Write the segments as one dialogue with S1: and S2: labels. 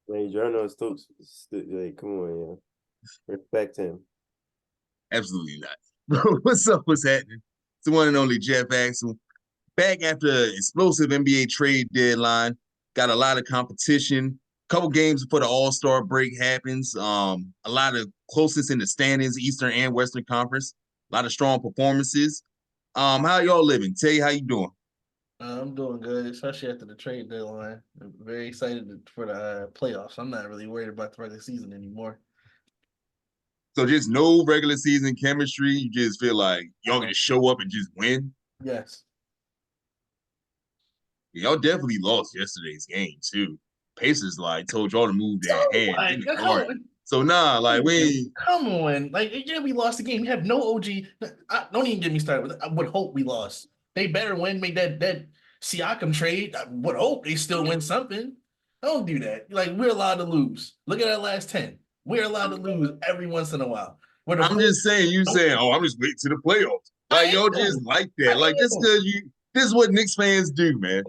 S1: Like Jarno Stokes, like, come on, yeah. Respect him.
S2: Absolutely not. Bro, what's up? What's happening? It's the one and only Jeff Axel. Back after an explosive NBA trade deadline. Got a lot of competition. Couple games before the All-Star break happens. A lot of closeness in the standings, Eastern and Western Conference. A lot of strong performances. How y'all living? Tell you how you doing.
S3: I'm doing good, especially after the trade deadline. I'm very excited for the playoffs. I'm not really worried about the regular season anymore.
S2: So just no regular season chemistry. You just feel like y'all can just show up and just win.
S3: Yes.
S2: Y'all definitely lost yesterday's game too. Pacers like told y'all to move
S3: So
S2: that hand
S3: what?
S2: in the
S3: Come
S2: garden.
S3: on.
S2: So nah, like we
S3: Come on. Like, yeah, we lost the game. We have no OG. Don't even get me started with it. I would hope we lost. They better win, make that Siakam trade. I would hope they still win something. Don't do that. Like, we're allowed to lose. Look at our last 10. We're allowed to lose every once in a while. We're the
S2: I'm
S3: first.
S2: just saying, you saying, oh, I'm just waiting to the playoffs. Like
S3: I
S2: y'all just
S3: am.
S2: like that.
S3: I
S2: Like just
S3: am.
S2: cause you this is what Knicks fans do, man.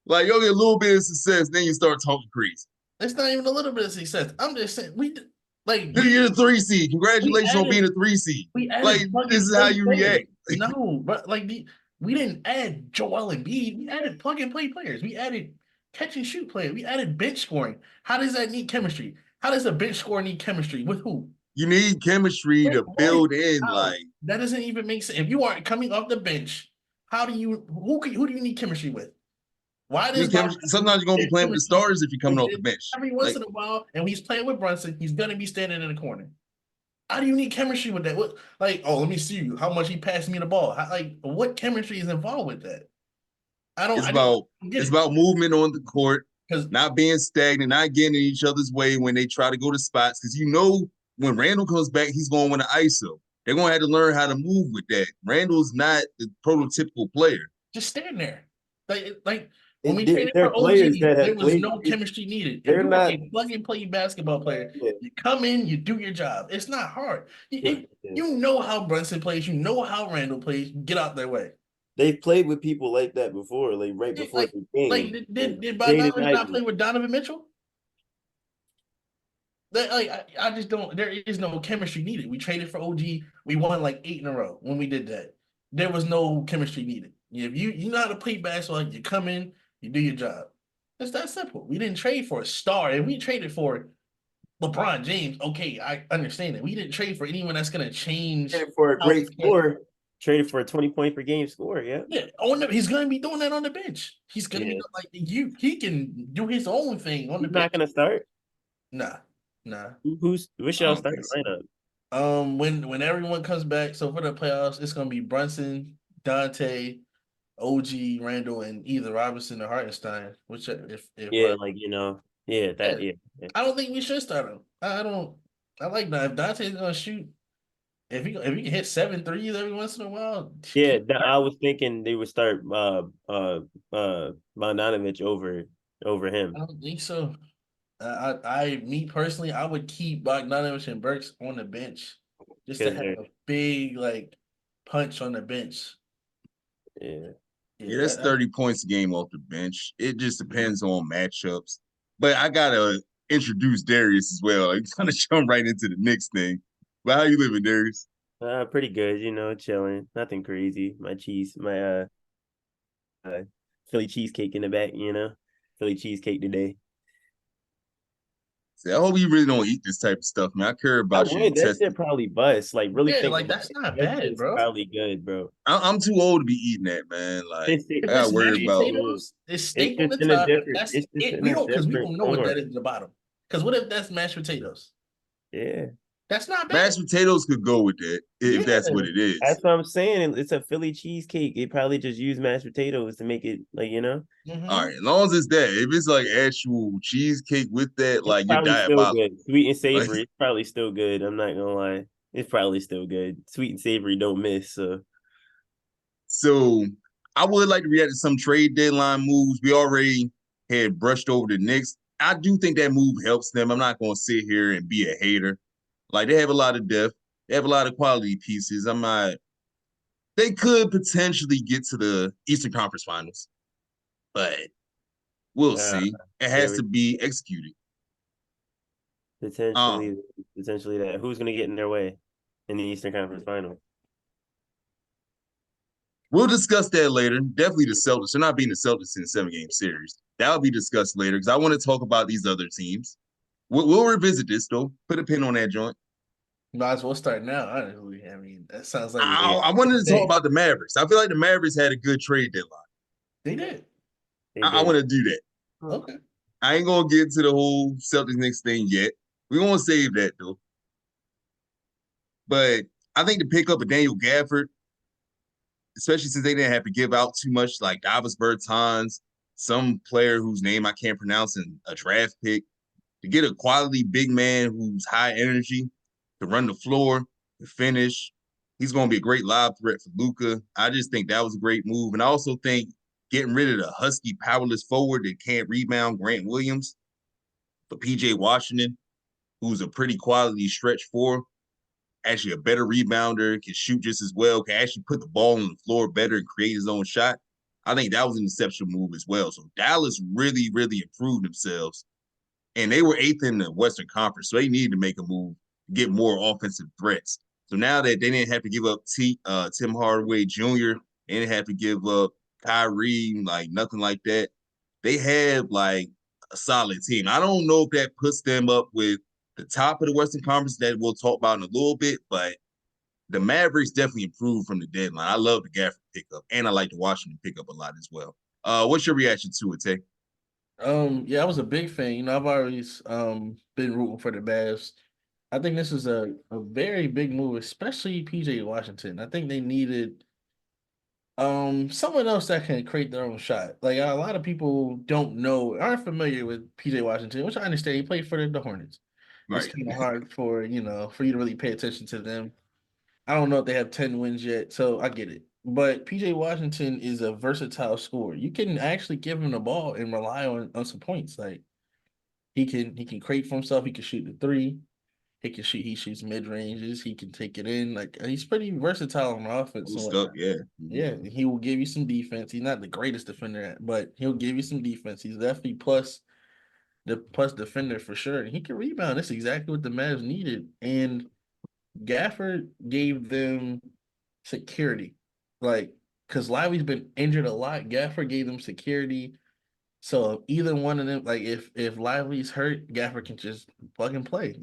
S2: Like y'all get a little bit of success, then you start talking crazy.
S3: It's not even a little bit of success. I'm just saying
S2: You're the 3 seed.
S3: we
S2: Congratulations on being
S3: added
S2: a 3 seed.
S3: we
S2: Like
S3: added plug
S2: this
S3: and
S2: is how
S3: play
S2: you
S3: players.
S2: react.
S3: No, but we didn't add Joel Embiid. We added plug and play players. We added catch and shoot players. We added bench scoring. How does that need chemistry? How does a bench scorer need chemistry with who?
S2: You need chemistry
S3: With
S2: to
S3: what?
S2: build in,
S3: How?
S2: like
S3: That doesn't even make sense. If you are coming off the bench, how do you who do you need chemistry with? Why
S2: you
S3: does
S2: need
S3: Bob
S2: chemistry. Sometimes you're gonna be playing with the
S3: chemistry
S2: starters if you're coming
S3: with
S2: off the
S3: this
S2: bench.
S3: every once
S2: Like
S3: in a while, and he's playing with Brunson, he's gonna be standing in the corner. How do you need chemistry with that? What like, oh, let me see you. How much he passed me the ball. Like, what chemistry is involved with that?
S2: it's
S3: I just
S2: about
S3: don't get
S2: it's
S3: it.
S2: about movement on the court,
S3: Because
S2: not being stagnant, not getting in each other's way when they try to go to spots. Because you know when Randall comes back, he's going to win an ISO. They're going to have to learn how to move with that. Randall's not the prototypical player.
S3: just stand there. Like when we traded
S1: They're
S3: for
S1: players
S3: OG,
S1: that
S3: there
S1: have
S3: was
S1: played.
S3: no chemistry needed. If
S1: They're
S3: you are
S1: not.
S3: a plug and play basketball player,
S1: Yeah,
S3: you come in, you do your job. It's not hard.
S1: yeah.
S3: You know how Brunson plays, you know how Randall plays. Get out their way.
S1: They've played with people like that before, like right
S3: It-
S1: before
S3: Like
S1: the
S3: like
S1: game.
S3: did
S1: Jaden
S3: Bogdanovich not
S1: Ivey.
S3: play with Donovan Mitchell? I just don't. There is no chemistry needed. We traded for OG. We won like 8 in a row when we did that. There was no chemistry needed. If you know how to play basketball, you come in, you do your job. It's that simple. We didn't trade for a star. If we traded for LeBron James, okay, I understand it. We didn't trade for anyone that's gonna change
S1: Traded for a
S3: how we
S1: great
S3: play.
S1: score. Traded for a 20 point per game score. Yeah.
S3: Yeah, he's gonna be doing that on the bench. He's gonna be
S1: Yeah.
S3: like you. He can do his own thing on the
S1: He's not
S3: bench.
S1: gonna start.
S3: Nah, nah.
S1: What's
S2: I
S1: y'all
S2: don't
S1: starting
S2: think so.
S1: lineup?
S3: When everyone comes back, so for the playoffs, it's gonna be Brunson, Dante, OG, Randall, and either Robinson or Hartenstein. Which if
S1: Yeah,
S3: Rob,
S1: like yeah,
S3: yeah,
S1: that yeah. Yeah.
S3: I don't think we should start him. I don't. I like that. If Dante's gonna shoot, if he can hit 7 threes every once in a while,
S1: Yeah,
S3: keep
S1: I was thinking they would start Bogdanovich over
S3: I
S1: him
S3: don't think so. Me personally, I would keep Bogdanovich and Burks on the bench just to
S1: because
S3: have
S1: they're
S3: a big like punch on the bench.
S1: yeah.
S2: Yeah,
S3: Yeah,
S2: that's 30 points a game off the bench. It just depends on matchups. But I gotta introduce Darius as well. I'm trying to jump right into the Knicks thing. But how you living, Darius?
S1: Pretty good, chilling. Nothing crazy. My Philly cheesecake in the back. Philly cheesecake today.
S2: Say, I hope you really don't eat this type of stuff, man. I care
S1: I
S2: about your
S1: would. That shit
S2: intestines.
S1: probably bust. Like really
S3: yeah,
S1: think
S3: like
S1: about
S3: that's
S1: it.
S3: not
S1: That
S3: bad,
S1: shit's
S3: bro.
S1: probably good, bro.
S2: I'm too old to be eating that, man. Like
S3: If
S2: I got
S3: it's
S2: worried
S3: mashed
S2: about.
S1: Good.
S3: potatoes, it's
S1: It's
S3: steak on
S1: just
S3: the
S1: in a
S3: top. If
S1: different.
S3: that's
S1: It's just
S3: it,
S1: in a
S3: we
S1: different
S3: don't know what that
S1: form.
S3: is at the bottom. Because what if that's mashed potatoes?
S1: Yeah.
S3: That's not bad.
S2: Mashed potatoes could go with that if
S3: Yeah.
S2: that's what it is.
S1: That's what I'm saying. It's a Philly cheesecake. They probably just use mashed potatoes to make it like.
S2: All
S3: Hmm.
S2: right, as long as it's that. If it's like actual cheesecake with that,
S1: It's
S2: like you're
S1: probably still
S2: diabolical.
S1: good. Sweet and
S2: Like
S1: savory. It's probably still good. I'm not gonna lie. It's probably still good. Sweet and savory don't miss. So
S2: so, I would like to react to some trade deadline moves. We already had brushed over the Knicks. I do think that move helps them. I'm not going to sit here and be a hater. Like they have a lot of depth. They have a lot of quality pieces. I'm not. They could potentially get to the Eastern Conference Finals, but we'll
S1: uh,
S2: see. It
S1: yeah,
S2: has to be executed.
S1: Potentially, potentially that. Who's gonna get in their way in the Eastern Conference Final?
S2: We'll discuss that later. Definitely the Celtics. They're not beating the Celtics in a 7-game series. That'll be discussed later because I want to talk about these other teams. We'll revisit this though. Put a pin on that joint.
S3: Might as well start now, honestly. I mean, that sounds like
S2: I wanted to talk about the Mavericks. I feel like the Mavericks had a good trade deadline.
S3: they did.
S1: They
S2: I
S1: did.
S2: want to do that.
S3: Okay.
S2: I ain't gonna get to the whole Celtics Knicks thing yet. We're gonna save that though. But I think to pick up a Daniel Gafford, especially since they didn't have to give out too much like Davis Bertans, some player whose name I can't pronounce, and a draft pick, to get a quality big man who's high energy, to run the floor, to finish. He's going to be a great live threat for Luka. I just think that was a great move. And I also think getting rid of the husky, powerless forward that can't rebound, Grant Williams, for PJ Washington, who's a pretty quality stretch four, actually a better rebounder, can shoot just as well, can actually put the ball on the floor better and create his own shot. I think that was an exceptional move as well. So Dallas really, really improved themselves. And they were 8th in the Western Conference, so they needed to make a move to get more offensive threats. So now that they didn't have to give up Tim Hardaway Jr., they didn't have to give up Kyrie, like nothing like that. They have like a solid team. I don't know if that puts them up with the top of the Western Conference that we'll talk about in a little bit, but the Mavericks definitely improved from the deadline. I love the Gafford pickup, and I like the Washington pickup a lot as well. What's your reaction to it, Tay?
S3: Yeah, I was a big fan. I've always been rooting for the Mavs. I think this is a very big move, especially PJ Washington. I think they needed someone else that can create their own shot. Like a lot of people don't know, aren't familiar with PJ Washington, which I understand. He played for the Hornets. It's
S2: Right.
S3: kind of hard for for you to really pay attention to them. I don't know if they have 10 wins yet, so I get it. But PJ Washington is a versatile scorer. You can actually give him the ball and rely on some points. Like he can create for himself, he can shoot the three, he shoots mid ranges, he can take it in. Like he's pretty versatile on offense and
S2: Post up,
S3: whatnot.
S2: yeah.
S3: Yeah, he will give you some defense. He's not the greatest defender, but he'll give you some defense. He's definitely plus defender for sure. And he can rebound. That's exactly what the Mavs needed. And Gafford gave them security. Like, because Lively's been injured a lot. Gafford gave them security. So either one of them, like if Lively's hurt, Gafford can just plug and play,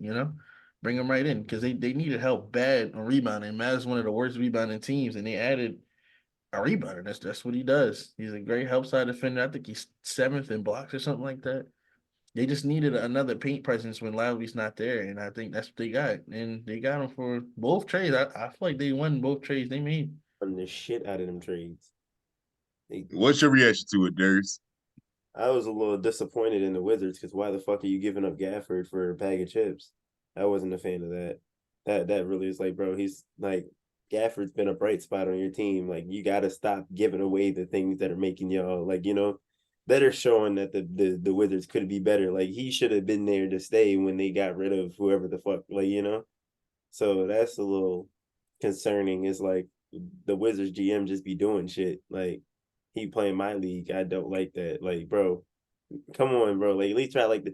S3: bring him right in. Because they needed help bad on rebounding. Mavs one of the worst rebounding teams, and they added a rebounder. That's what he does. He's a great help side defender. I think he's 7th in blocks or something like that. They just needed another paint presence when Lowry's not there, and I think that's what they got. And they got him for both trades. I feel like they won both trades they made.
S1: Run the shit out of them trades.
S2: What's your reaction to it, Darius?
S1: I was a little disappointed in the Wizards because why the fuck are you giving up Gafford for a bag of chips? I wasn't a fan of that. That really is like, bro, he's like Gafford's been a bright spot on your team. Like you gotta stop giving away the things that are making y'all like, that are showing that the Wizards could be better. Like he should have been there to stay when they got rid of whoever the fuck, like. So that's a little concerning. It's like the Wizards GM just be doing shit. Like he playing my league. I don't like that. Like, bro, come on, bro. Like at least try like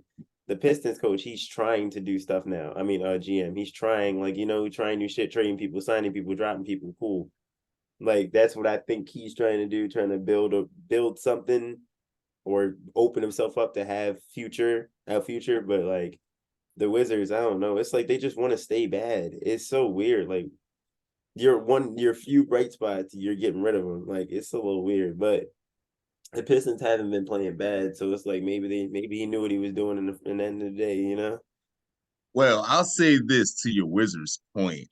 S1: the Pistons coach, he's trying to do stuff now. I mean, GM, he's trying, like, trying new shit, trading people, signing people, dropping people. Cool. Like that's what I think he's trying to do, trying to build something or open himself up to have a future. But like the Wizards, I don't know. It's like they just want to stay bad. It's so weird. Like your few bright spots, you're getting rid of them. Like it's a little weird, but the Pistons haven't been playing bad, so it's like maybe he knew what he was doing in the end of the day.
S2: Well, I'll say this to your Wizards point.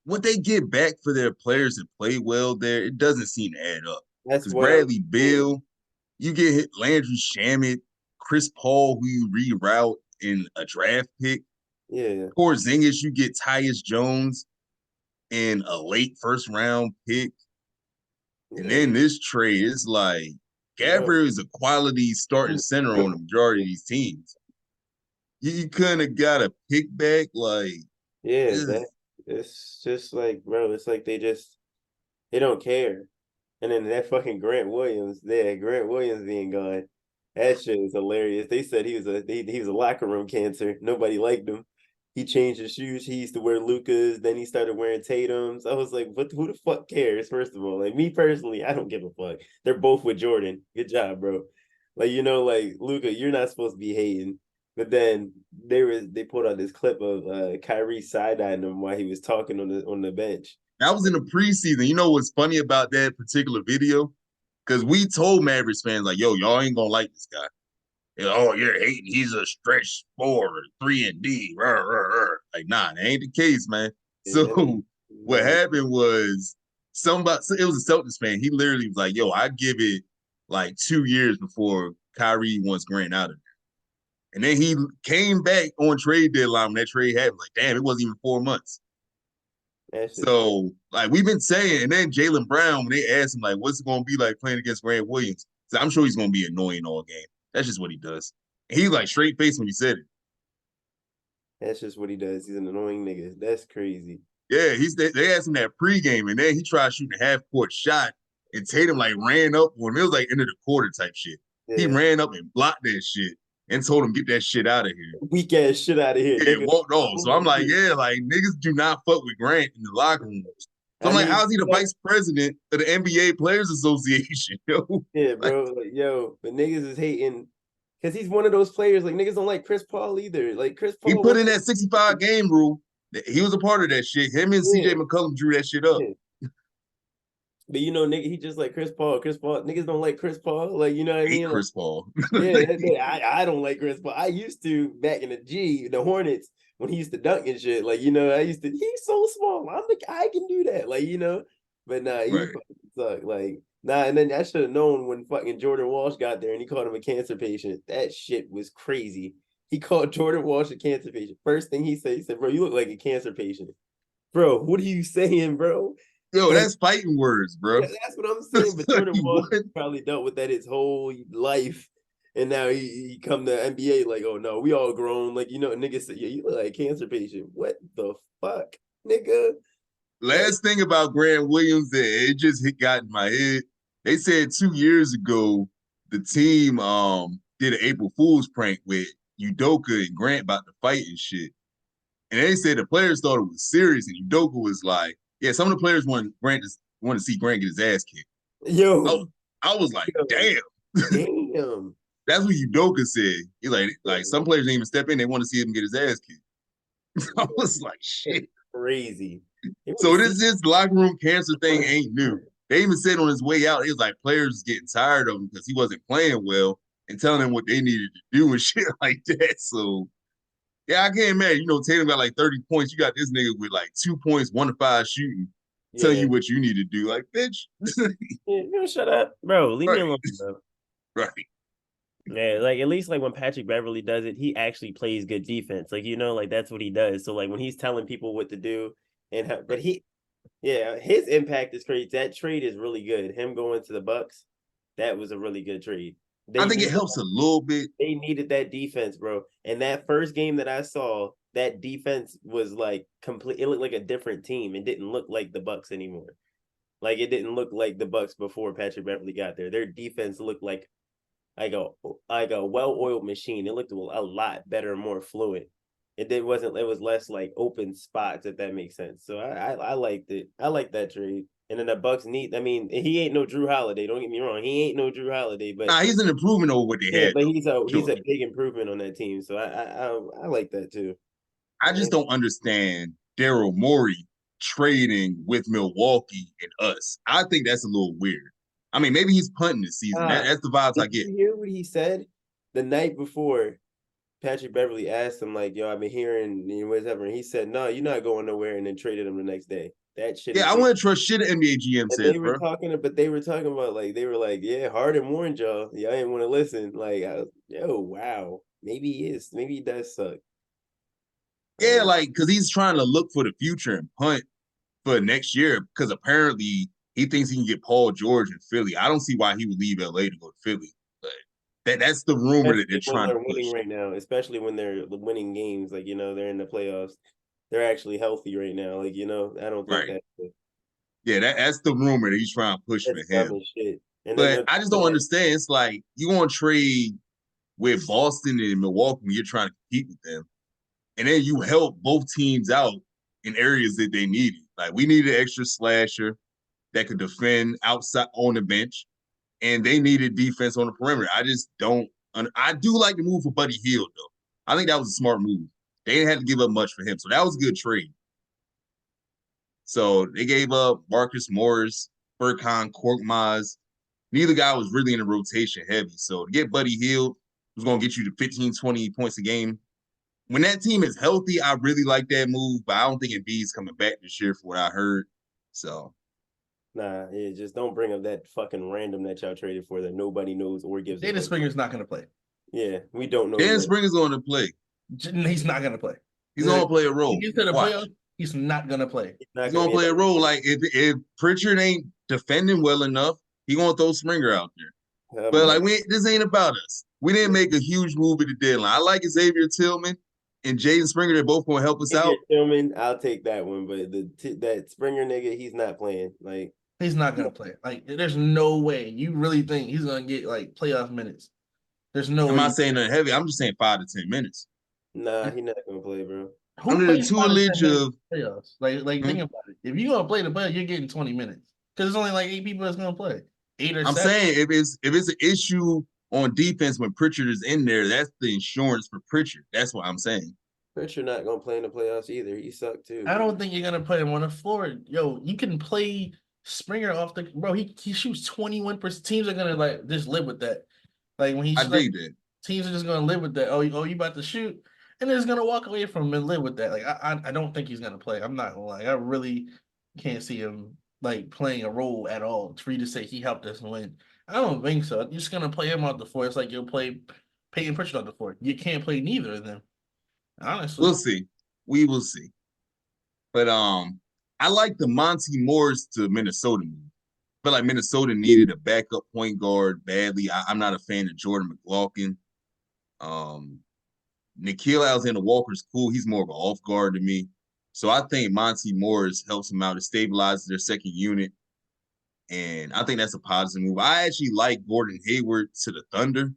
S2: What they get back for their players that play well there, it doesn't seem to add up.
S1: That's
S2: Because
S1: what I'm
S2: Bradley
S1: saying.
S2: Beal, you get hit Landry Shamet, Chris Paul, who you reroute in a draft pick.
S1: Yeah,
S2: Porzingis, you get Tyus Jones in a late first round pick. And
S1: yeah,
S2: then this trade is like
S1: bro.
S2: Gafford is a quality starting center on the majority of these teams. You couldn't have got a pick back, like
S1: Yeah,
S2: ugh.
S1: it's just like, bro, it's like they don't care. And then that fucking Grant Williams being gone. That shit is hilarious. They said he was a locker room cancer. Nobody liked him. He changed his shoes. He used to wear Luca's. Then he started wearing Tatum's. I was like, what? Who the fuck cares? First of all, like me personally, I don't give a fuck. They're both with Jordan. Good job, bro. Like like Luca, you're not supposed to be hating. But then they pulled out this clip of Kyrie side eyeing him while he was talking on the bench.
S2: That was in the preseason. You know what's funny about that particular video? Because we told Mavericks fans, like, yo, y'all ain't gonna like this guy. And, oh, you're hating. He's a stretch forward, 3-and-D. Like, nah, that ain't the case, man. So what happened was it was a Celtics fan. He literally was like, yo, I give it like 2 years before Kyrie wants Grant out of there. And then he came back on trade deadline when that trade happened. Like, damn, it wasn't even 4 months. So, like, we've been saying, and then Jaylen Brown, when they asked him, like, what's it going to be like playing against Grant Williams? So I'm sure he's going to be annoying all game. That's just what he does. And he's like straight face when he said it.
S1: That's just what he does. He's an annoying nigga. That's crazy.
S2: Yeah, they asked him that pregame, and then he tried shooting a half-court shot, and Tatum, like, ran up on him. It was like end of the quarter type shit. Yeah. He ran up and blocked that shit and told him, get that shit out of here.
S1: Weak ass shit out of here.
S2: Yeah, nigga. Walked off. So I'm like, yeah, like, niggas do not fuck with Grant in the locker room. So I'm like, how's he the vice president of the NBA Players Association? Yo?
S1: Yeah, bro. Like, yo, but niggas is hating because he's one of those players. Like, niggas don't like Chris Paul either. Like, Chris Paul.
S2: He put in that 65 game rule. He was a part of that shit. Him and CJ McCollum drew that shit up. Yeah.
S1: But nigga, he just like Chris Paul. Chris Paul, niggas don't like Chris Paul. Like, you know what I mean?
S2: Chris Paul.
S1: Yeah, I don't like Chris Paul. I used to back in the Hornets when he used to dunk and shit. Like, he's so small. I can do that. Like, but nah, he fucking sucked. Like, nah, and then I should have known when fucking Jordan Walsh got there and he called him a cancer patient. That shit was crazy. He called Jordan Walsh a cancer patient. First thing he said, bro, you look like a cancer patient. Bro, what are you saying, bro?
S2: Yo, that's fighting words, bro.
S1: That's what I'm saying. But Jordan Walsh probably dealt with that his whole life. And now he come to NBA like, oh no, we all grown. Like, nigga said, yeah, you look like a cancer patient. What the fuck, nigga?
S2: Last thing about Grant Williams that it just got in my head. They said 2 years ago the team did an April Fool's prank with Udoka and Grant about to fight and shit. And they said the players thought it was serious, and Udoka was like, yeah, some of the players want to see Grant get his ass kicked.
S1: Yo.
S2: I was like, damn.
S1: Damn.
S2: That's what Udoka said. He's like some players didn't even step in, they want to see him get his ass kicked. I was like, shit.
S1: Crazy.
S2: So this locker room cancer thing ain't new. They even said on his way out, he was like players getting tired of him because he wasn't playing well and telling them what they needed to do and shit like that. So yeah, I can't imagine. Tatum got like 30 points. You got this nigga with like 2 points, 1 to 5 shooting, telling you what you need to do. Like, bitch.
S1: Shut up, bro. Leave me alone, bro.
S2: Right.
S1: Yeah, like at least like when Patrick Beverly does it, he actually plays good defense. Like, like that's what he does. So like when he's telling people what to do but his impact is crazy. That trade is really good. Him going to the Bucks, that was a really good trade.
S2: I think it helps a little bit.
S1: They needed that defense, bro. And that first game that I saw, that defense was like complete. It looked like a different team. It didn't look like the Bucks anymore. Like it didn't look like the Bucks before Patrick Beverly got there. Their defense looked like a well-oiled machine. It looked a lot better and more fluid. It was less like open spots, if that makes sense. So I liked it. I like that trade. And then the Bucks need. I mean, he ain't no Drew Holiday. Don't get me wrong. He ain't no Drew Holiday, but
S2: he's an improvement over what they had.
S1: But he's a big improvement on that team. So I like that too.
S2: I just don't understand Daryl Morey trading with Milwaukee and us. I think that's a little weird. I mean, maybe he's punting this season. That's the vibes I get.
S1: Did you hear what he said the night before? Patrick Beverly asked him, like, yo, I've been hearing whatever. And he said, no, you're not going nowhere, and then traded him the next day. That shit.
S2: Yeah, I wouldn't trust shit an NBA GM says, bro.
S1: They were talking about, like, yeah, Harden warned y'all. Y'all didn't want to listen. Like, wow. Maybe he is. Maybe he does suck.
S2: Yeah, like, because he's trying to look for the future and punt for next year because apparently he thinks he can get Paul George in Philly. I don't see why he would leave LA to go to Philly. That's the rumor that they're trying to push.
S1: Winning right now, especially when they're winning games. Like, they're in the playoffs. They're actually healthy right now. Like, I don't think that.
S2: Yeah, that's the rumor that he's trying to push for him.
S1: Shit.
S2: But I just don't understand. It's like you want to trade with Boston and Milwaukee when you're trying to compete with them. And then you help both teams out in areas that they needed. Like we needed an extra slasher that could defend outside on the bench, and they needed defense on the perimeter. I just don't. I do like the move for Buddy Hield though. I think that was a smart move. They didn't have to give up much for him, so that was a good trade. So they gave up Marcus Morris, Furkan Korkmaz. Neither guy was really in the rotation heavy. So to get Buddy Hield, who's going to get you to 15, 20 points a game. When that team is healthy, I really like that move, but I don't think Embiid's coming back this year from what I heard. So.
S1: Nah, yeah, just don't bring up that fucking random that y'all traded for that nobody knows or gives.
S3: Jaden Springer's not going to play.
S1: Yeah, we don't know.
S2: Jaden Springer's going to play.
S3: He's not going to play.
S2: He's going to play a role.
S3: He gets to the playoffs, he's not going to play.
S2: He's going to play a role. Like, if Pritchard ain't defending well enough, he's going to throw Springer out there. But, like, this ain't about us. We didn't make a huge move at the deadline. I like Xavier Tillman and Jaden Springer. They're both going to help us out.
S1: Tillman, I'll take that one. But that Springer nigga, he's not playing. Like,
S3: he's not going to play. Like, there's no way. You really think he's going to get, like, playoff minutes? There's no way.
S2: I'm not saying nothing heavy. I'm just saying 5 to 10 minutes.
S1: Nah, he's not going to play, bro.
S2: Under the tutelage of
S3: playoffs. Like think about it. If you're going to play the playoffs, you're getting 20 minutes. Because it's only like 8 people that's going to play. 8 or 7.
S2: I'm saying if it's an issue on defense when Pritchard is in there, that's the insurance for Pritchard. That's what I'm saying.
S1: Pritchard not going to play in the playoffs either. He sucked too.
S3: I don't think you're going to play him on the floor. Yo, you can play Springer off the – bro, he shoots 21%. Teams are going to, like, just live with that. Like, when
S2: I dig that.
S3: Teams are just going to live with that. Oh, you about to shoot? And they're just going to walk away from him and live with that. Like, I don't think he's going to play. I'm not going to lie. I really can't see him, like, playing a role at all for you to say he helped us win. I don't think so. You're just going to play him out the floor. It's like you'll play Peyton Pritchard out the floor. You can't play neither of them. Honestly.
S2: We'll see. We will see. But I like the Monty Morris to Minnesota move. I feel like Minnesota needed a backup point guard badly. I'm not a fan of Jordan McLaughlin. Nickeil Alexander-Walker's cool. He's more of an off guard to me. So I think Monty Morris helps him out. It stabilizes their second unit. And I think that's a positive move. I actually like Gordon Hayward to the Thunder.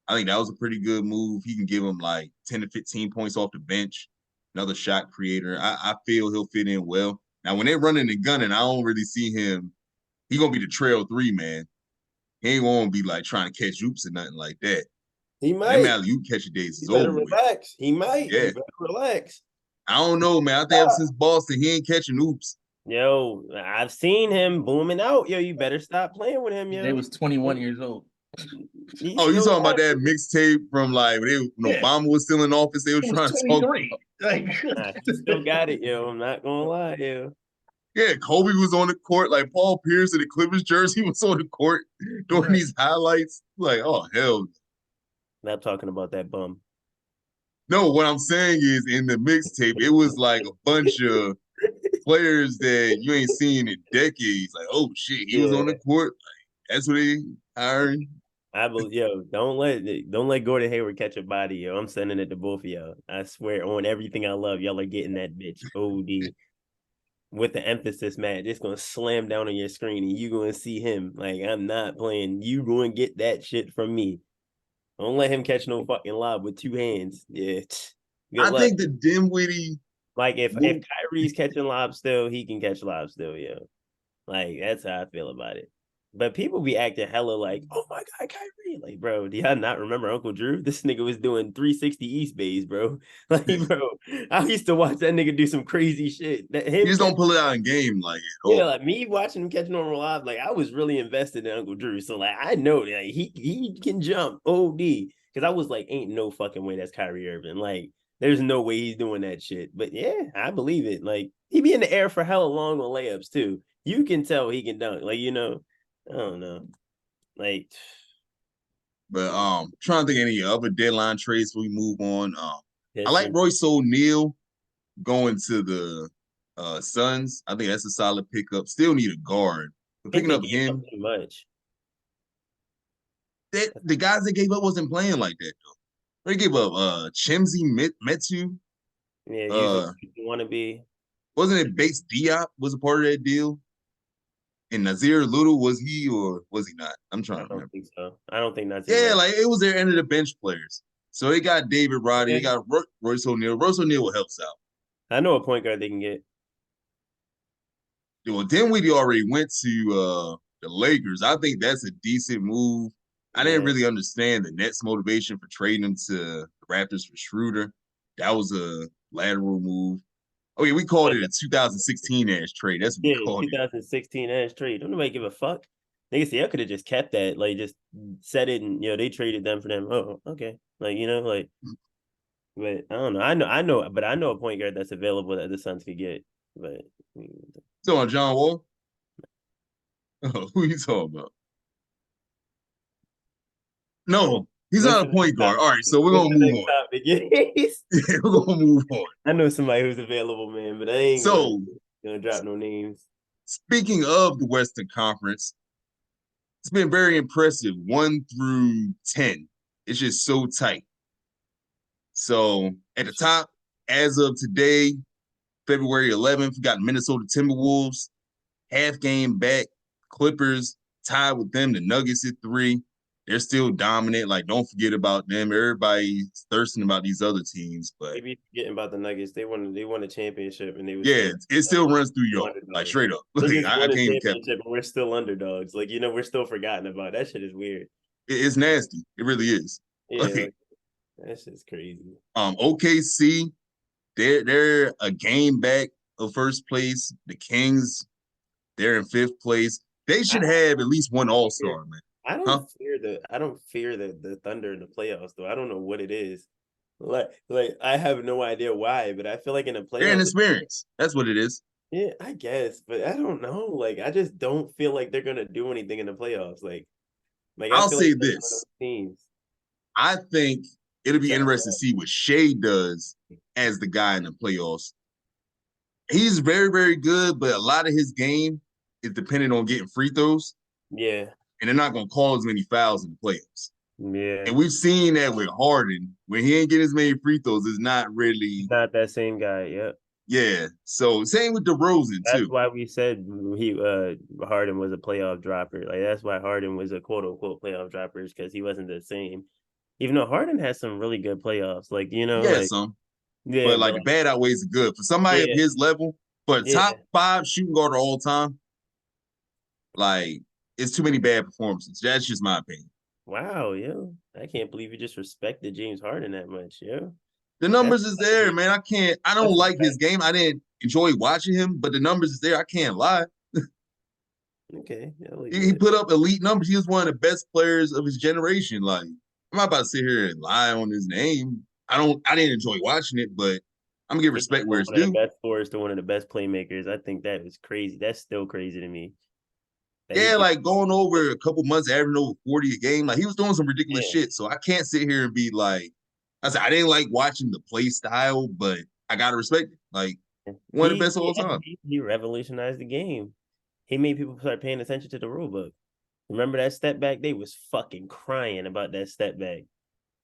S2: I think that was a pretty good move. He can give him like 10 to 15 points off the bench. Another shot creator. I feel he'll fit in well. Now, when they're running and gunning, I don't really see him. He's going to be the trail 3 man. He ain't going to be like trying to catch oops or nothing like that.
S1: He might.
S2: Them alley-oop catching days is
S1: over.
S2: Relax.
S1: He might.
S2: Yeah.
S1: He better relax.
S2: I don't know, man. I think ever since Boston, he ain't catching oops.
S1: Yo, I've seen him booming out. Yo, you better stop playing with him, yo.
S3: They was 21 years old.
S2: You talking about that mixtape from like when Obama was still in office? They were trying to talk.
S3: Like,
S1: he still got it, yo. I'm not gonna lie, yo.
S2: Yeah, Kobe was on the court. Like Paul Pierce in the Clippers jersey was on the court doing these highlights. Like, oh hell.
S1: Not talking about that bum.
S2: No, what I'm saying is in the mixtape, it was like a bunch of players that you ain't seen in decades. Like, oh shit, he was on the court. Like, that's what they hired.
S1: Don't let Gordon Hayward catch a body, yo. I'm sending it to both of y'all. I swear on everything I love, y'all are getting that bitch. OD. With the emphasis, Matt, it's gonna slam down on your screen and you gonna see him. Like, I'm not playing. You gonna get that shit from me. Don't let him catch no fucking lob with 2 hands. Yeah.
S2: I think the dimwitty.
S1: Like if Kyrie's catching lobs still, he can catch lobs still, yo. Like that's how I feel about it. But people be acting hella like, oh my God, Kyrie. Like, bro, do y'all not remember Uncle Drew? This nigga was doing 360 East Bays, bro. Like, bro, I used to watch that nigga do some crazy shit.
S2: You just don't pull it out in game like it.
S1: Yeah, like me watching him catch normal live, like I was really invested in Uncle Drew. So like I know that like, he can jump OD. Because I was like, ain't no fucking way that's Kyrie Irving. Like, there's no way he's doing that shit. But yeah, I believe it. Like, he be in the air for hella long on layups too. You can tell he can dunk. Like, you know. I don't know. Like,
S2: but trying to think of any other deadline trades before we move on. I like Royce O'Neal going to the Suns. I think that's a solid pickup. Still need a guard. But picking up him
S1: too much.
S2: The guys they gave up wasn't playing like that though. They gave up Chimsy Metu.
S1: Yeah, you want to be.
S2: Wasn't it Bates Diop was a part of that deal? And Nazir Little, was he or was he not? I'm trying
S1: I
S2: to
S1: don't
S2: remember.
S1: think so. I don't think Nazir
S2: Yeah,
S1: Little.
S2: like it was their end of the bench players. So they got David Roddy, they got Royce O'Neal. Royce O'Neal helps out.
S1: I know a point guard they can get.
S2: Well, Dinwiddie already went to the Lakers. I think that's a decent move. I didn't
S1: Yeah.
S2: really understand the Nets' motivation for trading him to the Raptors for Schroeder. That was a lateral move. Oh yeah, we called it a 2016 ass trade. That's what we
S1: Yeah,
S2: called it.
S1: 2016 ass trade. Don't nobody give a fuck. Niggas say I could have just kept that, like just said it, and they traded them for them. Oh, okay, like like. But I don't know. But I know a point guard that's available that the Suns could get. But
S2: So on John Wall, oh, who you talking about? No, he's
S1: what's
S2: not
S1: the
S2: a
S1: next
S2: point guard. All right,
S1: topic?
S2: so we're
S1: What's
S2: gonna
S1: the
S2: move
S1: next
S2: on.
S1: topic? Yes.
S2: Yeah, we're gonna move on.
S1: I know somebody who's available, man, but I ain't
S2: So
S1: gonna drop no names.
S2: speaking of the Western Conference, it's been very impressive. 1 through 10. It's just so tight. So at the top, as of today, February 11th, we got Minnesota Timberwolves, half game back. Clippers tied with them. The Nuggets at 3. They're still dominant. Like, don't forget about them. Everybody's thirsting about these other teams, but
S1: Maybe forgetting about the Nuggets. They won a championship and they were
S2: yeah,
S1: still
S2: it still runs through y'all. Like
S1: underdogs.
S2: straight up. Like
S1: Niggas
S2: I
S1: won a
S2: can't even cap.
S1: championship and we're still underdogs. Like, we're still forgotten about. That shit is weird.
S2: It's nasty. It really is.
S1: Yeah,
S2: Like,
S1: that shit's crazy.
S2: OKC, they're a game back of first place. The Kings, they're in 5th place. They should have at least one All-Star, man.
S1: I
S2: Huh?
S1: don't fear the Thunder in the playoffs though. I don't know what it is. Like I have no idea why, but I feel like in the
S2: They're
S1: playoffs,
S2: inexperienced. That's what it is.
S1: yeah, I guess, but I don't know. Like I just don't feel like they're gonna do anything in the playoffs. Like I
S2: I'll
S1: feel like
S2: say
S1: they're one of those
S2: this.
S1: teams.
S2: I think it'll be
S1: Ja
S2: interesting to see what Shea does as the guy in the playoffs. He's very, very good, but a lot of his game is dependent on getting free throws,
S1: Yeah,
S2: and they're not going to call as many fouls in the playoffs.
S1: yeah.
S2: And we've seen that with Harden. When he ain't getting as many free throws, it's not really,
S1: Not that same guy. Yep.
S2: yeah. So same with DeRozan,
S1: That's
S2: too.
S1: why we said Harden was a playoff dropper. Like that's why Harden was a quote unquote playoff dropper, because he wasn't the same. Even though Harden has some really good playoffs, like
S2: Yeah,
S1: like
S2: some.
S1: yeah,
S2: But
S1: but
S2: like the bad outweighs the good. For somebody of
S1: yeah,
S2: his level, for a top
S1: yeah.
S2: 5 shooting guard of all time, like it's too many bad performances. That's just my opinion.
S1: Wow, yo, I can't believe you just respected James Harden that much, yo.
S2: The
S1: That's
S2: numbers is there, man. I don't
S1: that's
S2: like his game. I didn't enjoy watching him, but the numbers is there. I can't lie.
S1: okay. I like
S2: He
S1: that.
S2: put up elite numbers. He was one of the best players of his generation. Like, I'm not about to sit here and lie on his name. I didn't enjoy watching it, but I'm gonna give
S1: He went
S2: respect
S1: from
S2: where it's
S1: one of the
S2: due.
S1: best scorers to one of the best playmakers. I think that was crazy. That's still crazy to me. That he
S2: Yeah,
S1: could,
S2: like going over a couple months, averaging over 40 a game. Like he was doing some ridiculous
S1: yeah.
S2: shit. So I can't sit here and be like, I said I didn't like watching the play style, but I gotta respect it. Like one of the best of all time.
S1: He revolutionized the game. He made people start paying attention to the rule book. Remember that step back? They was fucking crying about that step back.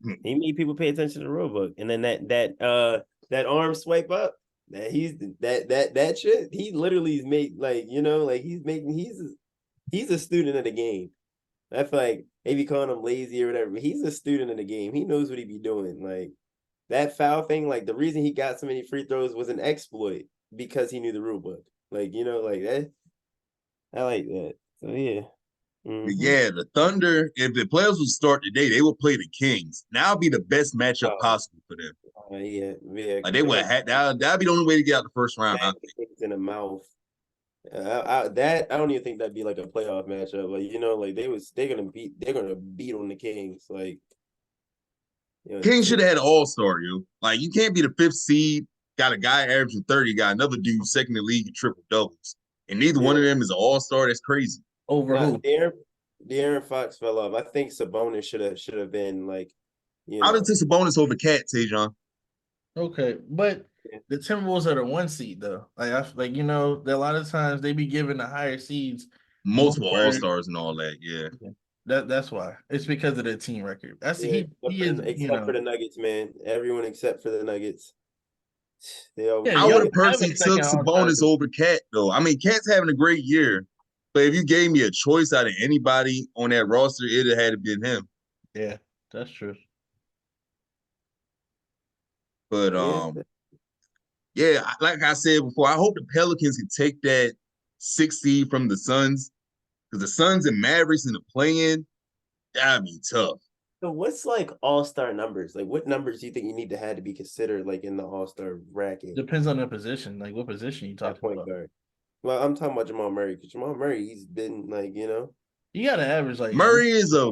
S2: Hmm.
S1: He made people pay attention to the rule book. And then that arm swipe up, that shit, he literally is made like, like he's a student of the game. I feel like they be calling him lazy or whatever, but he's a student of the game. He knows what he be doing. Like that foul thing, like the reason he got so many free throws was an exploit because he knew the rule book. Like, like that. I like that. So yeah.
S2: But
S1: Mm-hmm.
S2: yeah, the Thunder, if the playoffs would start today, they would play the Kings. Now would be the best matchup possible for them.
S1: Yeah,
S2: Like
S1: because
S2: they
S1: they're
S2: would
S1: gonna
S2: that'd be the only way to get out the first round, I
S1: smack
S2: think.
S1: the Knicks in the mouth. I don't even think that'd be like a playoff matchup. Like like they're gonna beat on the Kings. Like the
S2: Kings should
S1: Kings.
S2: have had an all-star, yo. Like you can't be the 5th seed, got a guy averaging 30, got another dude second in the league in triple doubles. And neither one of them is an all-star. That's crazy.
S3: Over
S1: Nah,
S3: who?
S1: De'Aaron Fox fell off. I think Sabonis should have been like,
S2: I would take Sabonis over Cat, Tajon.
S3: Okay, but
S1: yeah.
S3: the Timberwolves are the 1 seed though. That a lot of times they be giving the higher seeds
S2: Multiple
S3: more.
S2: all-stars and all that, yeah.
S3: That's why. It's because of their team record. That's
S1: Yeah,
S3: he is,
S1: except for the Nuggets, man. Everyone except for the Nuggets. They
S3: yeah,
S1: always
S2: I would
S3: Young
S2: have
S3: have a
S2: personally
S3: second
S2: took
S3: all time.
S2: Sabonis over Cat, though. I mean, Cat's having a great year, But if you gave me a choice out of anybody on that roster, it'd have had to been him.
S3: Yeah, that's true.
S2: But
S1: Yeah,
S2: yeah, like I said before, I hope the Pelicans can take that 6 seed from the Suns because the Suns and Mavericks in the play-in, that'd be tough.
S1: so what's like all-star numbers? Like what numbers do you think you need to have to be considered like in the all-star bracket
S3: Depends on the position. Like what position you
S1: at
S3: talking
S1: point
S3: about?
S1: guard? Well, I'm talking about Jamal Murray because Jamal Murray, he's been like,
S3: You got to average like at least
S2: Murray is a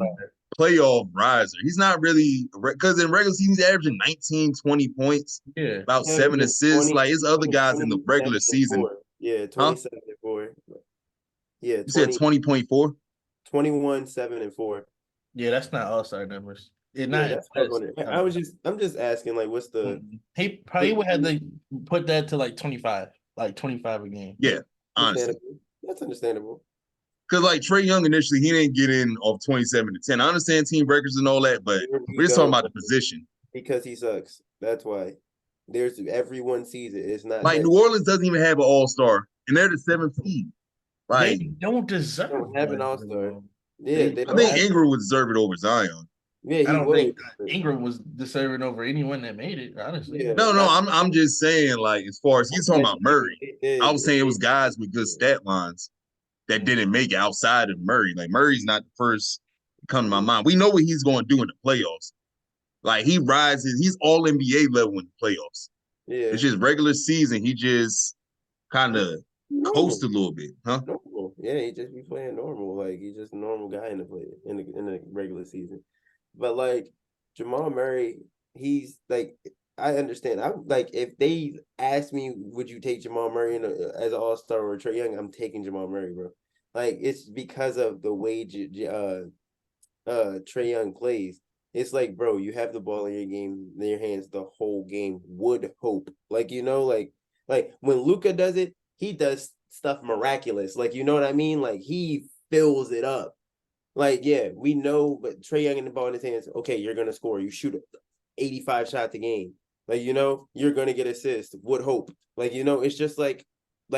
S2: playoff riser. He's not really because in regular season he's averaging 19, 20 points,
S3: yeah.
S2: about
S1: he's
S2: 7 assists. Like his other guys in the
S1: 27
S2: regular
S1: and
S2: season,
S1: 4. Yeah,
S2: huh?
S1: 27 and 4. Yeah,
S2: You said 20.4?
S1: 21, 7 and 4.
S3: Yeah, that's not all-star numbers. It's
S1: Yeah,
S3: not
S1: that's what I was
S3: best.
S1: wondering. I'm just asking, like, what's the
S3: He probably would have to put that to like 25, like 25 a game.
S2: Yeah, honestly.
S1: understandable? That's understandable.
S2: Because like Trae Young initially, he didn't get in off 27 to 10. I understand team records and all that, but
S1: Here we
S2: we're just talking
S1: go.
S2: about the position.
S1: Because he sucks. That's why. There's everyone sees it. It's not
S2: Like
S1: that
S2: New Orleans doesn't even have an all-star, and they're the 7th seed.
S3: They
S2: Like
S3: don't
S1: they
S3: deserve
S1: don't have an
S3: one,
S1: all-star.
S3: bro.
S1: Yeah, they
S2: I
S1: don't
S2: think
S1: have.
S2: Ingram would deserve it over Zion.
S1: Yeah,
S3: I
S1: he
S3: don't
S1: would.
S3: think Ingram was deserving over anyone that made it, honestly.
S1: Yeah,
S2: No, I'm just saying, like, as far as he's talking about Murray, I was saying it was guys with good stat lines that didn't make it outside of Murray. Like Murray's not the first to come to my mind. We know what he's going to do in the playoffs. Like he rises, he's all NBA level in the playoffs.
S1: Yeah,
S2: It's just regular season. He just kind of
S1: normal.
S2: coast a little bit, huh?
S1: Normal. Yeah, he just be playing normal. Like he's just a normal guy in the play in the regular season. But like Jamal Murray, he's like I understand. I'm like if they asked me, would you take Jamal Murray as an All Star or Trae Young? I'm taking Jamal Murray, bro. Like it's because of the way Trae Young plays. It's like, bro, you have the ball in your game, in your hands the whole game. Would hope, like like when Luca does it, he does stuff miraculous. Like you know what I mean? Like he fills it up. Like yeah, we know, but Trae Young in the ball in his hands. Okay, you're gonna score. You shoot 85 shots a game. Like you're gonna get assists. Would hope. Like it's just like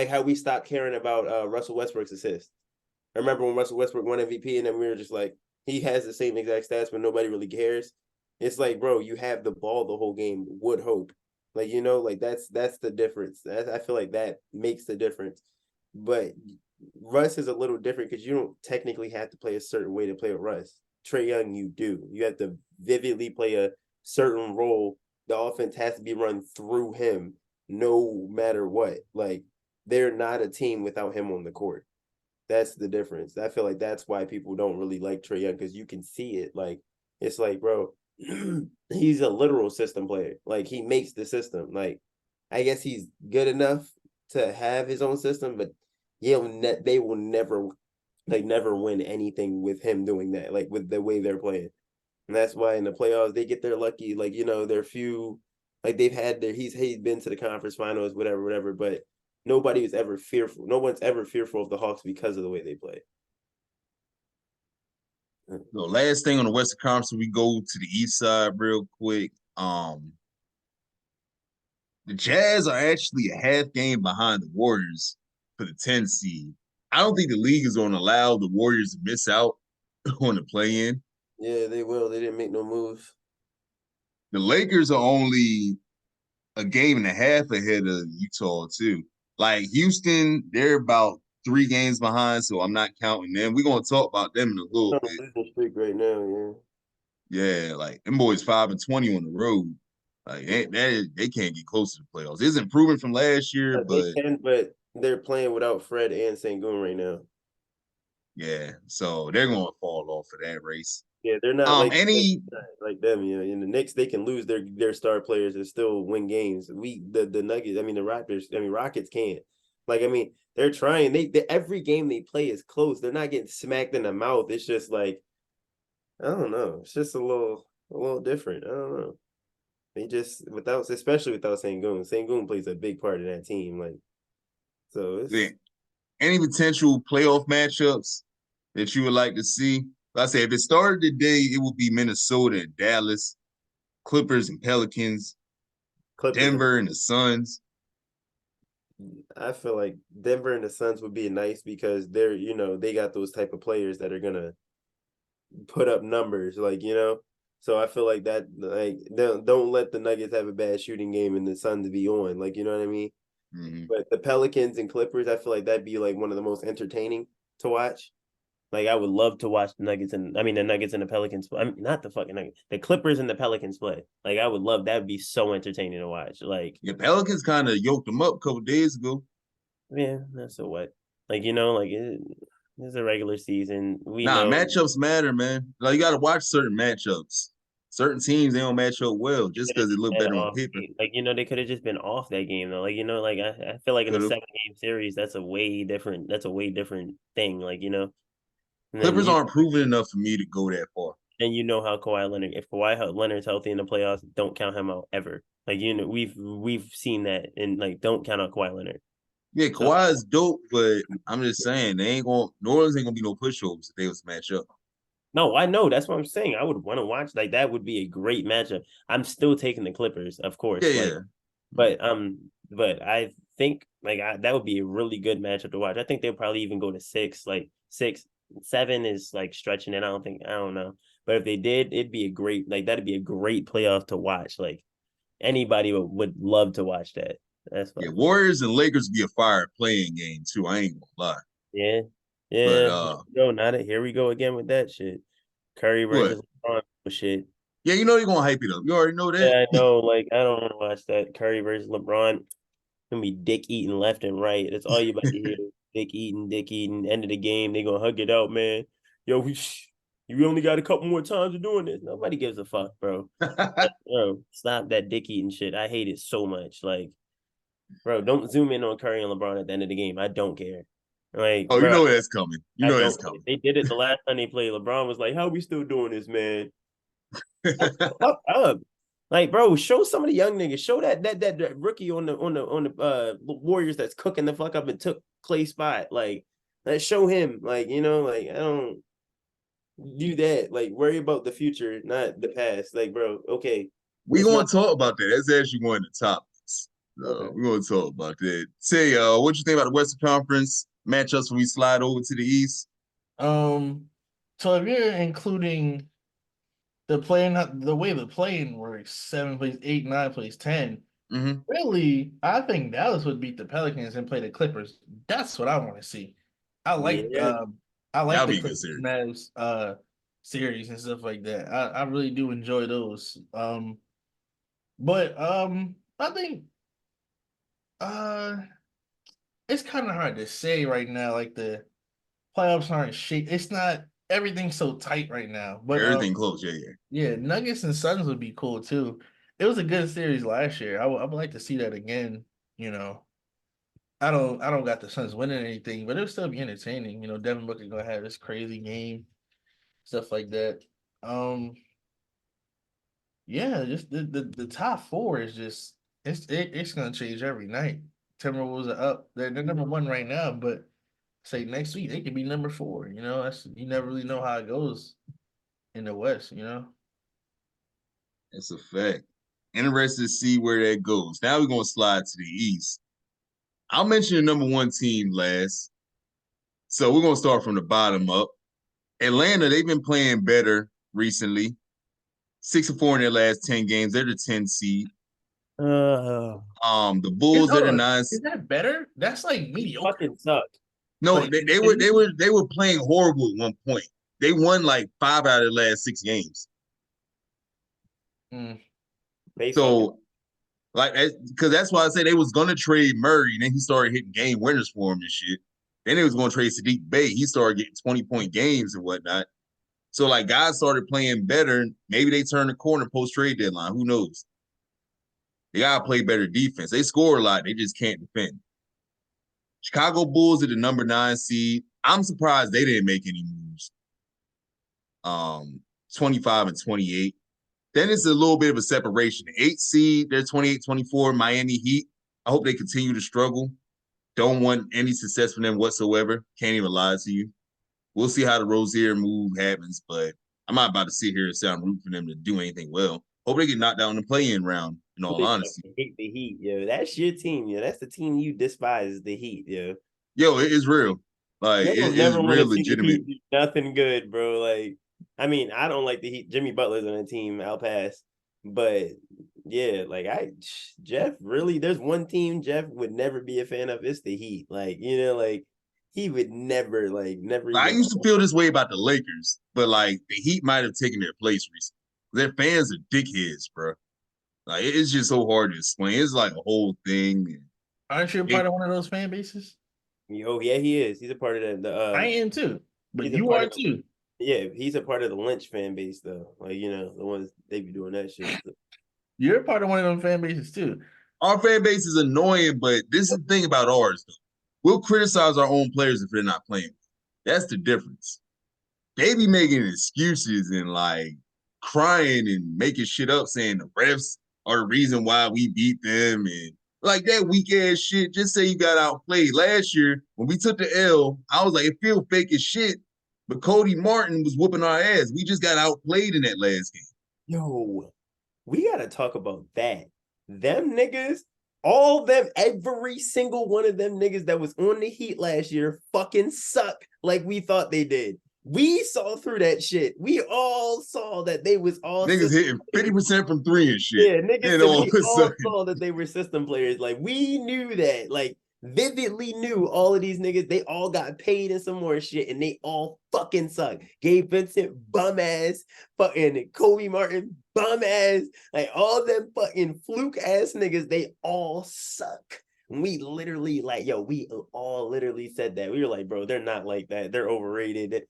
S1: how we stopped caring about Russell Westbrook's assist. I remember when Russell Westbrook won MVP, and then we were just like, he has the same exact stats, but nobody really cares. It's like, bro, you have the ball the whole game. Would hope, like like that's the difference. I feel like that makes the difference. But Russ is a little different because you don't technically have to play a certain way to play with Russ. Trae Young, you do. You have to vividly play a certain role. The offense has to be run through him, no matter what. Like they're not a team without him on the court. That's the difference. I feel like that's why people don't really like Trae Young because you can see it. Like it's like, bro, he's a literal system player. Like he makes the system. Like I guess he's good enough to have his own system, but they will never never win anything with him doing that. Like with the way they're playing, and that's why in the playoffs they get their lucky. Like their few, like they've had their he's been to the conference finals, whatever. But nobody was ever fearful. No one's ever fearful of the Hawks because of the way they play.
S2: The last thing on the Western Conference, we go to the East side real quick. The Jazz are actually a half game behind the Warriors for the 10 seed. I don't think the league is going to allow the Warriors to miss out on the play-in.
S1: Yeah, they will. They didn't make no moves.
S2: The Lakers are only a game and a half ahead of Utah too. Like Houston, they're about 3 games behind, so I'm not counting them. We're gonna talk about them in a little
S1: On a
S2: bit.
S1: losing streak right now.
S2: Yeah, like them boys 5-20 on the road. Like they can't get close to the playoffs. It's improving from last year,
S1: They
S2: but
S1: can, but they're playing without Fred and Sengun right now.
S2: yeah, so they're gonna fall off of that race.
S1: Yeah, they're not
S2: Any
S1: like them. In the Knicks, they can lose their star players and still win games. The Nuggets, the Raptors, Rockets can't. Like they're trying. They every game they play is close. They're not getting smacked in the mouth. It's just like I don't know. It's just a little different. I don't know. They just especially without Sengun. Sengun plays a big part of that team. Like so, it's
S2: any potential playoff matchups that you would like to see? Like I said, if it started today, it would be Minnesota and Dallas, Clippers and Pelicans,
S1: Clippers.
S2: Denver and the Suns.
S1: I feel like Denver and the Suns would be nice because they're, they got those type of players that are gonna put up numbers, So I feel like that, like, don't let the Nuggets have a bad shooting game and the Suns be on, like, you know what I mean?
S2: Mm-hmm.
S1: But the Pelicans and Clippers, I feel like that'd be like one of the most entertaining to watch. Like I would love to watch the Nuggets and the Pelicans. I mean, not the fucking Nuggets, the Clippers and the Pelicans play. Like I would love that. Would be so entertaining to watch. Like,
S2: Yeah, Pelicans kind of yoked them up a couple days ago.
S1: yeah, that's so what. Like it's a regular season. We
S2: Nah,
S1: know.
S2: matchups matter, man. Like you got to watch certain matchups. Certain teams they don't match up well just because it look better on paper.
S1: Like they could have just been off that game though. Like like I feel like in a
S2: Could have.
S1: 7 game series, that's a way different. That's a way different thing. Like and then
S2: Clippers aren't proven enough for me to go that far.
S1: and you know how Kawhi Leonard, if Leonard's healthy in the playoffs, don't count him out ever. Like we've seen that, and like don't count out Kawhi Leonard.
S2: Yeah,
S1: So
S2: Kawhi is dope, but I'm just saying they ain't going. New Orleans ain't gonna be no pushovers if they was match up.
S1: no, I know that's what I'm saying. I would want to watch like that would be a great matchup. I'm still taking the Clippers, of
S2: Yeah,
S1: course. Like,
S2: yeah.
S1: but I think that would be a really good matchup to watch. I think they'll probably even go to 6, like 6, 7 is like stretching it. I don't know. But if they did, it'd be a great that'd be a great playoff to watch. Like anybody would love to watch that. That's
S2: Yeah,
S1: what.
S2: Warriors and Lakers be a fire playing game too. I ain't gonna lie.
S1: Yeah,
S2: But
S1: yeah. Here we go again with that shit. Curry
S2: what?
S1: versus LeBron shit.
S2: Yeah, you know you're gonna hype it up. You already know that.
S1: Yeah, I know. Like I don't want to watch that Curry versus LeBron. Gonna be dick eating left and right. That's all you about to hear. Dick eating, dick eating. End of the game, they gonna hug it out, man. Yo, you only got a couple more times of doing this. Nobody gives a fuck, bro. Bro, stop that dick eating shit. I hate it so much. Like, bro, don't zoom in on Curry and LeBron at the end of the game. I don't care. Like,
S2: Oh, you
S1: bro,
S2: know that's coming. You
S1: I
S2: know that's
S1: don't.
S2: coming.
S1: They did it the last time they played. LeBron was like, "How we still doing this, man?" Fuck up. Like, bro, show some of the young niggas. Show that rookie on the Warriors that's cooking the fuck up and took Clay's spot. Like, let's show him. Like, like I don't do that. Like, worry about the future, not the past. Like, bro, okay,
S2: We
S1: it's
S2: gonna
S1: not
S2: talk about that. That's actually one of the topics.
S1: okay.
S2: We're gonna talk about that. Say, what you think about the Western Conference matchups when we slide over to the East?
S3: So if you're including the way the playing works, 7 plays 8, 9 plays 10.
S2: Mm-hmm.
S3: Really, I think Dallas would beat the Pelicans and play the Clippers. That's what I want to see. I like
S1: Yeah,
S3: um I like
S2: That'll
S3: the
S2: be a good
S3: Clippers
S2: series.
S3: Mavs series and stuff like that. I really do enjoy those. But I think uh it's kind of hard to say right now. Like the playoffs aren't shake. It's not everything's so tight right now. But
S2: Everything close, yeah, yeah.
S3: yeah, Nuggets and Suns would be cool too. It was a good series last year. I would like to see that again. You know, I don't got the Suns winning anything, but it'll still be entertaining. Devin Booker gonna have this crazy game, stuff like that. Um, yeah, just the top four is just it's gonna change every night. Timberwolves are up. They're number one right now, but say next week they could be number four. That's you never really know how it goes in the West.
S2: That's a fact. Interested to see where that goes. Now we're gonna slide to the East. I'll mention the number one team last. So we're gonna start from the bottom up. Atlanta, they've been playing better recently. 6-4 in their last 10 games. They're the 10 seed.
S1: uh,
S2: The
S3: Is
S2: Bulls, they're
S3: hold
S2: the
S3: on,
S2: nine.
S3: is that better? That's like mediocre.
S1: fucking suck.
S2: No,
S3: Like
S2: they were playing horrible at one point. They won like 5 out of the last 6 games.
S3: mm,
S1: They fucking
S2: So like, because that's why I said they was gonna trade Murray, and then he started hitting game winners for him and shit. Then they was gonna trade Sadiq Bey. He started getting 20-point games and whatnot. So like guys started playing better. Maybe they turned the corner post trade deadline. Who knows? They gotta play better defense. They score a lot. They just can't defend. Chicago Bulls are the number 9 seed. I'm surprised they didn't make any moves. 25 and 28. Then it's a little bit of a separation. The 8 seed, they're 28-24. Miami Heat. I hope they continue to struggle. Don't want any success from them whatsoever. Can't even lie to you. We'll see how the Rozier move happens, but I'm not about to sit here and say I'm rooting for them to do anything well. Hope they get knocked out in the play-in round. in all honesty.
S1: Hate the Heat, yo. That's your team, yo. That's the team you despise, the Heat, yo.
S2: Yo, it is real. Like, it
S1: You'll
S2: is
S1: never want to
S2: real
S1: see the
S2: legitimate.
S1: Heat do nothing good, bro. Like, I mean, I don't like the Heat. Jimmy Butler's on the team. I'll pass. But yeah, like Jeff really. There's one team Jeff would never be a fan of. It's the Heat. Like, like he would never, never
S2: I
S1: even.
S2: used to feel this way about the Lakers, but like the Heat might have taken their place recently. Their fans are dickheads, bro. Like, it's just so hard to explain. It's like a whole thing.
S3: Aren't you a part of one of those fan bases?
S1: Oh yeah, he is. He's a part of the.
S3: I am too, but
S1: he's a
S3: you
S1: part
S3: are
S1: of the,
S3: too.
S1: Yeah, he's a part of the Lynch fan base though. Like the ones they be doing that shit. So.
S3: You're a part of one of them fan bases too.
S2: Our fan base is annoying, but this is the thing about ours, though. We'll criticize our own players if they're not playing. That's the difference. They be making excuses and like crying and making shit up, saying the refs are the reason why we beat them and like that weak ass shit. Just say you got outplayed. Last year, when we took the L, I was like, it feel fake as shit. But Cody Martin was whooping our ass. We just got outplayed in that last game.
S1: Yo, we gotta talk about that. Them niggas, all them, every single one of them niggas that was on the Heat last year fucking suck like we thought they did. We saw through that shit. We all saw that they was all
S2: niggas hitting 50% from three and shit.
S1: Yeah, niggas
S2: and all
S1: we
S2: of a
S1: all
S2: sudden,
S1: saw that they were system players. Like we knew that. Like vividly knew all of these niggas, they all got paid and some more shit, and they all fucking suck. Gabe Vincent, bum ass, fucking Kobe Martin, bum ass, like all them fucking fluke ass niggas, they all suck. We literally we all literally said that. We were like, bro, they're not like that. They're overrated.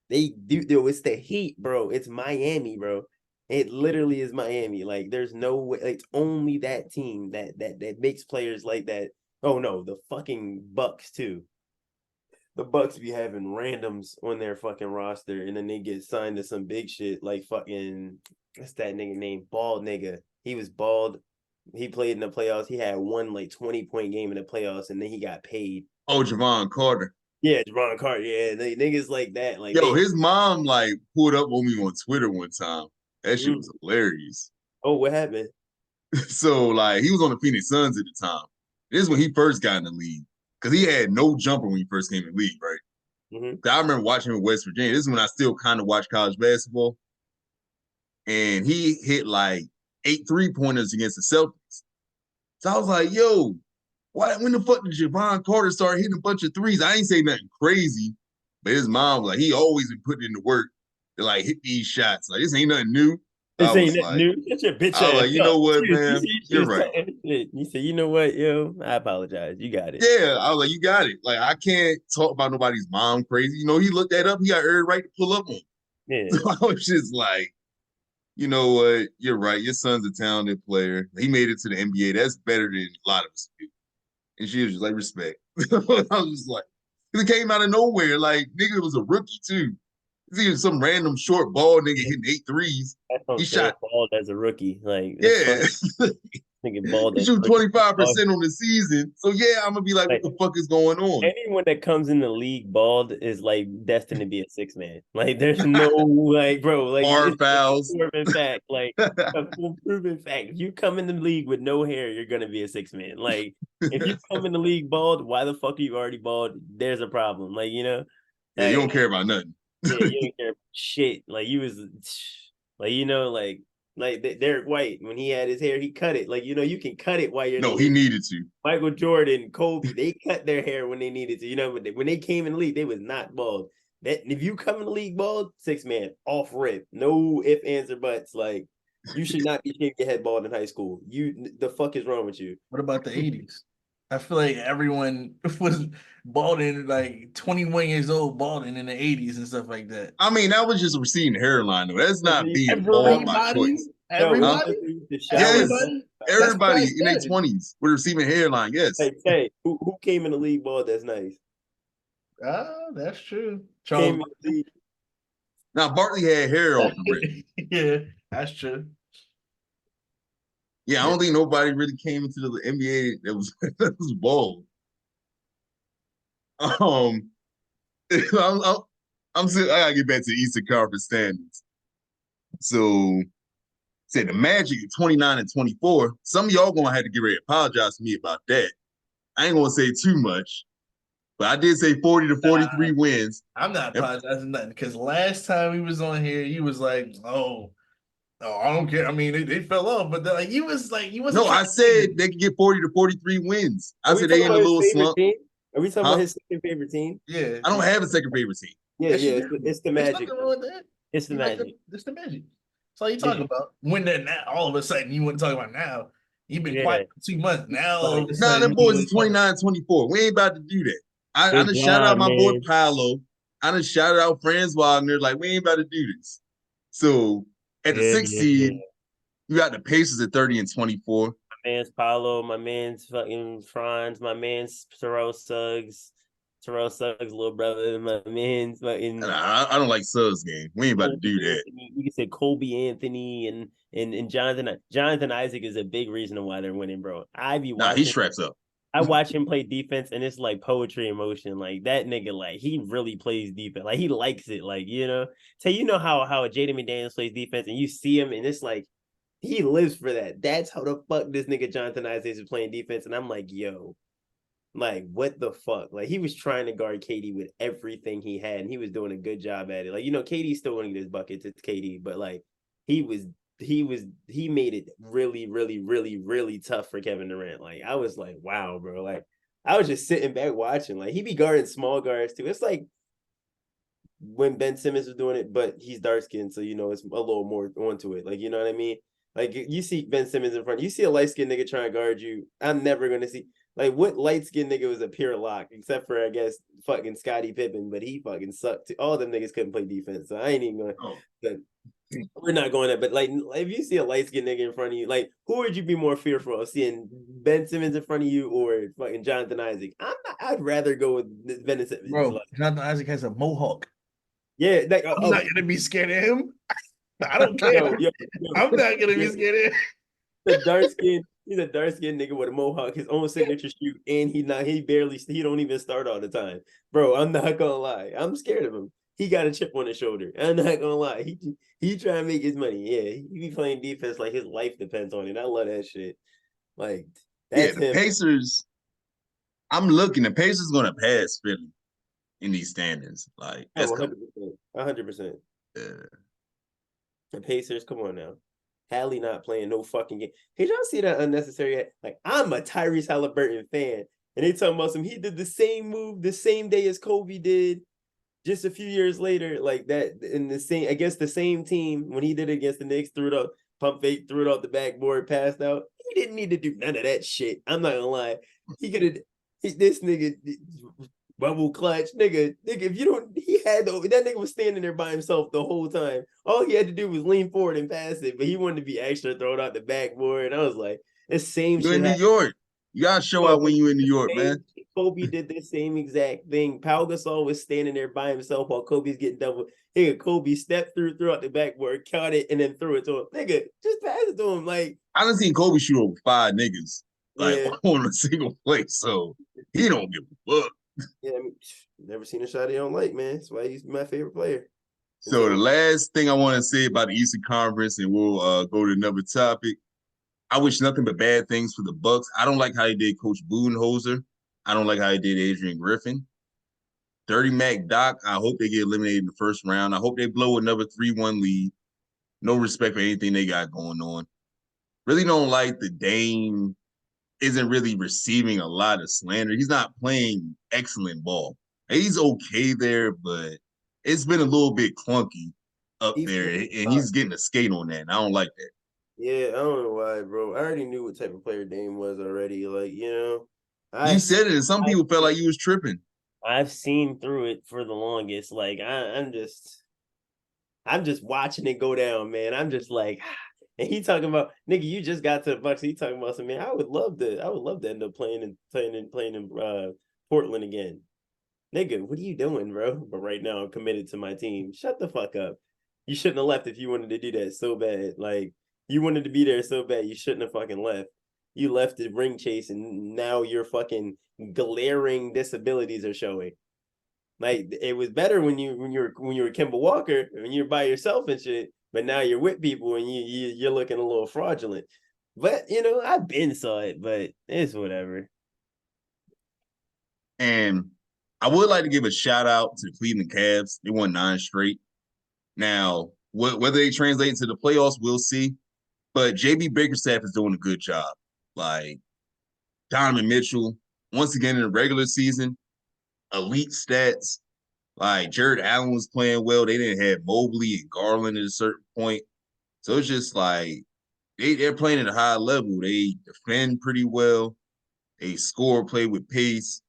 S1: They do. It's the Heat, bro. It's Miami, bro. It literally is Miami. Like, there's no way. It's only that team that makes players like that. Oh no, the fucking Bucks too. The Bucks be having randoms on their fucking roster, and then they get signed to some big shit like fucking what's that nigga name? Bald nigga. He was bald. He played in the playoffs. He had one 20-point game in the playoffs, and then he got paid.
S2: oh, Javon Carter.
S1: Yeah, Javon Carter. Yeah, they niggas like that. Like,
S2: Yo, his mom like pulled up on me on Twitter one time. That shit
S1: mm.
S2: was hilarious.
S1: Oh, what happened?
S2: So like he was on the Phoenix Suns at the time. This is when he first got in the league because he had no jumper when he first came in the league, right?
S1: Mm-hmm.
S2: I remember watching him in West Virginia. This is when I still kind of watch college basketball, and he hit like 8 3-pointers against the Celtics. So I was like, yo, when the fuck did Javon Carter start hitting a bunch of threes? I ain't say nothing crazy, but his mom was like, he always been putting in the work to like hit these shots. Like, this ain't nothing new.
S1: This
S2: I
S1: ain't
S2: was
S1: that
S2: like,
S1: new. Get your bitch
S2: I was
S1: ass
S2: like, you
S1: up.
S2: know what, man? You're right.
S1: You said, you know what, yo, I apologize. You got it.
S2: Yeah, I was like, you got it. Like, I can't talk about nobody's mom crazy. You know, he looked that up. He got every right to pull up on.
S1: Yeah.
S2: So I was just like, you know what? You're right. Your son's a talented player. He made it to the NBA. That's better than a lot of us do. And she was just like, respect. I was just like, it came out of nowhere. Like, nigga was a rookie too. It's even some random short ball nigga hitting 8 threes. He shot
S1: bald as a rookie. Like,
S2: yeah.
S1: Thinking bald.
S2: He shoot 25% on the season. So yeah, I'm gonna be like, what the fuck is going on?
S1: Anyone that comes in the league bald is like destined to be a 6-man. Like, there's no bro, like
S2: bar fouls.
S1: Proven fact, like a proven fact. If you come in the league with no hair, you're gonna be a 6-man. Like, if you come in the league bald, why the fuck are you already bald? There's a problem. Like,
S2: yeah, you don't care about nothing.
S1: Yeah, you don't care about shit. Like, you was like, like Derek White, when he had his hair, he cut it. Like, you can cut it while you're
S2: no, he needed to.
S1: Michael Jordan, Kobe, they cut their hair when they needed to. But when they came in the league, they was not bald. That if you come in the league bald, 6-man, off rip, no ifs, ands, or buts. Like, you should not be shaving your head bald in high school. The fuck is wrong with you?
S3: What about the 80s? I feel like everyone was balding, like 21 years old, balding in the 80s and stuff like that.
S2: I mean, that was just a receding hairline, though. That's not being bald by choice.
S3: Everybody?
S2: Yes. Everybody
S3: in
S2: their 20s with a receding hairline, yes.
S1: Hey, who came in the league bald? That's nice.
S3: That's true.
S1: Charles.
S2: Now, Barkley had hair off the rip.
S3: Yeah, that's true.
S2: Yeah, I don't think nobody really came into the NBA that was bald. I'm still, I gotta get back to the Eastern Conference standings. So Said the Magic at 29 and 24. Some of y'all gonna have to get ready to apologize to me about that. I ain't gonna say too much, but I did say 40 to 43 wins.
S3: I'm not apologizing nothing because last time we was on here, you was like, "Oh, I don't care." I mean, they fell off, but like you was like, you wasn't.
S2: No, I said they could get 40 to 43 wins. I said they in a little slump.
S1: Team? Are we talking about his second favorite team?
S3: Yeah,
S2: I don't have a second favorite team.
S1: Yeah, it's the Magic. It's the Magic.
S3: It's the Magic. That's all you talking about. When they're now, all of a sudden, you want to talk about now. You've been quiet for 2 months. Now, all of a sudden,
S2: them boys is 29-24. We ain't about to do that. I done shout out my boy Paolo. I done shouted out Franz Wagner. Like, we ain't about to do this. So, at the 6th seed, you got the Pacers at 30 and 24.
S1: My man's Paolo. My man's fucking Franz. My man's Terrell Suggs, little brother. My man's fucking.
S2: I don't like Suggs game. We ain't about to do that.
S1: You can say Kobe Anthony and Jonathan Isaac is a big reason why they're winning, bro.
S2: He straps up.
S1: I watch him play defense, and it's like poetry in motion. Like that nigga, like he really plays defense. Like he likes it. Like so you know how Jaden McDaniels plays defense, and you see him, and it's like he lives for that. That's how the fuck this nigga Jonathan Isaac is playing defense, and I'm like, yo. Like, what the fuck? Like, he was trying to guard KD with everything he had, and he was doing a good job at it. Like, KD's still winning his buckets. It's KD, but like, he made it really, really, really, really tough for Kevin Durant. Like, I was like, wow, bro. Like, I was just sitting back watching. Like, he be guarding small guards too. It's like when Ben Simmons was doing it, but he's dark skinned, so it's a little more onto it. Like, you know what I mean? Like, you see Ben Simmons in front, you see a light skinned nigga trying to guard you. I'm never gonna see. Like, what light-skinned nigga was a pure lock, except for, I guess, fucking Scottie Pippen, but he fucking sucked. All them niggas couldn't play defense, so I ain't even going we're not going there. But, like, if you see a light-skinned nigga in front of you, like, who would you be more fearful of, seeing Ben Simmons in front of you or fucking Jonathan Isaac? I'd rather go with Ben Simmons.
S3: Bro, Jonathan Isaac has a mohawk.
S1: Yeah. Like,
S3: I'm not going to be scared of him. I don't care. I'm not going to be scared of him.
S1: The dark-skinned. He's a dark-skinned nigga with a mohawk, his own signature shoot, and he don't even start all the time. Bro, I'm not gonna lie. I'm scared of him. He got a chip on his shoulder. I'm not gonna lie. He trying to make his money. Yeah, he be playing defense like his life depends on it. I love that shit. Like, that's
S2: the
S1: him.
S2: Pacers, I'm looking, the Pacers gonna pass Philly in these standings. Like, that's
S1: 100%. Yeah. The Pacers, come on now. Hallie not playing no fucking game. Did y'all see that unnecessary? Like, I'm a Tyrese Halliburton fan, and they talking about he did the same move the same day as Kobe did, just a few years later, like that in the same against the same team when he did it against the Knicks, threw it up, pump fake, threw it off the backboard, passed out. He didn't need to do none of that shit. I'm not gonna lie. He could have. This nigga. Bubble clutch, nigga. If you don't, that nigga was standing there by himself the whole time. All he had to do was lean forward and pass it, but he wanted to be extra, throw it out the backboard. I was like, the same shit.
S2: You're in New York. You gotta show out when you in New York, man.
S1: Kobe did the same exact thing. Pau Gasol was standing there by himself while Kobe's getting double. Nigga, Kobe stepped threw out the backboard, caught it, and then threw it to him. Nigga, just pass it to him. Like,
S2: I done seen Kobe shoot over 5 niggas, like, on a single play, so he don't give a fuck.
S1: Yeah, I mean, never seen a shot he don't like, man. That's why he's my favorite player.
S2: So the last thing I want to say about the Eastern Conference, and we'll go to another topic. I wish nothing but bad things for the Bucks. I don't like how he did Coach Budenholzer. I don't like how he did Adrian Griffin. Dirty Mac Doc, I hope they get eliminated in the first round. I hope they blow another 3-1 lead. No respect for anything they got going on. Really don't like the Dame isn't really receiving a lot of slander. He's not playing excellent ball. He's okay there, but it's been a little bit clunky up there, and he's getting a skate on that, and I don't like that.
S1: Yeah, I don't know why, bro. I already knew what type of player Dame was already. Like, you
S2: said it, and some people felt like you was tripping.
S1: I've seen through it for the longest. Like, I'm just watching it go down, man. I'm just like, and he talking about, nigga, you just got to the Bucks. He talking about some, man. I would love to end up playing in Portland again. Nigga, what are you doing, bro? But right now I'm committed to my team. Shut the fuck up. You shouldn't have left if you wanted to do that so bad. Like, you wanted to be there so bad, you shouldn't have fucking left. You left the ring chase, and now your fucking glaring disabilities are showing. Like, it was better when you were Kemba Walker, when you were by yourself and shit. but now you're with people and you're looking a little fraudulent. But I've been saw it, but it's whatever.
S2: And I would like to give a shout out to the Cleveland Cavs. They won 9 straight. Now, whether they translate into the playoffs, we'll see. But JB Bickerstaff is doing a good job. Like Donovan Mitchell, once again in the regular season, elite stats. Like Jared Allen was playing well. They didn't have Mobley and Garland at a certain point. So it's just like they're playing at a high level. They defend pretty well. They score, play with pace.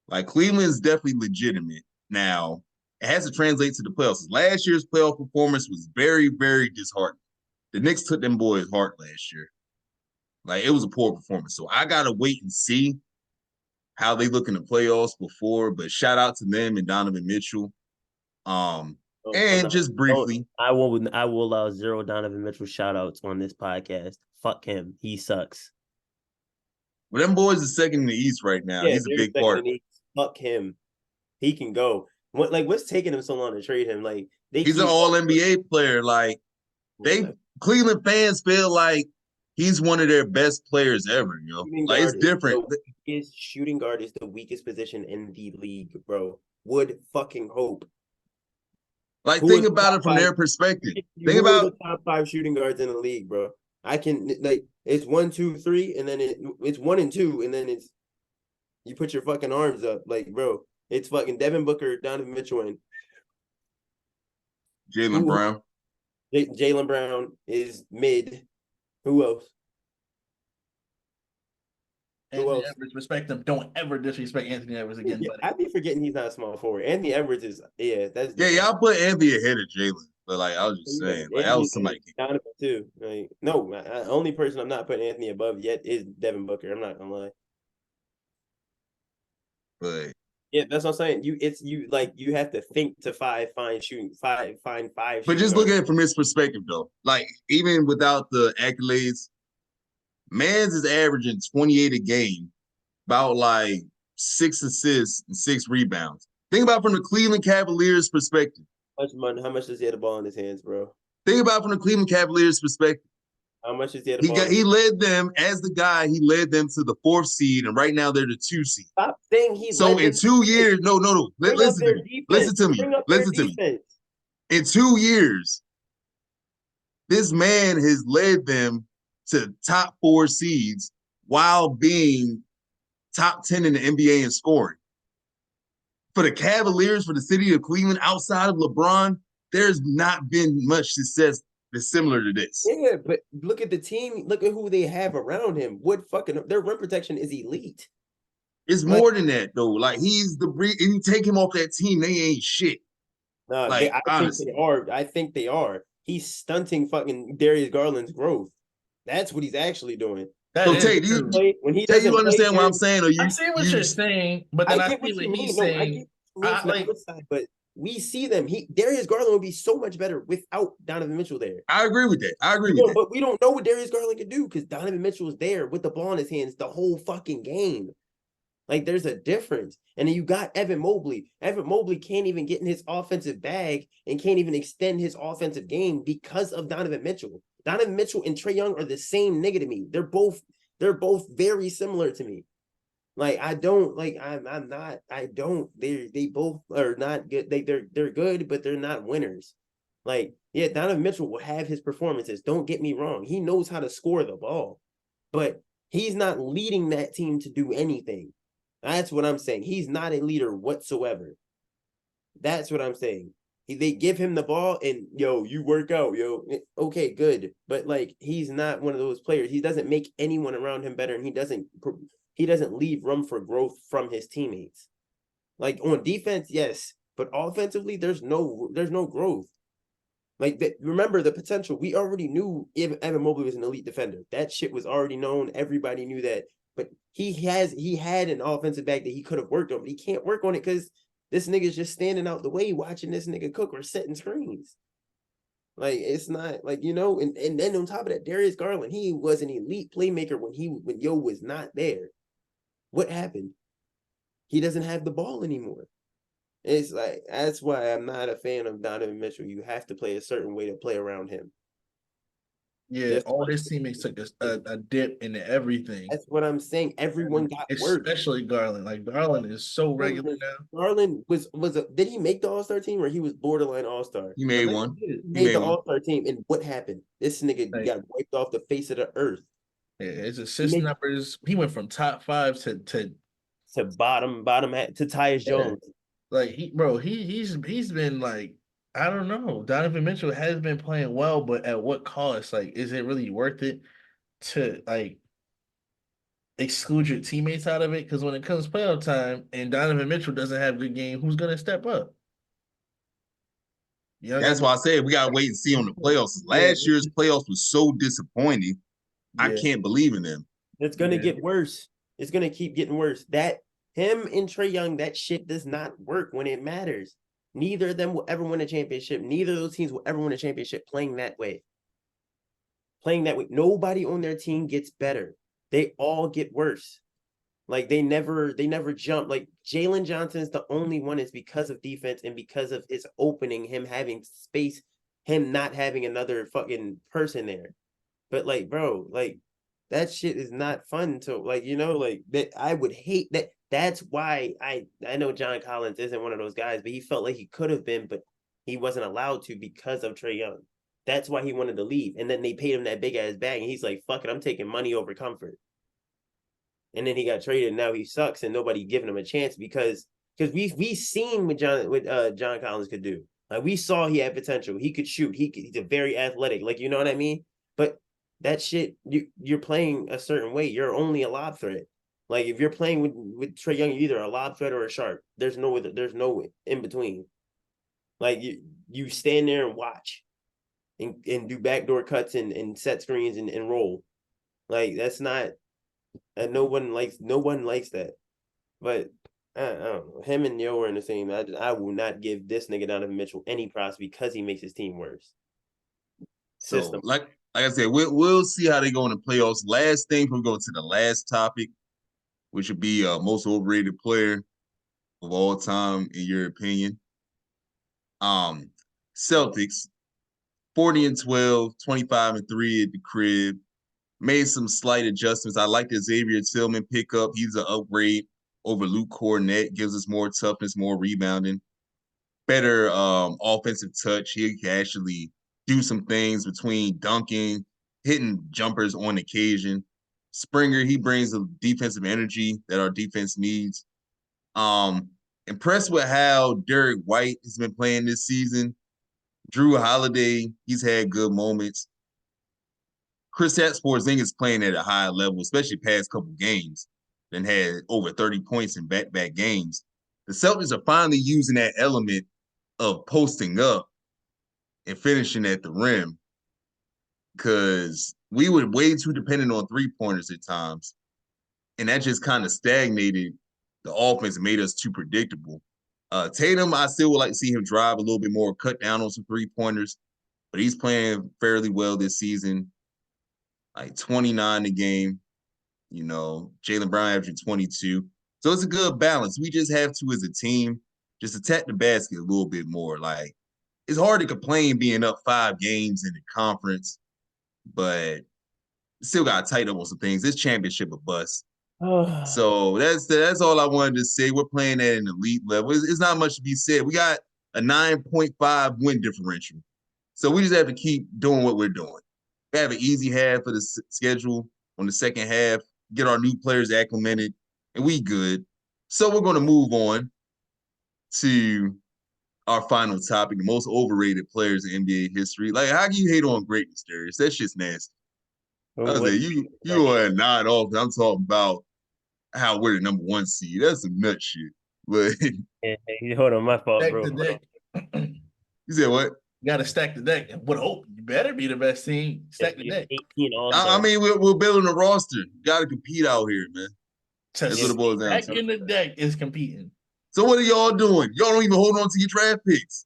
S2: Like Cleveland is definitely legitimate. Now, it has to translate to the playoffs. Last year's playoff performance was very, very disheartening. The Knicks took them boys' heart last year. Like it was a poor performance. So I gotta wait and see how they look in the playoffs before. But shout out to them and Donovan Mitchell. And just briefly,
S1: I will allow 0 Donovan Mitchell shout outs on this podcast. Fuck him. He sucks.
S2: well, them boys are second in the East right now.
S1: Yeah,
S2: He's a big part.
S1: Fuck him. He can go. What's taking him so long to trade him? Like
S2: he's an all NBA player. Like Cleveland fans feel like he's one of their best players ever, Like it's different.
S1: His shooting guard is the weakest position in the league, bro. Would fucking hope.
S2: Like, think about it from their perspective. Think about
S1: the top 5 shooting guards in the league, bro. I can it's 1, 2, 3, and then it's 1 and 2, and then it's you put your fucking arms up, like, bro. It's fucking Devin Booker, Donovan Mitchell, and
S2: Jaylen Brown.
S1: Jaylen Brown is mid. Who else?
S3: Anthony Edwards, respect them. Don't ever disrespect Anthony Edwards again, buddy.
S1: I be forgetting he's not a small forward. Anthony Edwards is
S2: y'all put Anthony ahead of Jaylen. But like I was just saying, like that was somebody.
S1: Donovan too. Like no, only person I'm not putting Anthony above yet is Devin Booker. I'm not gonna lie.
S2: But
S1: yeah, that's what I'm saying. You have to think to find five.
S2: But just look at it from his perspective though. Like even without the accolades, Mans is averaging 28 a game, about like 6 assists and 6 rebounds. Think about it from the Cleveland Cavaliers perspective.
S1: How much does he have the ball in his hands, bro?
S2: Think about it from the Cleveland Cavaliers perspective.
S1: How much does he have the ball?
S2: He led them as the guy. He led them to the 4th seed, and right now they're the 2 seed.
S1: Stop saying he.
S2: So in 2 years, no. Listen to me. Listen to me. Listen to me. In 2 years, this man has led them to top 4 seeds while being top 10 in the NBA in scoring. For the Cavaliers, for the city of Cleveland, outside of LeBron, there's not been much success that's similar to this.
S1: Yeah, but look at the team. Look at who they have around him. Their rim protection is elite.
S2: It's more than that, though. Like, he's if you take him off that team, they ain't shit.
S1: No, I think they are. He's stunting fucking Darius Garland's growth. That's what he's actually doing.
S2: So, Tay, do you understand what I'm saying? Or
S3: I see what you're saying, but then I see what he's saying.
S1: But we see them. Darius Garland would be so much better without Donovan Mitchell there.
S2: I agree with that.
S1: But we don't know what Darius Garland can do because Donovan Mitchell is there with the ball in his hands the whole fucking game. Like, there's a difference. And then you got Evan Mobley. Evan Mobley can't even get in his offensive bag and can't even extend his offensive game because of Donovan Mitchell. Donovan Mitchell and Trae Young are the same nigga to me. They're both very similar to me. Like, they both are not good. They're good, but they're not winners. Like, yeah, Donovan Mitchell will have his performances. Don't get me wrong. He knows how to score the ball, but he's not leading that team to do anything. That's what I'm saying. He's not a leader whatsoever. That's what I'm saying. They give him the ball and, you work out, okay, good. But like, he's not one of those players. He doesn't make anyone around him better, and he doesn't leave room for growth from his teammates. Like, on defense, yes, but offensively, there's no growth. Like, remember the potential. We already knew Evan Mobley was an elite defender. That shit was already known. Everybody knew that. But he had an offensive bag that he could have worked on, but he can't work on it because this nigga's just standing out the way watching this nigga cook or setting screens. Like, it's not like, and then on top of that, Darius Garland, he was an elite playmaker when Yo was not there. What happened? He doesn't have the ball anymore. It's like that's why I'm not a fan of Donovan Mitchell. You have to play a certain way to play around him.
S3: Yeah,
S1: Just
S3: all his teammates took a dip into everything.
S1: that's what I'm saying. Everyone got worse.
S3: Especially Garland. Like Garland is so regular now.
S1: Garland did he make the All-Star team or he was borderline All-Star?
S2: He made
S1: Like,
S2: one.
S1: he
S2: He
S1: made
S2: made
S1: the
S2: one.
S1: All-Star team, and what happened? This nigga
S3: Like,
S1: got wiped off the face of the earth.
S3: yeah, his assist numbers. He went from top 5
S1: to bottom to Tyus Jones.
S3: Like he's been like, I don't know. Donovan Mitchell has been playing well, but at what cost? Like, is it really worth it to like exclude your teammates out of it? Because when it comes playoff time and Donovan Mitchell doesn't have a good game, who's gonna step up?
S2: That's why I said we gotta wait and see on the playoffs. Last year's playoffs was so disappointing. I can't believe in them.
S1: It's gonna get worse. It's gonna keep getting worse. That him and Trae Young, that shit does not work when it matters. Neither of them will ever win a championship. Neither of those teams will ever win a championship playing that way. Playing that way. Nobody on their team gets better. They all get worse. Like they never jump. Like Jalen Johnson is the only one. It's because of defense and because of his opening, him having space, him not having another fucking person there. But like, bro, like that shit is not fun to like, like that. I would hate that. That's why I know John Collins isn't one of those guys, but he felt like he could have been, but he wasn't allowed to because of Trae Young. That's why he wanted to leave. And then they paid him that big ass bag, and he's like, fuck it, I'm taking money over comfort. And then he got traded, and now he sucks, and nobody giving him a chance because we seen what John Collins could do. Like we saw he had potential. He could shoot. He's a very athletic. Like, you know what I mean? But that shit, you're playing a certain way. You're only a lob threat. Like if you're playing with Trae Young, you're either a lob threat or a sharp. There's no in between. Like you stand there and watch and do backdoor cuts and set screens and roll. Like that's not no one likes that. But I don't know. Him and Yo are in the same. I will not give this nigga Donovan Mitchell any props because he makes his team worse.
S2: So like I said, we'll see how they go in the playoffs. Last thing, we'll go to the last topic, which would be most overrated player of all time, in your opinion. Celtics, 40-12, 25-3 at the crib. Made some slight adjustments. I like the Xavier Tillman pickup. He's an upgrade over Luke Cornett. Gives us more toughness, more rebounding, better offensive touch. He can actually do some things between dunking, hitting jumpers on occasion. Springer, he brings the defensive energy that our defense needs. Impressed with how Derek White has been playing this season. Drew Holiday, he's had good moments. Kristaps Porzingis playing at a high level, especially past couple games, and had over 30 points in back-to-back games. The Celtics are finally using that element of posting up and finishing at the rim because we were way too dependent on three-pointers at times, and that just kind of stagnated the offense and made us too predictable. Tatum, I still would like to see him drive a little bit more, cut down on some three-pointers, but he's playing fairly well this season. Like 29 a game, Jaylen Brown averaging 22. So it's a good balance. We just have to, as a team, just attack the basket a little bit more. Like, it's hard to complain being up 5 games in the conference, but still got to tighten up on some things. This championship a bust. So that's all I wanted to say. We're playing at an elite level. It's not much to be said. We got a 9.5 win differential. So we just have to keep doing what we're doing. We have an easy half of the schedule on the second half, get our new players acclimated, and we good. So we're going to move on to our final topic, the most overrated players in NBA history. Like, how can you hate on greatness, Darius? That shit's nasty. I was like, you are not off. I'm talking about how we're the number 1 seed. That's some nut shit. But
S1: hey, hold on, my fault, bro.
S2: You said what?
S3: You got to stack the deck. What hope? You better be the best team. Stack the deck.
S1: 18
S2: I mean, we're building a roster. You got to compete out here, man. That's what it boils down to.
S3: Stacking the deck is competing.
S2: So what are y'all doing? Y'all don't even hold on to your draft picks.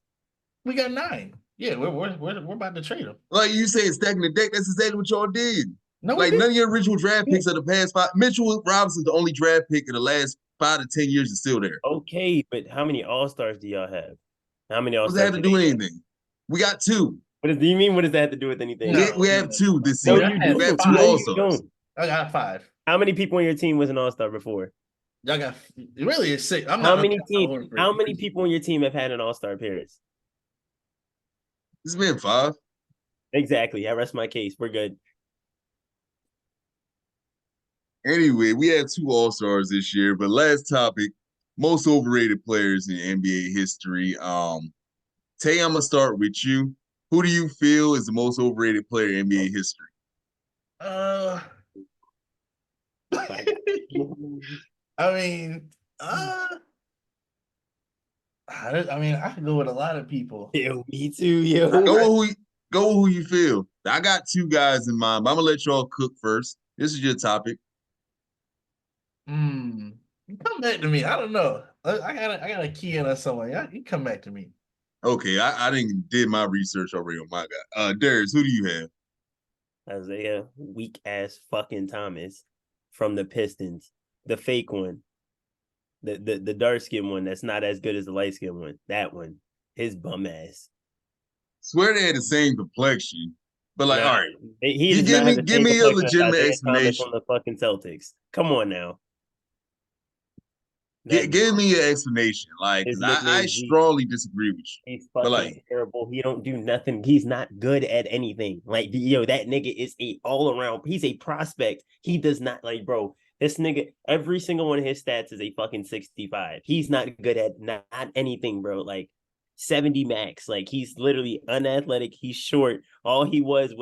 S3: We got 9. Yeah, we're about to trade them.
S2: Like you said, stacking the deck. That's exactly what y'all did.
S3: No,
S2: like none of your original draft picks of the past 5. Mitchell Robinson's the only draft pick of the last 5 to 10 years is still there.
S1: Okay, but how many All-Stars do y'all have? How many
S2: What does that
S1: All-Stars
S2: have to
S1: do
S2: do with
S1: they have?
S2: anything? We got 2.
S1: Do you mean what does that have to do with anything?
S3: No.
S2: We have 2 this
S1: No,
S2: season.
S1: you
S3: have
S2: We have
S1: don't.
S2: 2
S1: No,
S3: five.
S1: you
S2: All-Stars.
S1: don't.
S3: I got 5.
S1: How many people on your team was an All-Star before?
S3: Y'all got really it's 6. I'm
S1: How
S3: not
S1: many team?
S3: overrated.
S1: How many people on your team have had an All-Star appearance?
S2: This has been 5.
S1: Exactly. I rest my case. We're good.
S2: Anyway, we had 2 All-Stars this year, but last topic, most overrated players in NBA history. Tay, I'm gonna start with you. Who do you feel is the most overrated player in NBA history?
S3: Uh, I mean, I could go with a lot of people.
S1: Yo, me too, yo.
S2: Go with who you feel. I got 2 guys in mind, but I'm gonna let y'all cook first. This is your topic.
S3: Come back to me. I don't know. I got a key in on someone. You come back to me.
S2: Okay, I didn't did my research already on my guy. Darius, who do you have?
S1: Isaiah weak ass fucking Thomas from the Pistons, the fake one, the dark skin one that's not as good as the light skin one. That one, his bum ass.
S2: Swear they had the same complexion, but like,
S1: Nah,
S2: all right,
S1: he
S2: you
S1: does not have the
S2: give
S1: same
S2: me a
S1: complexion as
S2: legitimate
S1: Isaiah Thomas
S2: explanation.
S1: on the fucking Celtics. Come on now. That
S2: Give me an explanation, like,
S1: his
S2: because I
S1: nickname Zeke.
S2: strongly disagree with you.
S1: He's
S2: But
S1: fucking
S2: like,
S1: terrible. He don't do nothing. He's not good at anything. Like, yo, that nigga is a all around. He's a prospect. He does not like, bro. This nigga, every single one of his stats is a fucking 65. He's not good at not anything, bro. Like 70 max. Like he's literally unathletic. He's short. All he was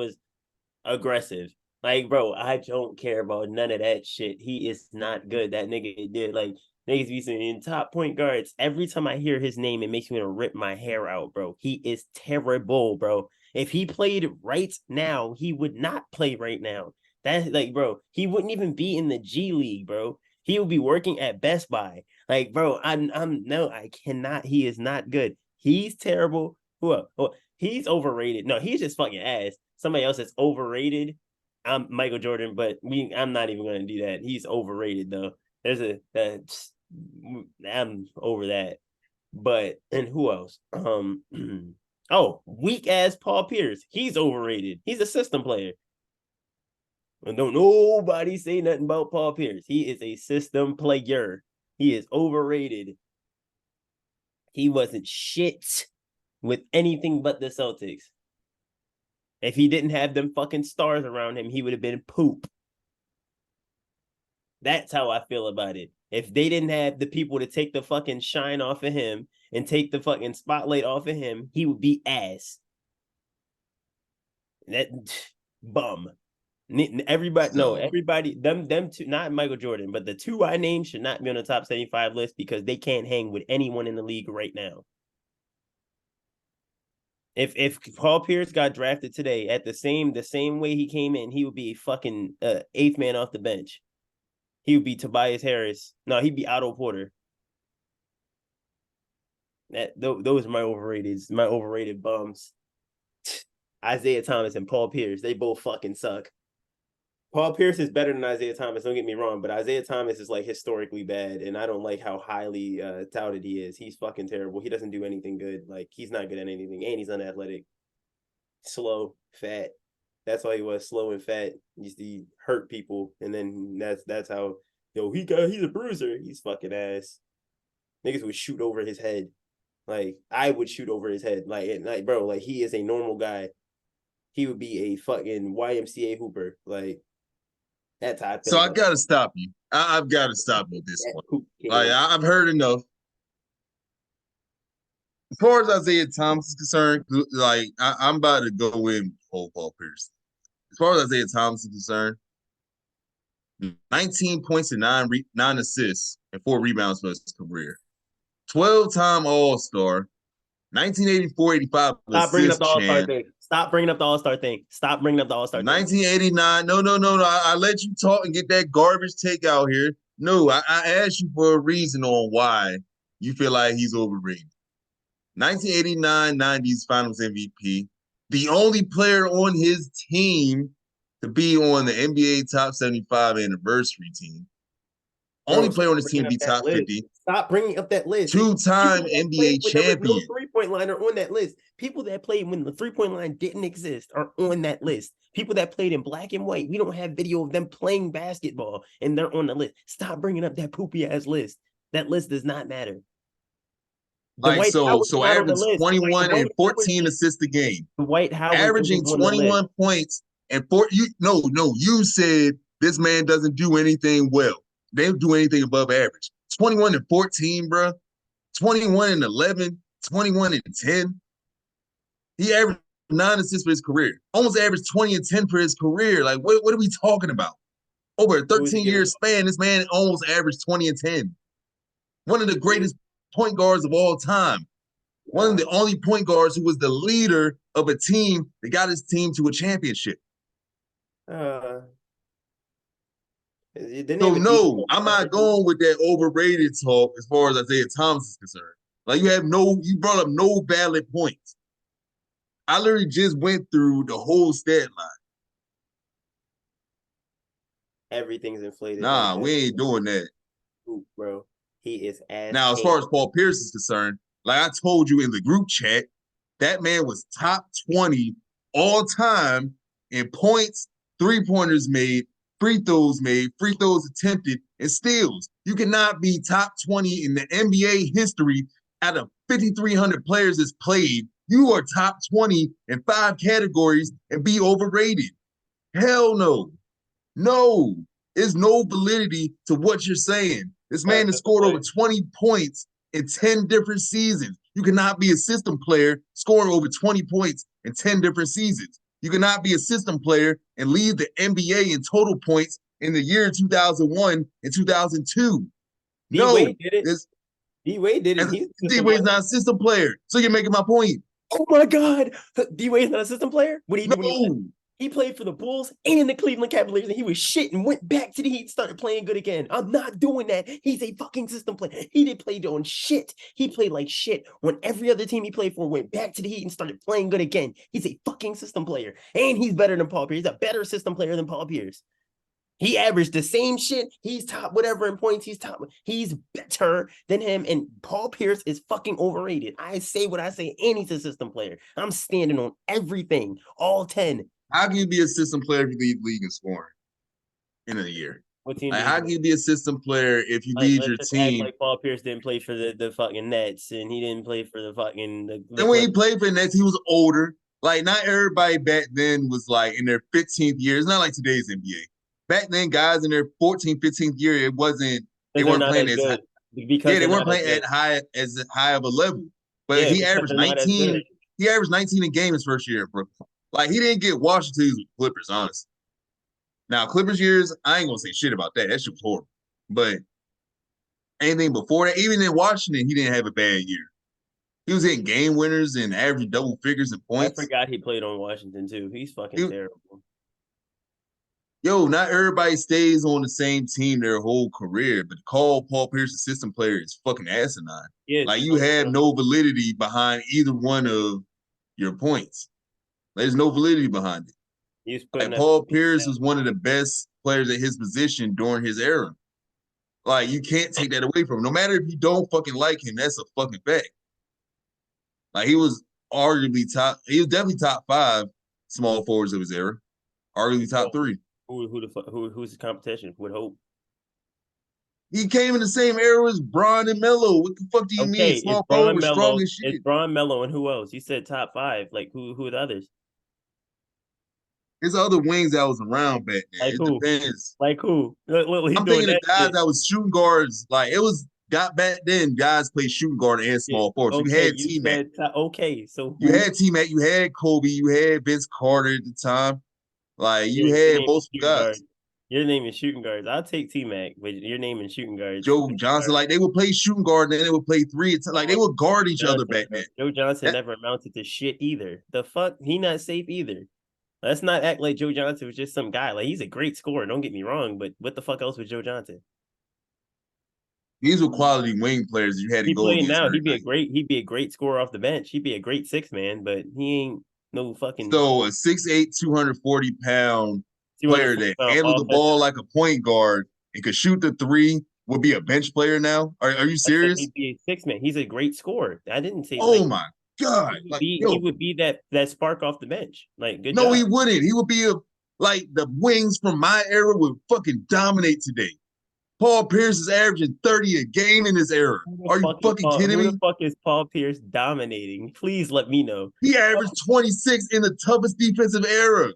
S1: aggressive. Like, bro, I don't care about none of that shit. He is not good. That nigga did like niggas be saying top point guards. Every time I hear his name, it makes me want to rip my hair out, bro. He is terrible, bro. If he played right now, he would not play right now. That's like, bro, he wouldn't even be in the G League, bro. He would be working at Best Buy. Like, bro, I'm no, I cannot. He is not good. He's terrible. Who else? Oh, he's overrated. No, he's just fucking ass. Somebody else that's overrated. I'm Michael Jordan, but I'm not even gonna do that. He's overrated though. I'm over that. But and who else? Oh, weak ass Paul Pierce. He's overrated. He's a system player. And don't nobody say nothing about Paul Pierce. He is a system player. He is overrated. He wasn't shit with anything but the Celtics. If he didn't have them fucking stars around him, he would have been poop. That's how I feel about it. If they didn't have the people to take the fucking shine off of him and take the fucking spotlight off of him, he would be ass. That bum. Everybody, them two, not Michael Jordan, but the 2 I named should not be on the top 75 list because they can't hang with anyone in the league right now. If Paul Pierce got drafted today at the same way he came in, he would be a fucking 8th man off the bench. He would be Tobias Harris. No, he'd be Otto Porter. Those are my overrated bums. Isaiah Thomas and Paul Pierce, they both fucking suck. Paul Pierce is better than Isaiah Thomas, don't get me wrong, but Isaiah Thomas is like historically bad, and I don't like how highly touted he is. He's fucking terrible. He doesn't do anything good. Like, he's not good at anything, and he's unathletic, slow, fat. That's why he was slow and fat. He used to hurt people, and then that's how he's a bruiser. He's fucking ass. Niggas would shoot over his head. Like, I would shoot over his head. Like bro, like he is a normal guy. He would be a fucking YMCA hooper. Like, that's how I feel.
S2: So I gotta stop you. I've got to stop with this one. Like, I've heard enough. As far as Isaiah Thomas is concerned, like I'm about to go in Paul Pierce. As far as Isaiah Thomas is concerned, 19 points and nine assists and 4 rebounds for his career. 12-time All-Star, 1984-85
S1: Stop bringing up
S2: assist
S1: the All-Star
S2: champ.
S1: thing. Stop bringing up the All-Star thing. Stop bringing up the All-Star thing.
S2: 1989. No. I let you talk and get that garbage take out here. No, I asked you for a reason on why you feel like he's overrated. 1989-90s Finals MVP. The only player on his team to be on the NBA Top 75 anniversary team. Only
S1: Bro,
S2: player on
S1: stop
S2: this team
S1: bringing
S2: to
S1: up
S2: be
S1: that
S2: top
S1: list.
S2: 50.
S1: Stop bringing up that list.
S2: Two-time
S1: People that
S2: NBA
S1: played when there was no
S2: champion.
S1: three-point line are on that list. People that played when the three-point line didn't exist are on that list. People that played in black and white, we don't have video of them playing basketball, and they're on the list. Stop bringing up that poopy-ass list. That list does not matter.
S2: Like,
S1: Dwight
S2: so
S1: Howard's not on the
S2: average
S1: list.
S2: 21
S1: Dwight
S2: and
S1: Howard,
S2: 14 assists a game.
S1: Dwight Howard
S2: Averaging
S1: isn't on the list.
S2: 21 points and you said this man doesn't do anything well. They don't do anything above average. 21 and 14, bro. 21 and 11, 21 and 10. He averaged 9 assists for his career. Almost averaged 20 and 10 for his career. Like, what are we talking about? Over a
S1: Who was he
S2: 13-year
S1: giving?
S2: span, this man almost averaged 20 and 10. One of the greatest point guards of all time. One of the only point guards who was the leader of a team that got his team to a championship. So no, I'm not going with that overrated talk as far as Isaiah Thomas is concerned. Like you brought up no valid points. I literally just went through the whole stat line.
S1: Everything's inflated.
S2: Nah, we ain't doing that.
S1: Ooh, bro. He is ass.
S2: Now, as far as Paul Pierce is concerned, like I told you in the group chat, that man was top 20 all time in points, three-pointers made, free throws attempted, and steals. You cannot be top 20 in the NBA history out of 5,300 players that's played. You are top 20 in 5 categories and be overrated. Hell no. No. There's no validity to what you're saying. This man has scored over 20 points in 10 different seasons. You cannot be a system player scoring over 20 points in 10 different seasons. You cannot be a system player and lead the NBA in total points in the year 2001 and 2002.
S1: D-Wade did it. D-Wade did it.
S2: D-Wade's not a system player. So you're making my point.
S1: Oh my God. D-Wade's not a system player? What did he do when
S2: No.
S1: he played for the Bulls and the Cleveland Cavaliers, and he was shit and went back to the Heat and started playing good again. I'm not doing that. He's a fucking system player. He didn't play on shit. He played like shit when every other team he played for went back to the Heat and started playing good again. He's a fucking system player, and he's better than Paul Pierce. He's a better system player than Paul Pierce. He averaged the same shit. He's top whatever in points. He's better than him. And Paul Pierce is fucking overrated. I say what I say, and he's a system player. I'm standing on everything, all 10.
S2: How can you be a system player if you lead league in scoring in a year? How can you be a system player if you lead your team?
S1: Like Paul Pierce didn't play for the fucking Nets, and he didn't play for the fucking.
S2: And when he played for the Nets, he was older. Like, not everybody back then was like in their 15th year. It's not like today's NBA. Back then, guys in their 14th, 15th year, they weren't playing as high. Yeah, they weren't playing as high of a level. But he averaged 19. He averaged 19 a game his first year at Brooklyn. Like, he didn't get washed until he was with Clippers, honestly. Now, Clippers years, I ain't gonna say shit about that. That shit was horrible. But anything before that, even in Washington, he didn't have a bad year. He was hitting game winners and average double figures in points.
S1: I forgot he played on Washington too. He's fucking terrible.
S2: Yo, not everybody stays on the same team their whole career, but to call Paul Pierce a system player is fucking asinine. Yeah, like, you have no validity behind either one of your points. There's no validity behind it. Like, Paul Pierce was one of the best players at his position during his era. Like, you can't take that away from him. No matter if you don't fucking like him, that's a fucking fact. Like, he was arguably he was definitely top 5 small forwards of his era. Arguably top 3.
S1: Who's the competition? Would hope.
S2: He came in the same era as Bron and Melo. What the fuck do you mean? Small forward was strong as shit.
S1: It's Bron, Melo, and who else? You said top 5. Like, who are the others?
S2: There's other wings that was around back then.
S1: Like,
S2: it depends.
S1: Like who? Look,
S2: I'm thinking of guys that was shooting guards. Like, it was back then, guys played shooting guard and small forwards. You had T-Mac.
S1: So
S2: you had T-Mac, you had Kobe, you had Vince Carter at the time. Like, you had most guys.
S1: Your name is shooting guards. I'll take T-Mac, but your name is shooting guards.
S2: Joe Johnson, like, they would play shooting guard and then they would play 3. Like, they would guard each other back then.
S1: Joe Johnson never amounted to shit either. The fuck? He not safe either. Let's not act like Joe Johnson was just some guy. Like, he's a great scorer. Don't get me wrong, but what the fuck else was Joe Johnson?
S2: These were quality wing players you had to go against.
S1: Now, he'd be a great scorer off the bench. He'd be a great 6-man, but he ain't no fucking.
S2: So a 6'8", 240-pound player that handled the ball like a point guard and could shoot the 3 would be a bench player now? Are you
S1: I said
S2: serious?
S1: he'd be a six man. He's a great scorer. I didn't say
S2: Oh
S1: like
S2: my God. Like,
S1: he
S2: yo,
S1: would be that spark off the bench. Like, good
S2: no, he
S1: job.
S2: wouldn't. He would be like the wings from my era would fucking dominate today. Paul Pierce is averaging 30 a game in this era. Are you fucking kidding
S1: Who the
S2: me?
S1: fuck is Paul Pierce dominating? Please let me know.
S2: He averaged 26 in the toughest defensive era.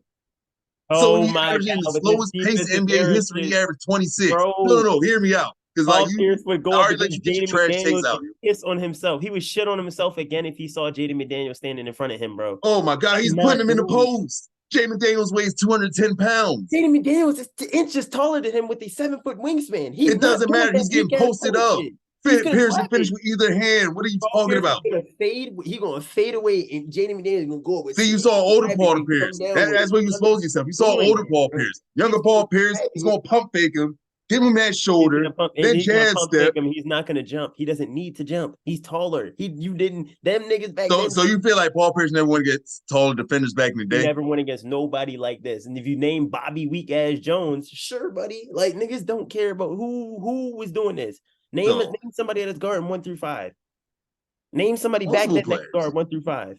S2: So
S1: Oh
S2: he
S1: my
S2: averaged in the
S1: god, with this
S2: slowest pace in
S1: defensive
S2: NBA
S1: era
S2: history. He
S1: shit,
S2: averaged 26. No,
S1: bro.
S2: no, no. Hear me out. Because like
S1: Paul Pierce would
S2: I
S1: go up
S2: already let you
S1: against
S2: get your
S1: Jaden
S2: trash takes
S1: McDaniels
S2: out
S1: and
S2: here.
S1: piss on himself. He would shit on himself again if he saw Jaden McDaniels standing in front of him, bro.
S2: Oh my God, he's putting him in the post. Jamin Daniels weighs 210 pounds.
S1: Jaden McDaniels is inches taller than him with a 7-foot wingspan. He's
S2: It
S1: not
S2: doesn't
S1: doing
S2: matter.
S1: that
S2: He's getting
S1: weak ass
S2: posted
S1: post
S2: up.
S1: shit. He's gonna
S2: Pierce will
S1: grab
S2: finish
S1: it.
S2: with either hand. What are you
S1: Paul
S2: talking
S1: Pierce
S2: about?
S1: is gonna fade. He's gonna fade away, and Jaden McDaniels is gonna go up with.
S2: See, you saw older
S1: grab it
S2: Paul
S1: and come
S2: Pierce.
S1: down with
S2: That's
S1: it.
S2: what you supposed yourself. You saw
S1: Doing
S2: older
S1: that,
S2: Paul
S1: bro.
S2: Pierce. Younger Paul Pierce, he's gonna pump fake him, give him that shoulder, then
S1: He's gonna
S2: jab
S1: pump
S2: step.
S1: fake him. He's not gonna jump. He doesn't need to jump. He's taller. You didn't. Them niggas back then.
S2: So you feel like Paul Pierce never want to get taller defenders back in the
S1: He
S2: day?
S1: never went against nobody like this. And if you name Bobby weak ass Jones, sure, buddy. Like niggas don't care about who was doing this. Name
S2: No,
S1: name somebody that's guarding 1 through 5. Name somebody back
S2: multiple
S1: then that
S2: players.
S1: guard 1 through 5.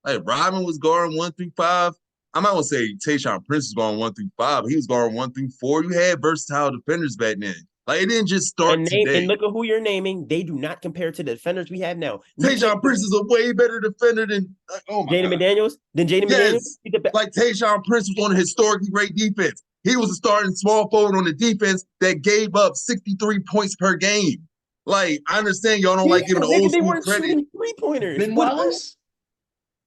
S2: Like Rodman was guarding 1 through 5. I'm not gonna say Tayshaun Prince was going 1 through 5. He was guarding 1 through 4. You had versatile defenders back then. Like it didn't just start today.
S1: And look at who you're naming. They do not compare to the defenders we have now.
S2: Tayshaun Prince is a way better defender than oh my
S1: Jaden
S2: God.
S1: McDaniels. Then Jaden McDaniels.
S2: Yes. Like Tayshaun Prince was on a historically great defense. He was a starting small forward on the defense that gave up 63 points per game. Like, I understand y'all don't like giving the old
S1: They
S2: school
S1: weren't
S2: credit.
S1: shooting 3-pointers.
S3: Ben Wallace?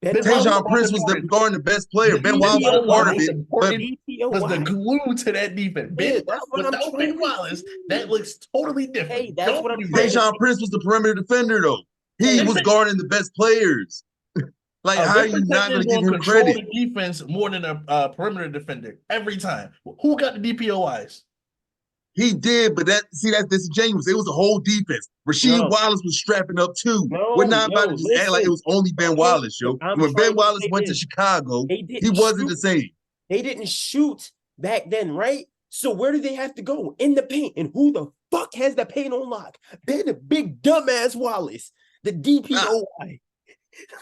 S2: Tayshaun Prince was guarding the best player. Ben Wallace was a part of it, but
S3: was the glue to that defense.
S1: Yeah, that's what I'm
S3: without
S1: trying
S3: Ben
S1: to
S3: Wallace,
S1: say.
S3: that looks totally different.
S1: Hey, that's
S3: Don't
S1: what I'm
S3: do
S1: trying
S3: that.
S1: to
S2: Tayshaun Prince was the perimeter defender, though. He was guarding the best players. Like, how are you not going to give him credit?
S3: The defense more than a perimeter defender every time. Who got the DPOIs?
S2: He did, but that's disingenuous. It was a whole defense. Rasheed Wallace was strapping up too. We're not about to just act like it was only Ben Wallace, yo. When Ben Wallace went to Chicago, he wasn't the same.
S1: They didn't shoot back then, right? So where do they have to go? In the paint. And who the fuck has the paint on lock? Ben Big Dumbass Wallace, the DPOI.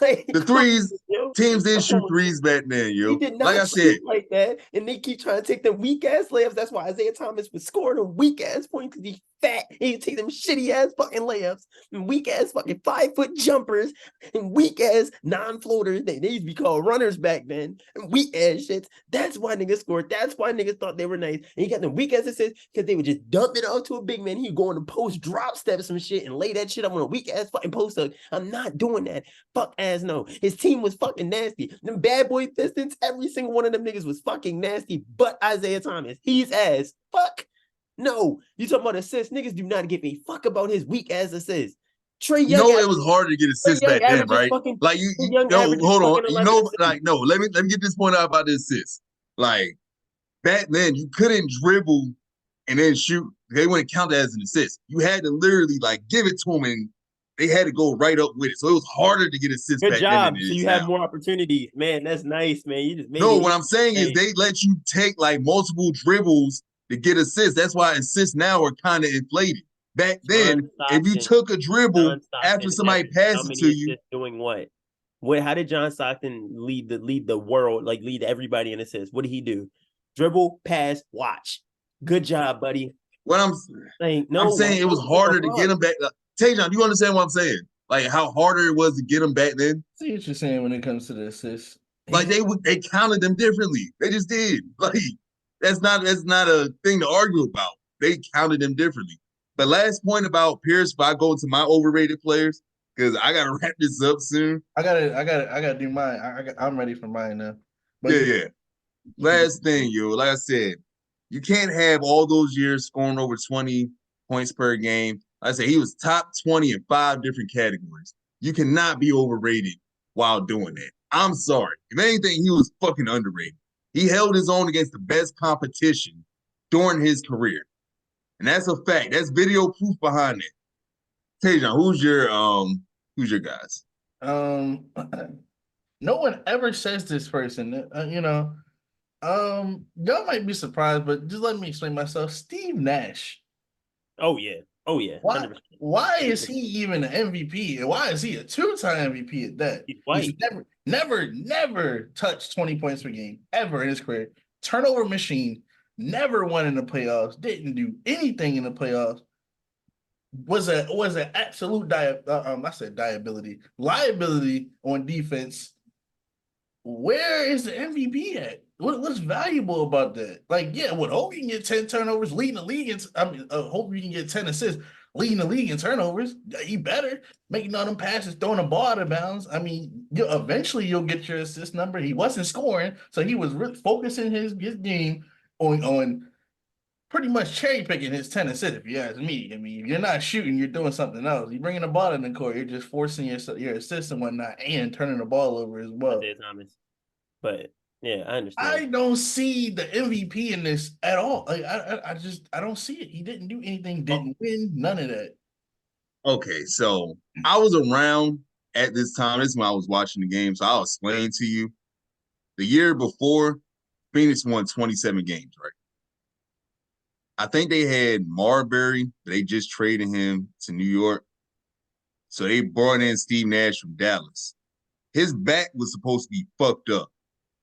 S2: Like, the threes, teams didn't shoot threes back then, yo.
S1: He did not
S2: like I said,
S1: like that, and they keep trying to take them weak ass layups. That's why Isaiah Thomas was scoring them weak ass points because he's fat. He take them shitty ass fucking layups and weak ass fucking 5-foot jumpers and weak ass non-floaters. They used to be called runners back then and weak ass shits. That's why niggas scored. That's why niggas thought they were nice. And he got them weak ass assists because they would just dump it off to a big man. He'd go on the post, drop step some shit, and lay that shit up on a weak ass fucking post up. I'm not doing that. Fuck ass no. His team was fucking nasty. Them bad boy Pistons, every single one of them niggas was fucking nasty, but Isaiah Thomas, he's ass. Fuck. No. You talking about assists? Niggas do not give a fuck about his weak ass assists. Trey Young.
S2: It was harder to get assists back then, right? Like you hold on. No, let me get this point out about the assists. Like back then, you couldn't dribble and then shoot. They wouldn't count that as an assist. You had to literally like give it to them and they had to go right up with it. So it was harder to get assists back then.
S1: So you have more opportunities. Man, that's nice, man. You just made
S2: what I'm saying is they let you take like multiple dribbles to get assists. That's why assists now are kind of inflated. Back then, if you took a dribble after somebody passed it to you.
S1: Doing what? How did John Stockton lead the world, like lead everybody in assists? What did he do? Dribble, pass, watch. Good job, buddy.
S2: What I'm saying, I'm saying it was harder to get him back. Tajon, do you understand what I'm saying? Like how harder it was to get them back then?
S3: See what you're saying when it comes to the assists.
S2: Like they counted them differently. They just did. Like that's not a thing to argue about. They counted them differently. But last point about Pierce, if I go to my overrated players, because I gotta wrap this up soon.
S3: I gotta do mine. I'm ready for mine now.
S2: But yeah. Last thing, like I said, you can't have all those years scoring over 20 points per game. Like I said, he was top 20 in 5 different categories. You cannot be overrated while doing that. I'm sorry. If anything, he was fucking underrated. He held his own against the best competition during his career. And that's a fact. That's video proof behind it. Tajon, who's your guys?
S3: No one ever says this person. Y'all might be surprised, but just let me explain myself. Steve Nash.
S1: Oh yeah. Oh yeah.
S3: Why?
S1: 100%.
S3: Why is he even an MVP? And why is he a two-time MVP at that?
S1: He's
S3: He's
S1: white.
S3: never touched 20 points per game ever in his career. Turnover machine. Never won in the playoffs. Didn't do anything in the playoffs. Was an absolute I said liability on defense. Where is the MVP at? What's valuable about that? Like, yeah, hope you can get 10 turnovers, leading the league. Hope you can get 10 assists, leading the league in turnovers. He better making all them passes, throwing the ball out of bounds. I mean, eventually you'll get your assist number. He wasn't scoring, so he was really focusing his game on pretty much cherry picking his 10 assists, if you ask me. I mean, if you're not shooting, you're doing something else. You're bringing the ball in the court, you're just forcing your assists and whatnot, and turning the ball over as well.
S1: Thomas. But yeah, I understand.
S3: I don't see the MVP in this at all. Like, I don't see it. He didn't do anything, didn't win, none of that.
S2: Okay, so I was around at this time. This is when I was watching the game, so I'll explain to you. The year before, Phoenix won 27 games, right? I think they had Marbury, but they just traded him to New York. So they brought in Steve Nash from Dallas. His back was supposed to be fucked up.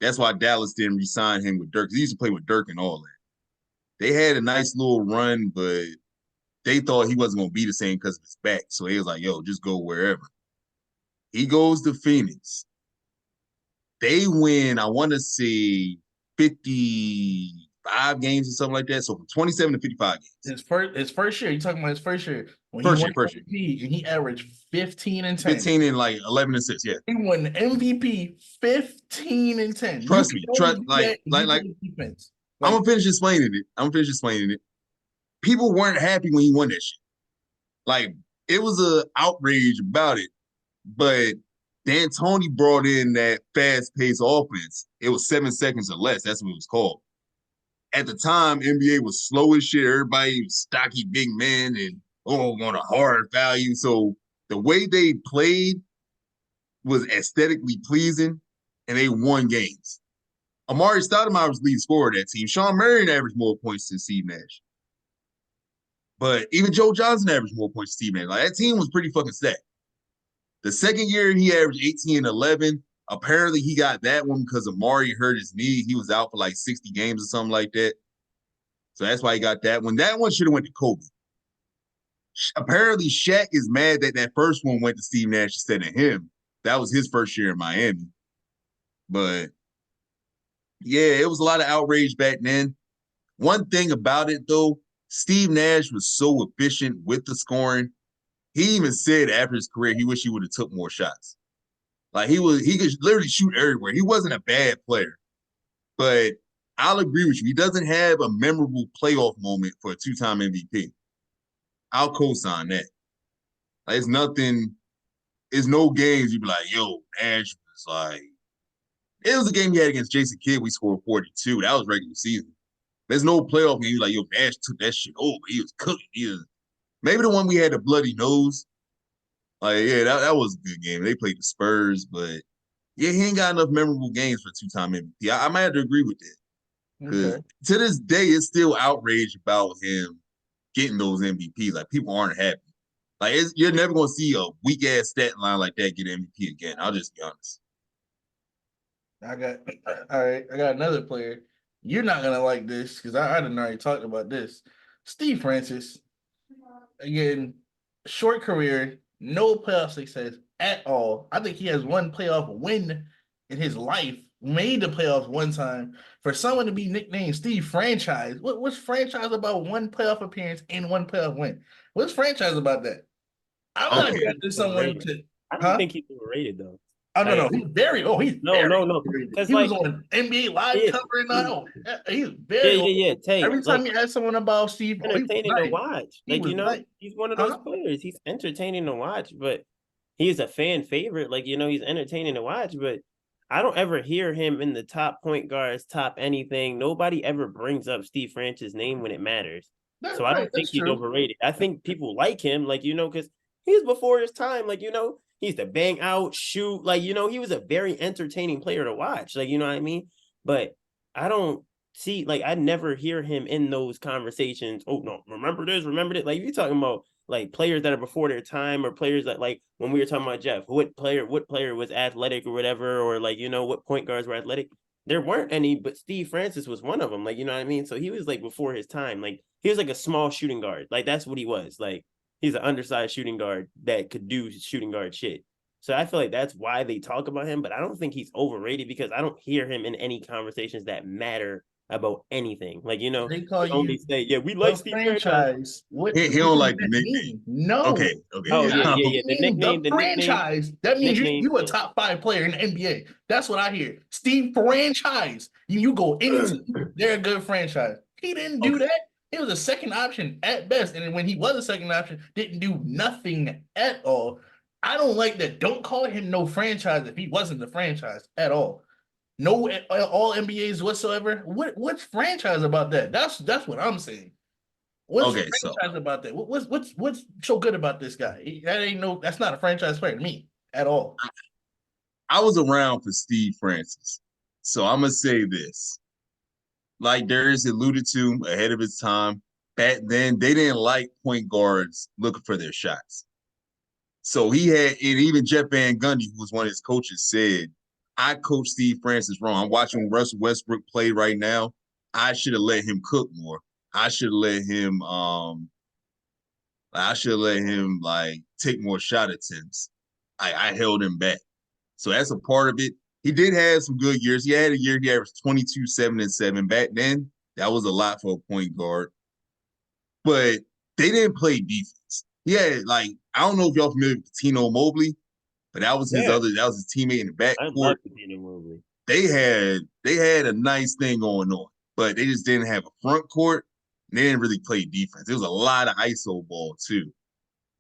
S2: That's why Dallas didn't re-sign him with Dirk. He used to play with Dirk and all that. They had a nice little run, but they thought he wasn't going to be the same because of his back. So he was like, yo, just go wherever. He goes to Phoenix. They win, I want to say 55 games or something like that. So from 27 to 55 games.
S3: His first year, you talking about his first year. When
S2: First
S3: he
S2: year,
S3: won MVP and he averaged 15 and 10.
S2: 15 and like 11 and 6, yeah.
S3: He won MVP 15 and 10.
S2: Trust me, like
S3: defense.
S2: I'm gonna finish explaining it. People weren't happy when he won that shit. Like, it was a outrage about it. But D'Antoni brought in that fast-paced offense. It was 7 seconds or less. That's what it was called. At the time, NBA was slow as shit. Everybody was stocky big men and on a hard value. So the way they played was aesthetically pleasing, and they won games. Amari Stoudemire was leading scorer of that team. Sean Marion averaged more points than Steve Nash. But even Joe Johnson averaged more points than Steve Nash. Like, that team was pretty fucking stacked. The second year, he averaged 18 and 11. Apparently, he got that one because Amari hurt his knee. He was out for like 60 games or something like that. So that's why he got that one. That one should have went to Kobe. Apparently, Shaq is mad that that first one went to Steve Nash instead of him. That was his first year in Miami. But, yeah, it was a lot of outrage back then. One thing about it, though, Steve Nash was so efficient with the scoring. He even said after his career, he wished he would have took more shots. Like, he could literally shoot everywhere. He wasn't a bad player. But I'll agree with you. He doesn't have a memorable playoff moment for a two-time MVP. I'll co-sign that. Like, it's no games you'd be like, yo, Nash was like, it was a game he had against Jason Kidd. We scored 42. That was regular season. There's no playoff game. You're like, yo, Nash took that shit over. He was cooking. Maybe the one we had the bloody nose. Like, yeah, that was a good game. They played the Spurs, but yeah, he ain't got enough memorable games for two-time MVP. I might have to agree with that. Because to this day, it's still outrage about him getting those MVPs. Like, people aren't happy. Like, you're never going to see a weak-ass stat line like that get MVP again. I'll just be honest.
S3: All right. I got another player. You're not going to like this because I didn't already talked about this. Steve Francis. Again, short career, no playoff success at all. I think he has one playoff win in his life, made the playoffs one time. For someone to be nicknamed Steve Franchise, what's franchise about one playoff appearance and one playoff win? What's franchise about that? I'm not drafting someone to.
S1: I don't think he's overrated though.
S3: Oh no, he's very. Oh, he's
S1: no.
S3: He was on NBA Live covering now. He's very.
S1: Yeah.
S3: Every time you ask someone about Steve,
S1: entertaining to watch. He's one of those players. He's entertaining to watch, but he's a fan favorite. Like, he's entertaining to watch, but I don't ever hear him in the top point guards, top anything. Nobody ever brings up Steve Francis' name when it matters. So I don't think he's overrated. I think people like him, like, because he's before his time. Like, he used to bang out, shoot. Like, he was a very entertaining player to watch. Like, you know what I mean? But I don't see, like I never hear him in those conversations. Oh no, remember this, remember that. Like you're talking about like players that are before their time, or players that like when we were talking about Jeff, what player was athletic or whatever, or like what point guards were athletic. There weren't any, but Steve Francis was one of them. Like, you know what I mean? So he was like before his time. Like he was like a small shooting guard. Like that's what he was. Like he's an undersized shooting guard that could do shooting guard shit. So I feel like that's why they talk about him, but I don't think he's overrated because I don't hear him in any conversations that matter about anything. Like,
S3: They call
S1: they only
S3: you
S1: say, yeah, we like
S3: the
S1: Steve Francis.
S3: franchise. What
S2: He
S3: does
S2: don't like the
S3: that
S2: nickname.
S3: mean? No.
S2: Okay,
S1: Oh,
S3: That
S1: yeah,
S3: doesn't
S1: yeah, yeah.
S3: mean the franchise. That means
S1: nickname,
S3: you a
S1: yeah.
S3: top 5 player in the NBA. That's what I hear. Steve franchise. You go any team, they're a good franchise. He didn't do that. He was a second option at best. And then when he was a second option, didn't do nothing at all. I don't like that. Don't call him no franchise if he wasn't the franchise at all. No all NBAs whatsoever. What's franchise about that? That's what I'm saying. What's
S2: Okay, so
S3: franchise about that? What's so good about this guy? That's not a franchise player to me at all.
S2: I was around for Steve Francis. So I'm gonna say this. Like Darius alluded to ahead of his time, back then they didn't like point guards looking for their shots. So he had, and even Jeff Van Gundy, who was one of his coaches, said, I coached Steve Francis wrong. I'm watching Russell Westbrook play right now. I should have let him cook more. I should have let him like take more shot attempts. I held him back. So that's a part of it. He did have some good years. He had a year he averaged 22, 7, and 7. Back then, that was a lot for a point guard. But they didn't play defense. He had like, I don't know if y'all familiar with Tino Mobley, but that was his teammate in the
S1: I
S2: backcourt.
S1: love Tino Mobley.
S2: They had a nice thing going on, but they just didn't have a front court. And they didn't really play defense. There was a lot of ISO ball too.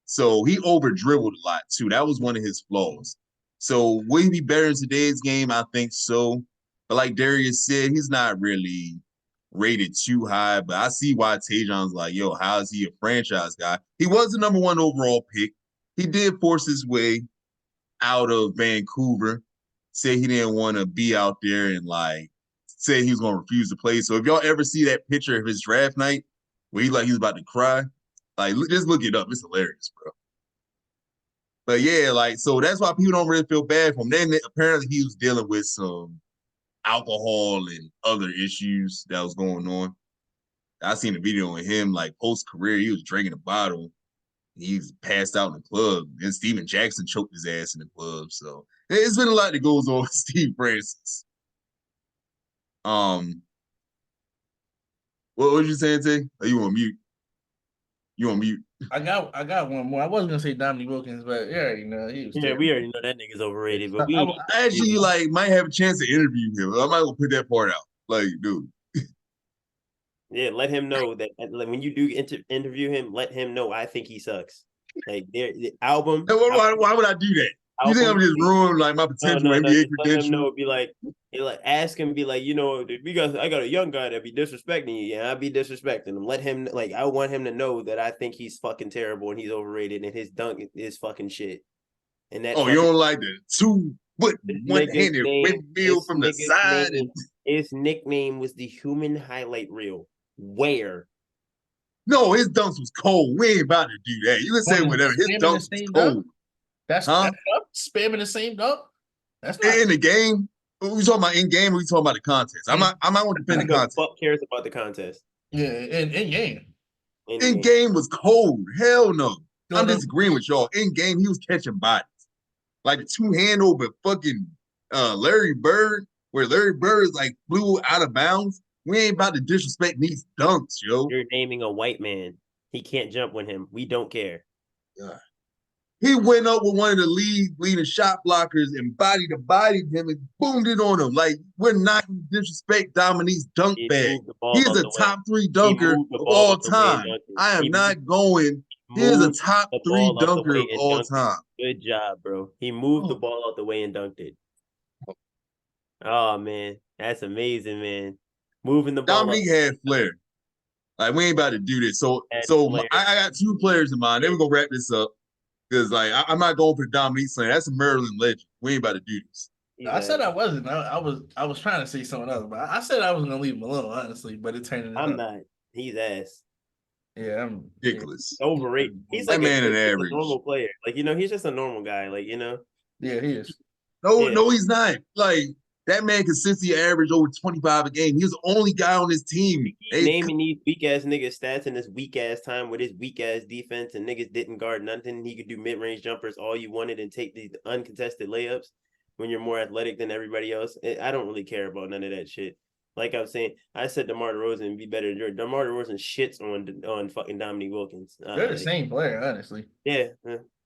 S2: So he over dribbled a lot too. That was one of his flaws. So will he be better in today's game? I think so. But like Darius said, he's not really rated too high. But I see why Tajon's like, yo, how is he a franchise guy? He was the number 1 overall pick. He did force his way out of Vancouver. Said he didn't want to be out there and like said he was gonna refuse to play. So if y'all ever see that picture of his draft night where he's about to cry, like just look it up. It's hilarious, bro. But yeah, like so that's why people don't really feel bad for him. Then apparently he was dealing with some alcohol and other issues that was going on. I seen a video of him like post career. He was drinking a bottle. He's passed out in the club. And Steven Jackson choked his ass in the club. So it's been a lot that goes on with Steve Francis. What was you saying, Tay? Are you on mute? You on mute?
S3: I got one more. I wasn't gonna say Dominique Wilkins, but yeah, he was.
S1: Yeah,
S3: terrible.
S1: we already know that nigga's overrated, but we
S2: Actually like might have a chance to interview him. I might go put that part out. Like, dude.
S1: Yeah, let him know that like, when you do interview him, let him know I think he sucks. Like the album.
S2: Why would I do that? You think I'm just ruining like my potential NBA credentials?
S1: Let him know. Be like, ask him. Be like, I got a young guy that be disrespecting you. Yeah, I be disrespecting him. Let him like. I want him to know that I think he's fucking terrible and he's overrated and his dunk is fucking shit. And that.
S2: Oh, you don't like the 2-foot one-handed windmill from the side?
S1: His nickname was the human highlight reel. Where?
S2: No, his dunks was cold. We ain't about to do that. You can say whatever. His dunks was cold.
S3: That's spamming the same dunk. That's not
S2: in the game. We talking about in game. Or we talking about the contest. I'm not going to defend the contest.
S1: Fuck cares about the contest.
S3: Yeah, in game.
S2: In game was cold. Hell no. I'm disagreeing with y'all. In game, he was catching bodies like a 2-hand over fucking Larry Bird, where Larry Bird like flew out of bounds. We ain't about to disrespect these dunks, yo.
S1: You're naming a white man. He can't jump with him. We don't care.
S2: Yeah. He went up with one of the leading shot blockers and bodied him and boomed it on him. Like, we're not going to disrespect Dominique's dunk bag. He is a top 3 dunker of all time. I am not going. He is a top 3 dunker of all time.
S1: Good job, bro. He moved the ball out the way and dunked it. Oh, man. That's amazing, man. Moving the ball.
S2: Dominique had flair. Like, we ain't about to do this. So I got 2 players in mind. Then we're going to wrap this up. Because, like, I'm not going for Dominique Slam. That's a Maryland legend. We ain't about to do this.
S3: I said I wasn't. I was trying to say something else, but I said I was gonna leave him alone, honestly. But it turned into
S1: I'm not. He's ass.
S3: yeah, I'm
S2: Ridiculous.
S1: Overrated. He's
S2: That
S1: like
S2: man an
S1: just a
S2: average.
S1: normal player. Like, he's just a normal guy. Like,
S3: yeah, he is.
S2: No,
S1: yeah.
S2: no, he's not. Like that man consistently average over 25 a game. He's the only guy on his team.
S1: Naming these weak ass niggas stats in this weak ass time with his weak ass defense, and niggas didn't guard nothing. He could do mid range jumpers all you wanted and take these uncontested layups when you're more athletic than everybody else. I don't really care about none of that shit. Like I'm saying, I said DeMar DeRozan would be better than Jordan. DeMar DeRozan shits on fucking Dominique Wilkins.
S3: They're the same player, honestly.
S1: Yeah,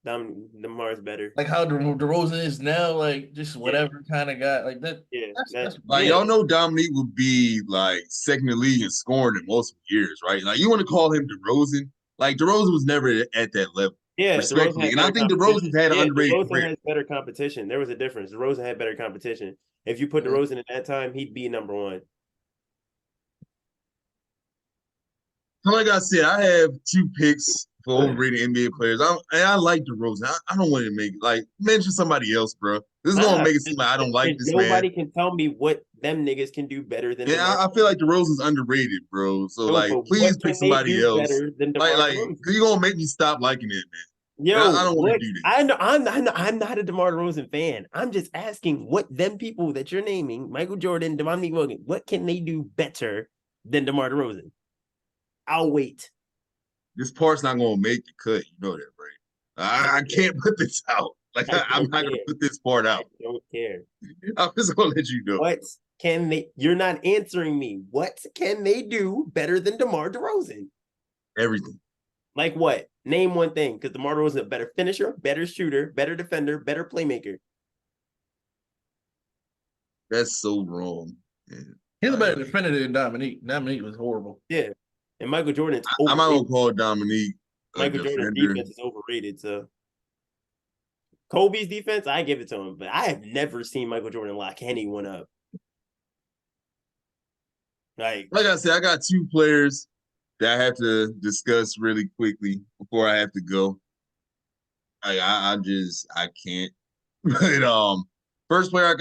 S1: DeMar's better.
S3: Like how DeRozan is now, like just whatever kind of guy like that.
S1: Yeah,
S3: that's
S2: like y'all know Dominique would be like second in the league in scoring in multiple years, right? Like you want to call him DeRozan. Like DeRozan was never at that level.
S1: Yeah,
S2: respectfully. And I think DeRozan's had an underrated
S1: DeRozan
S2: career.
S1: has better competition. There was a difference. DeRozan had better competition. If you put DeRozan at that time, he'd be number one.
S2: So like I said, I have 2 picks for overrated NBA players. I like DeRozan. I don't want to mention somebody else, bro. This is gonna make it seem like I don't like this man.
S1: Nobody can tell me what them niggas can do better than.
S2: Yeah, I feel like DeRozan's underrated, bro. So please pick somebody else. Because you're gonna make me stop liking it, man.
S1: Yo,
S2: I don't want to do this.
S1: I know I'm not a DeMar DeRozan fan. I'm just asking what them people that you're naming, Michael Jordan, Dominique Wilkins, what can they do better than DeMar DeRozan? I'll wait.
S2: This part's not gonna make the cut. You know that, right? I can't put this out. I'm not gonna put this part out.
S1: I don't care.
S2: I'm just gonna let you know.
S1: What can they? You're not answering me. What can they do better than DeMar DeRozan?
S2: Everything.
S1: Like what? Name one thing. Because DeMar DeRozan is a better finisher, better shooter, better defender, better playmaker.
S2: That's so wrong. Man.
S3: He's a better defender than Dominique. Dominique was horrible.
S1: Yeah. And Michael Jordan's
S2: I'm not gonna call Dominique
S1: Michael Jordan's defense is overrated. So Kobe's defense, I give it to him, but I have never seen Michael Jordan lock anyone up. Like
S2: I said, I got 2 players that I have to discuss really quickly before I have to go. I can't. But first player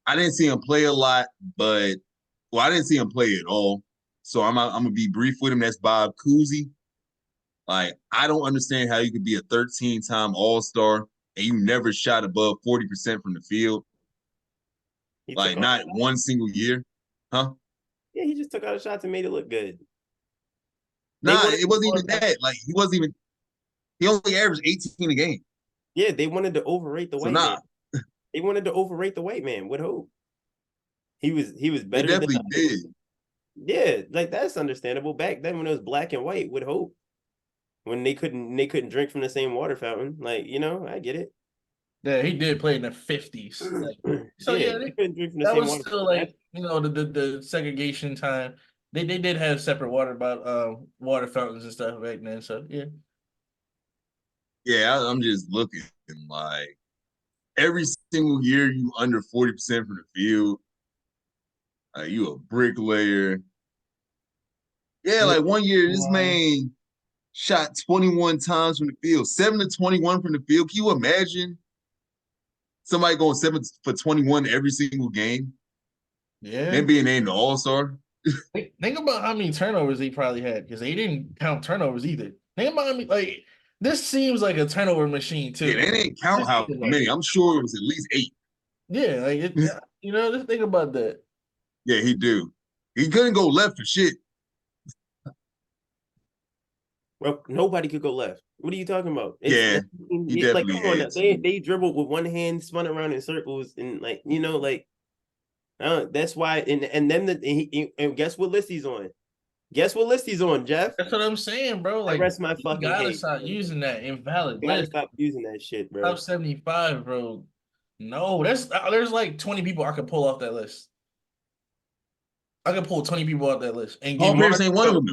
S2: I didn't see him play a lot, I didn't see him play at all. So I'm gonna be brief with him. That's Bob Cousy. I don't understand how you could be a 13-time All-Star and you never shot above 40% from the field. Not one single year. Huh?
S1: Yeah, he just took out a shot and made it look good.
S2: It wasn't even that. He only averaged 18 a game.
S1: Yeah, they wanted to overrate the white man. They wanted to overrate the white man. With hope. He was better.
S2: They definitely did.
S1: Yeah, that's understandable. Back then when it was black and white, with hope. When they couldn't drink from the same water fountain. I get it.
S3: Yeah, he did play in the 50s.
S1: They couldn't drink from the
S3: that
S1: same
S3: was
S1: water
S3: still
S1: fountain.
S3: the segregation time. They did have separate water fountains and stuff back then. So yeah.
S2: Yeah, I'm just looking every single year you under 40% from the field. You a bricklayer. Yeah, 1 year this man shot 21 times from the field, 7 to 21 from the field. Can you imagine somebody going 7 for 21 every single game?
S3: Yeah.
S2: And being named the All-Star.
S3: Think about how many turnovers he probably had, because they didn't count turnovers either. Think about how many, this seems like a turnover machine too.
S2: Yeah, they didn't count how many. I'm sure it was at least 8.
S3: Yeah, just think about that.
S2: Yeah, he do. He couldn't go left for shit.
S1: Well, nobody could go left. What are you talking about?
S2: He definitely
S1: come on, they dribbled with one hand, spun around in circles, and that's why. And then guess what list he's on? Guess what list he's on, Jeff?
S3: That's what I'm saying, bro.
S1: Rest my fucking
S3: case. You gotta
S1: case,
S3: stop using that invalid.
S1: You gotta stop using that shit, bro.
S3: Top 75, bro. No, there's 20 people I could pull off that list. I could pull 20 people off that list. And
S2: Paul Pierce ain't one of them.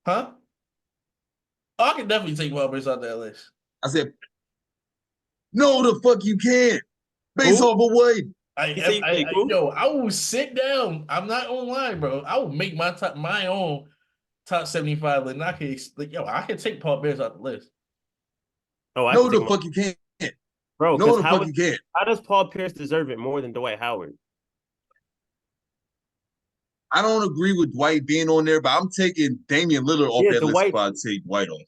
S3: Huh? Oh, I can definitely take Paul Pierce off that list.
S2: I said, no, the fuck you can't. Based off of what?
S3: I will sit down. I'm not online, bro. I will make my own top 75 list. And I can take Paul Pierce off the list.
S2: No, the fuck you can't.
S1: bro.
S2: No
S1: Because
S2: the fuck you can't.
S1: how does Paul Pierce deserve it more than Dwight Howard?
S2: I don't agree with Dwight being on there, but I'm taking Damian Lillard off
S1: Yeah,
S2: that list
S1: Dwight.
S2: before I take Dwight off.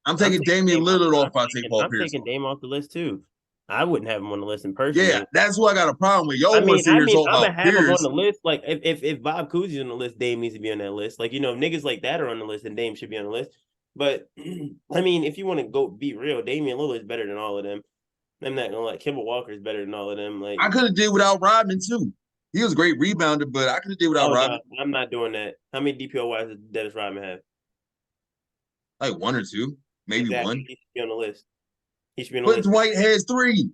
S2: I'm
S1: I'm
S2: taking
S1: taking
S2: Damian
S1: Dame off.
S2: Lillard off before I take Paul
S1: I'm
S2: Pierce
S1: taking
S2: off.
S1: Dame off the list too. I wouldn't have him on the list
S2: Yeah,
S1: personally.
S2: that's what I got a problem with. Y'all want to sit here and talk
S1: I'm
S2: about
S1: gonna have him on
S2: Pierce.
S1: the list. Like if Bob Cousy's on the list, Dame needs to be on that list. Like niggas like that are on the list, and Dame should be on the list. But I mean, if you want to go be real, Damian Lillard is better than all of them. I'm not gonna like Kemba Walker is better than all of them. Like
S2: I could have did without Rodman too. He was a great rebounder, but I could have did without
S1: oh
S2: Rodman.
S1: no, I'm not doing that. How many DPOYs does Dennis Rodman have?
S2: Like one or two, maybe
S1: Exactly.
S2: one.
S1: He should be on the list. He should be on the
S2: But
S1: list.
S2: Dwight has 3.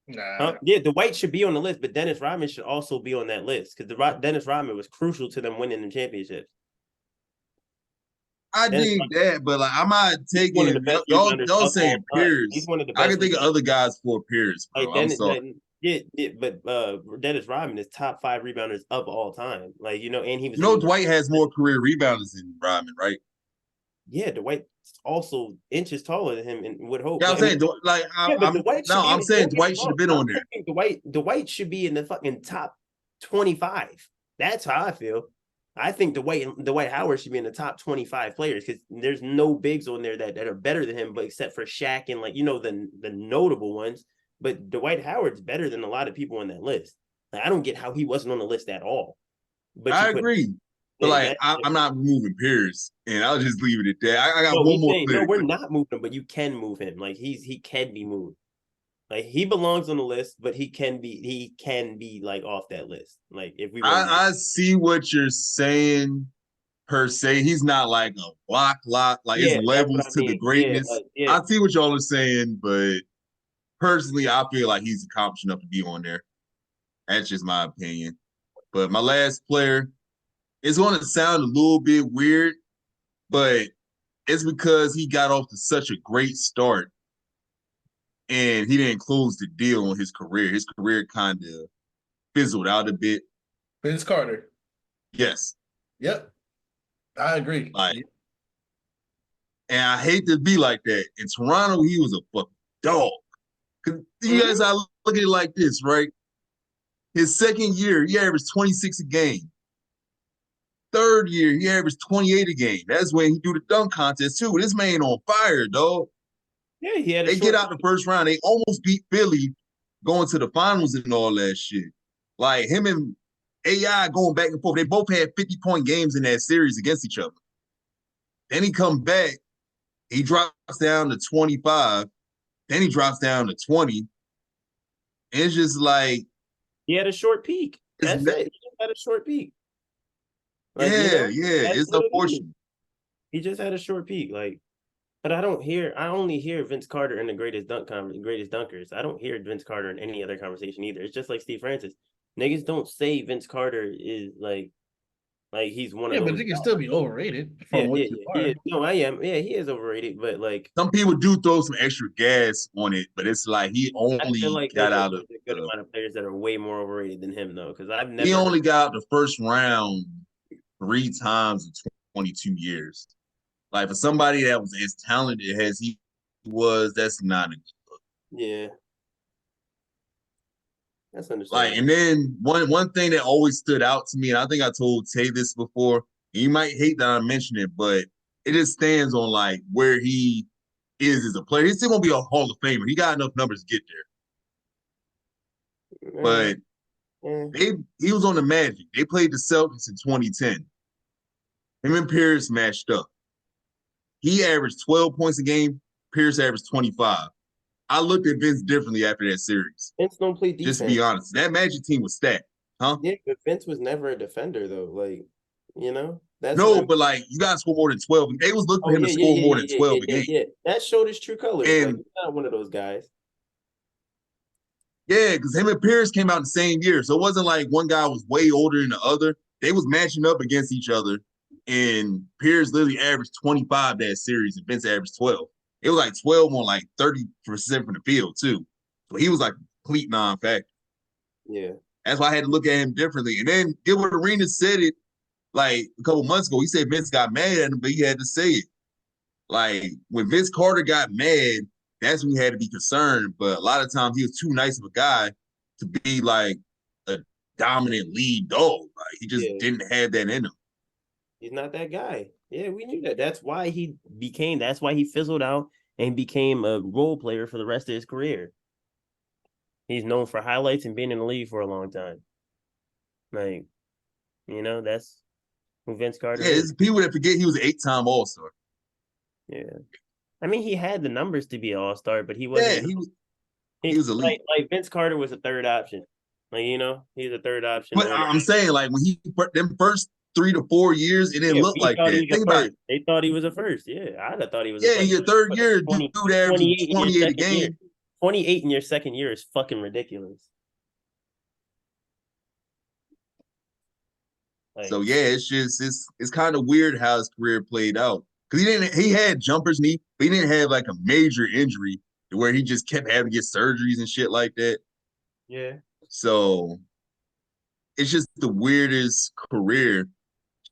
S3: Nah.
S1: Yeah, Dwight should be on the list, but Dennis Rodman should also be on that list because Dennis Rodman was crucial to them winning the championships.
S2: I
S1: Dennis
S2: dig
S1: Rodman,
S2: that, but like I'm not
S1: he's one of
S2: taking
S1: the best rebounders
S2: y'all
S1: of all
S2: saying
S1: time. He's
S2: Pierce.
S1: one of the
S2: I
S1: best
S2: can think of
S1: rebounders.
S2: other guys for Pierce, bro.
S1: Like
S2: I'm sorry.
S1: but Dennis Rodman is top 5 rebounders of all time. Like and he was
S2: Dwight has more career rebounders than Rodman, right?
S1: yeah, Dwight's also inches taller than him and would hope.
S2: Yeah, I'm
S1: But, I mean,
S2: saying like
S1: yeah, but
S2: I'm
S1: Dwight should
S2: no,
S1: be
S2: I'm
S1: in
S2: saying
S1: the
S2: Dwight should have been on there.
S1: Dwight should be in the fucking top 25. That's how I feel. I think Dwight Howard should be in the top 25 players because there's no bigs on there that are better than him, but except for Shaq and like the notable ones. But Dwight Howard's better than a lot of people on that list. Like, I don't get how he wasn't on the list at all. But
S2: I agree. But like I'm not removing Pierce, and I'll just leave it at that. I got one more player.
S1: No, we're not moving him, but you can move him. Like he can be moved. Like he belongs on the list, but he can be like off that list. Like if we
S2: I see what you're saying per se. He's not like a block lot, like it's levels to the greatness. I see what y'all are saying, but personally, I feel like he's accomplished enough to be on there. That's just my opinion. But my last player, it's going to sound a little bit weird, but it's because he got off to such a great start and he didn't close the deal on his career. His career kind of fizzled out a bit.
S3: Vince Carter.
S2: Yes.
S3: Yep. I agree.
S2: Like, and I hate to be like that. In Toronto, he was a fucking dog. You guys, I look at it like this, right? His second year, he averaged 26 a game. Third year, he averaged 28 a game. That's when he do the dunk contest too. This man on fire, dog.
S1: Yeah, he had.
S2: They get out the first round. They almost beat Philly, going to the finals and all that shit. Like him and AI going back and forth. They both had 50-point games in that series against each other. Then he come back. He drops down to 25. Then he drops down to 20. And it's just like
S1: he had a short peak. That's it. He just had a short peak. Like,
S2: it's unfortunate.
S1: He just had a short peak, like. But I only hear Vince Carter in the greatest dunkers. I don't hear Vince Carter in any other conversation either. It's just like Steve Francis. Niggas don't say Vince Carter is like he's one of those.
S3: Yeah, but he can still be overrated.
S1: No, I am. Yeah, he is overrated, but like
S2: some people do throw some extra gas on it, but it's like he only got out of
S1: a good amount of players that are way more overrated than him though. Because I've never
S2: he only got out the first round 3 times in 22 years. Like for somebody that was as talented as he was, that's not a good look.
S1: Yeah. That's understandable.
S2: Like, and then one thing that always stood out to me, and I think I told Tay this before, and you might hate that I mentioned it, but it just stands on like where he is as a player. He's still gonna be a Hall of Famer. He got enough numbers to get there. But he was on the Magic. They played the Celtics in 2010. Him and Pierce matched up. He averaged 12 points a game. Pierce averaged 25. I looked at Vince differently after that series.
S1: Vince don't play defense.
S2: Just to be honest. That Magic team was stacked. Huh?
S1: Yeah, but Vince was never a defender, though. Like, that's
S2: but like, you got to score more than 12. They was looking for him to score more than 12 a game.
S1: Yeah, that showed his true colors.
S2: And,
S1: like, he's not one of those guys.
S2: Yeah, because him and Pierce came out the same year. So it wasn't like one guy was way older than the other. They was matching up against each other. And Pierce literally averaged 25 that series, and Vince averaged 12. It was like 12 on like 30% from the field, too. So he was like a complete non-factor.
S1: Yeah.
S2: That's why I had to look at him differently. And then Gilbert Arenas said it like a couple months ago. He said Vince got mad at him, but he had to say it. Like when Vince Carter got mad, that's when we had to be concerned. But a lot of times he was too nice of a guy to be like a dominant lead dog. Like he just
S1: Yeah,
S2: didn't have that in him.
S1: he's not that guy. Yeah, we knew that. That's why he became. That's why he fizzled out and became a role player for the rest of his career. He's known for highlights and being in the league for a long time. Like, that's who Vince Carter
S2: Yeah,
S1: is.
S2: it's people that forget he was an 8-time All-Star.
S1: Yeah. I mean, he had the numbers to be an all-star, but he
S2: Yeah,
S1: wasn't.
S2: he was elite.
S1: Like Vince Carter was a third option. Like, he's a third option.
S2: But I'm saying, like, when he them first 3 to 4 years, it didn't
S1: Yeah,
S2: look
S1: we
S2: like
S1: thought he
S2: that.
S1: was a
S2: Think about it.
S1: first. They thought he was a first. Yeah, I'd have thought he was a
S2: Yeah, in
S1: first.
S2: your third
S1: But
S2: year, dude
S1: 20,
S2: averaging
S1: 28 in your
S2: 28 a
S1: second year.
S2: game.
S1: 28 in your second year is fucking ridiculous. Like,
S2: So yeah, it's kind of weird how his career played out. Because he had jumpers knee, but he didn't have like a major injury to where he just kept having to get surgeries and shit like that.
S1: yeah.
S2: So it's just the weirdest career.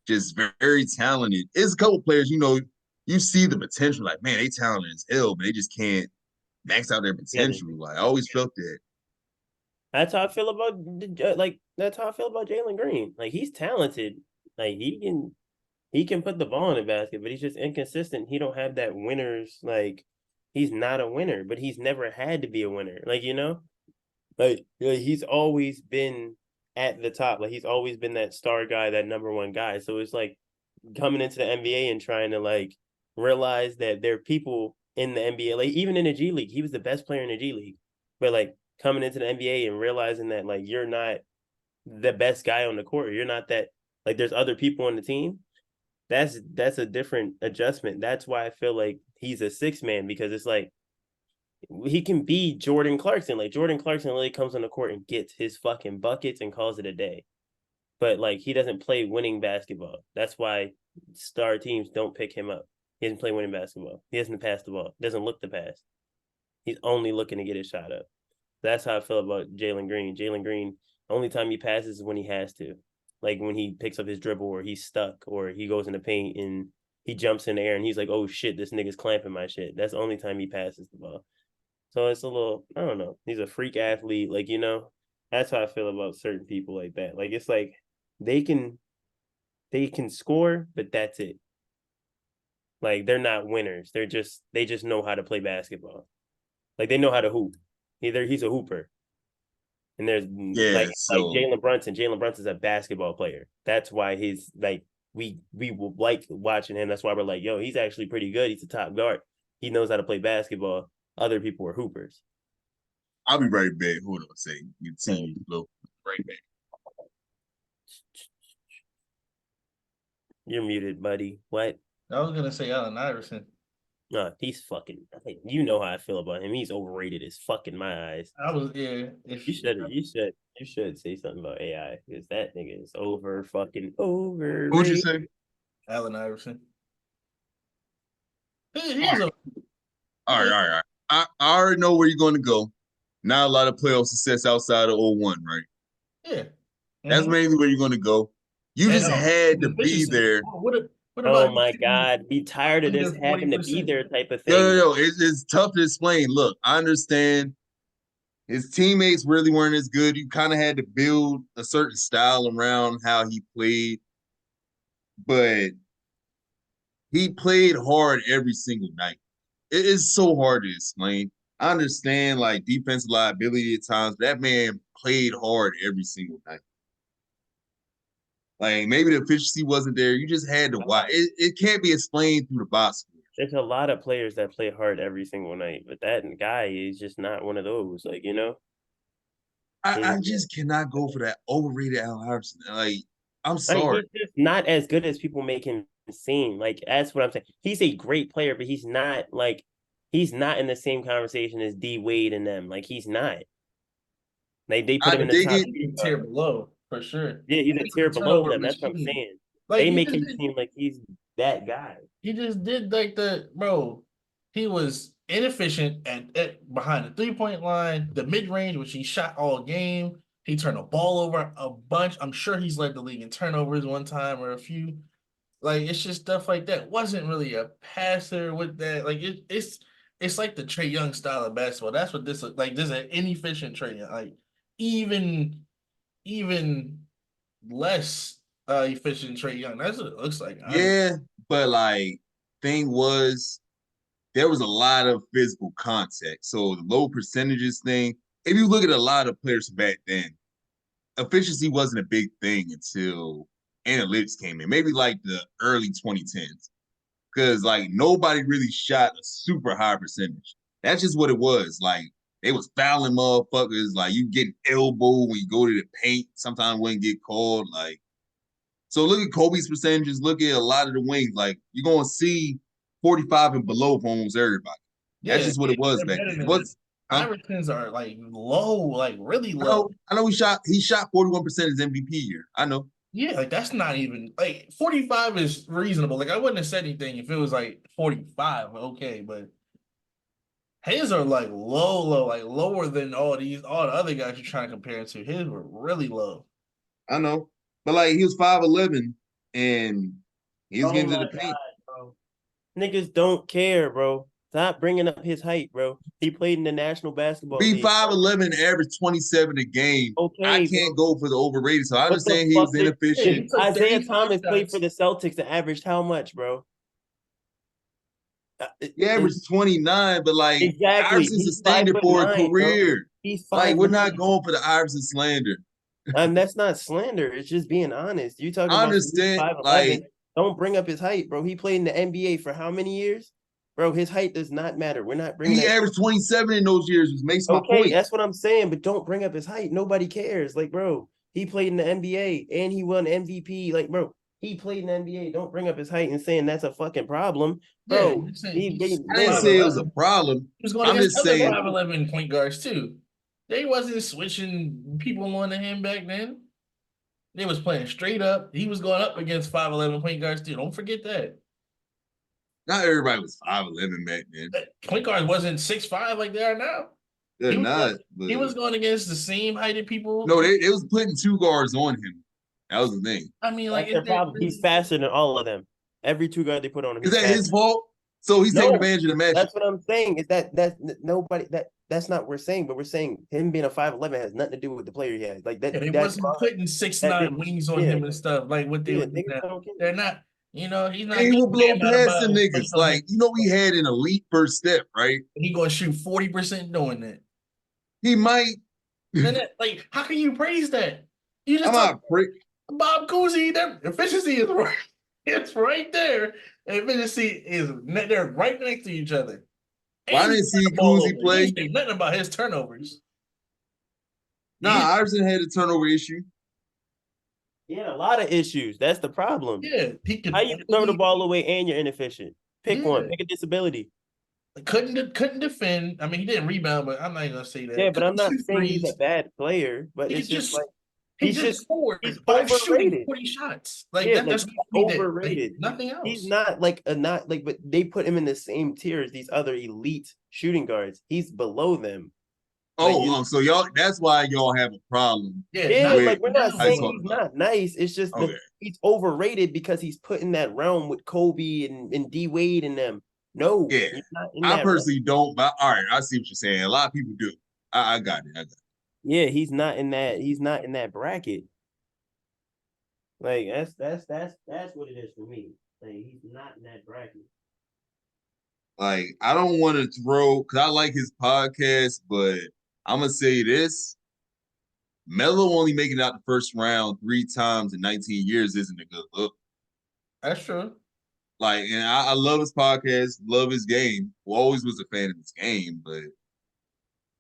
S2: Just very talented. It's a couple players, you see the potential, like, man, they talented as hell, but they just can't max out their
S1: Yeah.
S2: potential. Like I always felt that.
S1: That's how I feel about that's how I feel about Jalen Green. Like he's talented. Like he can put the ball in the basket, but he's just inconsistent. He don't have that winner's he's not a winner, but he's never had to be a winner. Like he's always been at the top. Like he's always been that star guy, that number one guy. So it's like coming into the NBA and trying to realize that there are people in the NBA, like even in the G League, he was the best player in the G League. But coming into the NBA and realizing that you're not the best guy on the court, you're not that there's other people on the team. That's a different adjustment. That's why I feel like he's a six man because it's he can be Jordan Clarkson. Like Jordan Clarkson really comes on the court and gets his fucking buckets and calls it a day. But he doesn't play winning basketball. That's why star teams don't pick him up. He doesn't play winning basketball. He doesn't pass the ball. Doesn't look the pass. He's only looking to get his shot up. That's how I feel about Jalen Green. Jalen Green, only time he passes is when he has to. Like when he picks up his dribble or he's stuck or he goes in the paint and he jumps in the air and he's like, oh shit, this nigga's clamping my shit. That's the only time he passes the ball. So it's a little, I don't know. He's a freak athlete. That's how I feel about certain people like that. It's they can score, but that's it. They're not winners. They just know how to play basketball. They know how to hoop. He's a hooper. And there's Jalen Brunson. Jalen Brunson's a basketball player. That's why he's we will like watching him. That's why we're like, yo, he's actually pretty good. He's a top guard. He knows how to play basketball. Other people are hoopers.
S2: I'll be right back. Hold on a second. You see you look right back.
S1: You're muted, buddy. What?
S3: I was gonna say Allen Iverson.
S1: No, he's fucking. You know how I feel about him. He's overrated as fuck in my eyes. You should say something about AI because that nigga is overrated.
S2: What'd you say?
S3: Allen Iverson. He's
S2: all right. I already know where you're going to go. Not a lot of playoff success outside of 01, right?
S3: Yeah.
S2: That's mainly where you're going to go. You just had to be there.
S3: What
S1: oh my God. Be tired of this having to be there type of thing.
S2: Yo. It's tough to explain. Look, I understand his teammates really weren't as good. You kind of had to build a certain style around how he played. But he played hard every single night. It is so hard to explain. I understand defensive liability at times, but that man played hard every single night. Maybe the efficiency wasn't there. You just had to watch. It can't be explained through the box score.
S1: There's a lot of players that play hard every single night, but that guy is just not one of those.
S2: I just cannot go for that overrated Al Iverson. I'm sorry.
S1: He's just not as good as people make him seem. That's what I'm saying. He's a great player, but he's not in the same conversation as D Wade and them. He's not. They put him in the top
S3: tier below for sure.
S1: Yeah, he's a tier below them. That's what I'm saying. They make him seem like he's that guy.
S3: He just did he was inefficient at behind the 3-point line, the mid-range, which he shot all game. He turned the ball over a bunch. I'm sure he's led the league in turnovers one time or a few. It's just stuff like that. Wasn't really a passer with that. it's like the Trae Young style of basketball. That's what this is like. This is an inefficient Trae Young, like even less efficient Trae Young. That's what it looks like.
S2: Yeah, but like thing was there was a lot of physical contact. So the low percentages thing, if you look at a lot of players back then, efficiency wasn't a big thing until analytics came in, maybe like the early 2010s. Because like nobody really shot a super high percentage. That's just what it was. Like they was fouling motherfuckers. Like you get elbow when you go to the paint. Sometimes wouldn't get called. Like so, look at Kobe's percentages. Look at a lot of the wings. Like you're gonna see 45 and below for almost everybody. That's
S3: Yeah,
S2: just what it was
S3: they're
S2: back
S3: better
S2: then.
S3: than that.
S2: What's huh?
S3: Iversons are like low, like really
S2: I
S3: low.
S2: know. I know. He shot 41% his MVP year. I know.
S3: Yeah, like that's not even like 45 is reasonable. Like I wouldn't have said anything if it was like 45, okay, but his are like low, like lower than all the other guys you're trying to compare it to. His were really low.
S2: I know. But like he was 5'11 and he was
S1: Oh
S2: getting to
S1: my
S2: the paint.
S1: god, bro. Niggas don't care, bro. Stop bringing up his height, bro. He played in the National Basketball
S2: Be
S1: League.
S2: 5'11, average 27 a game. I
S1: Okay,
S2: can't
S1: bro.
S2: go for the overrated. So I
S1: What the
S2: understand he
S1: fuck
S2: was
S3: Yeah, he
S2: inefficient.
S3: took
S1: Isaiah
S3: 35
S1: Thomas played for
S3: shots.
S1: the Celtics and averaged how much, bro?
S2: He averaged 29, but like
S1: Exactly.
S2: Iverson's a
S1: He's five
S2: standard
S1: foot
S2: for a
S1: nine, bro.
S2: career.
S1: He's
S2: Like,
S1: five
S2: we're not
S1: nine.
S2: going for the Iverson slander.
S1: That's not slander. It's just being honest. You talking
S2: I
S1: about some
S2: understand,
S1: 5'11.
S2: like,
S1: Don't bring up his height, bro. He played in the NBA for how many years? Bro, his height does not matter. We're not bringing
S2: he
S1: that shit.
S2: averaged 27 in those years, which makes my
S1: Okay,
S2: point.
S1: that's what I'm saying, but don't bring up his height. Nobody cares. Like, bro, he played in the NBA and he won MVP. Like, bro, he played in the NBA. Don't bring up his height and saying that's a fucking problem.
S3: Yeah,
S1: Bro,
S3: you're saying
S1: he
S3: he's
S2: I didn't
S1: man,
S2: say it was a
S3: 5'11.
S2: problem.
S3: He was going
S2: I'm
S3: against
S2: just
S3: other
S2: saying,
S3: 5'11 point guards too. They wasn't switching people on to him back then. They was playing straight up. He was going up against 5'11 point guards too. Don't forget that.
S2: not everybody was 5'11 back then.
S3: Point guards wasn't 6'5" like they are now.
S2: They're
S3: He was
S2: not, but
S3: he was going against the same heighted people.
S2: no, they was putting two guards on him. That was the thing.
S3: I mean, like
S1: that's their problem. He's faster than all of them. Every two guard they put on him,
S2: Is
S1: he's
S2: that his
S1: faster.
S2: fault? So he's taking
S1: No,
S2: advantage of the matchup.
S1: that's what I'm saying. Is that's nobody that's not what we're saying, but we're saying him being a 5'11 has nothing to do with the player he has. Like that,
S3: Yeah, they
S1: that's
S3: wasn't putting
S1: that
S3: 6'9"
S1: didn't,
S3: wings on
S1: yeah,
S3: him and stuff like what they
S1: yeah,
S3: would do
S1: niggas
S3: now.
S1: don't care.
S3: They're not, he's
S2: And
S3: not
S2: he
S3: getting
S2: will blow
S3: bam out of
S2: past the
S3: bounds
S2: niggas.
S3: based on him.
S2: Like, he had an elite first step, right?
S3: He gonna shoot 40% doing that.
S2: He might.
S3: Then that, like, how can you praise that? You just
S2: I'm
S3: talk
S2: not pre-
S3: Bob Cousy, that efficiency is right. It's right there. Efficiency is they're right next to each other.
S2: Well, I
S3: And he
S2: didn't
S3: turned
S2: see
S3: the ball
S2: Kuzi
S3: over. You
S2: play.
S3: ain't say nothing about his turnovers. He,
S2: Nah, Iverson had a turnover issue.
S1: He had a lot of issues. That's the problem.
S3: yeah, he could
S1: How you throw the ball away and you're inefficient? Pick one.
S3: yeah.
S1: Pick a disability.
S3: Couldn't defend. I mean, he didn't rebound, but I'm not gonna say that.
S1: Yeah, but I'm
S3: Couldn't
S1: not
S3: shoot
S1: saying he's a
S3: threes.
S1: bad player, but
S3: He
S1: it's just
S3: just
S1: like
S3: he
S1: he's
S3: just
S1: just
S3: scored
S1: he's
S3: by shooting
S1: overrated.
S3: 40 shots. Like
S1: Yeah, like
S3: that's
S1: he's
S3: what he did. Like,
S1: overrated.
S3: nothing
S1: He's
S3: else.
S1: not like but they put him in the same tier as these other elite shooting guards. He's below them. Like
S2: So y'all, that's why y'all have a problem
S3: Yeah,
S1: yeah,
S3: not
S2: with
S1: like we're not
S2: how you
S3: now.
S1: saying
S2: talk
S1: he's
S2: about
S1: not nice. It's just
S2: it. Okay.
S1: he's overrated because he's put in that realm with Kobe and D Wade and them. No,
S2: Yeah.
S1: he's not in
S2: I
S1: that realm.
S2: personally don't, but all right, I see what you're saying. A lot of people do. I got it. I got it.
S1: Yeah, he's not in that. He's not in that bracket. Like that's what it is for me. Like he's not in that bracket.
S2: Like, I don't want to throw, because I like his podcast, but I'm going to say this. Melo only making it out the first round 3 times in 19 years isn't a good look.
S3: That's true.
S2: Like, and I love his podcast, love his game. Always was a fan of his game, but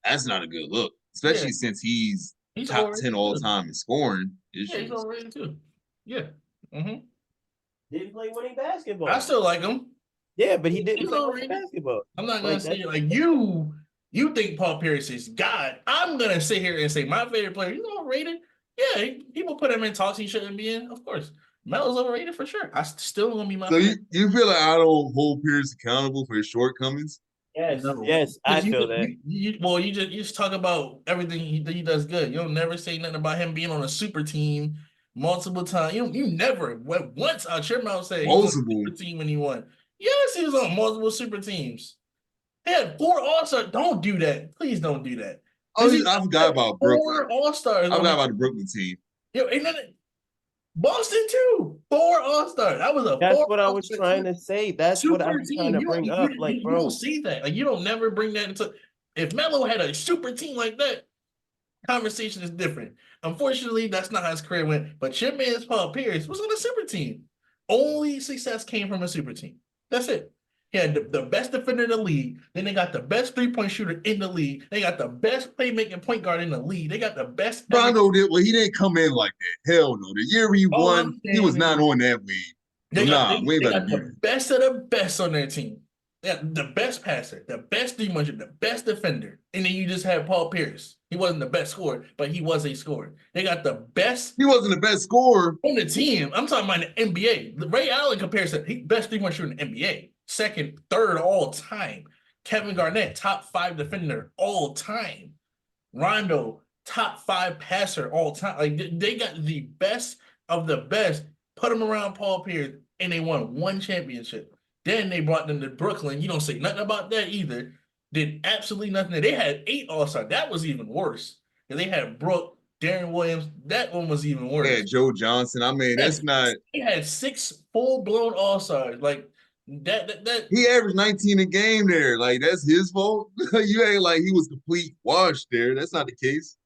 S2: that's not a good look,
S3: Yeah,
S2: especially since he's
S3: he's
S2: top 10
S3: overrated
S2: all
S3: too.
S2: time in scoring
S3: Yeah, he's
S2: issues.
S3: overrated too. Yeah. Mm-hmm.
S1: Didn't play winning basketball.
S3: I still like him.
S1: Yeah, but he didn't
S3: He's
S1: play winning
S3: overrated.
S1: basketball.
S3: I'm not gonna
S1: Like
S3: say
S1: that's
S3: like you think Paul Pierce is God. I'm gonna sit here and say my favorite player, he's overrated. Yeah, people put him in talks he shouldn't be in, of course. Melo's overrated for sure. I still gonna be my
S2: So
S3: favorite.
S2: you feel like I don't hold Pierce accountable for his shortcomings?
S1: yes,
S3: No.
S1: yes, I
S3: You,
S1: feel that.
S3: you just talk about everything he does good. You don't never say nothing about him being on a super team multiple times. You never once out your mouth say he was on a
S2: Multiple.
S3: super team when he won. Yes, he was on multiple super teams. They had 4 All-Stars. Don't do that. Please don't do that.
S2: Oh, I forgot about Brooklyn.
S3: 4 All-Stars.
S2: I forgot about the Brooklyn team.
S3: Yo, and then Boston too. 4 All-Stars. That was a
S1: That's
S3: 4
S1: what I was
S3: All-Star
S1: trying to say. That's what I
S3: super
S1: was trying
S3: team.
S1: to
S3: You don't
S1: bring
S3: you,
S1: up.
S3: you,
S1: Like,
S3: you don't
S1: bro,
S3: see that. Like you don't never bring that into. If Melo had a super team like that, conversation is different. Unfortunately, that's not how his career went. But your man's Paul Pierce was on a super team. Only success came from a super team. That's it. He had the best defender in the league. Then they got the best three-point shooter in the league. They got the best playmaking point guard in the league. They got the best.
S2: Rondo did well. He didn't come in like that. Hell no. The year he
S3: All
S2: won,
S3: I'm
S2: he was
S3: saying
S2: not
S3: is
S2: on that wave. So
S3: they got
S2: we ain't
S3: they
S2: about to
S3: got
S2: do
S3: the
S2: that.
S3: best of the best on their team. They got the best passer, the best three-point shooter, the best defender, and then you just had Paul Pierce. He wasn't the best scorer, but he was a scorer. They got the best
S2: He wasn't the best scorer.
S3: on the team. I'm talking about the NBA. Ray Allen compares to he best three-point shooter in the NBA, second, third all time. Kevin Garnett, top 5 defender all time. Rondo, top 5 passer all time. Like they got the best of the best. Put them around Paul Pierce, and they won 1 championship. Then they brought them to Brooklyn. You don't say nothing about that either. Did absolutely nothing. They had 8 All-Stars. That was even worse. And they had Brooke, Darren Williams. That one was even worse.
S2: Yeah, Joe Johnson. I mean, that's not.
S3: They had 6 full-blown All-Stars. Like that.
S2: He averaged 19 a game there. Like, that's his fault. You ain't like he was complete wash there. That's not the case.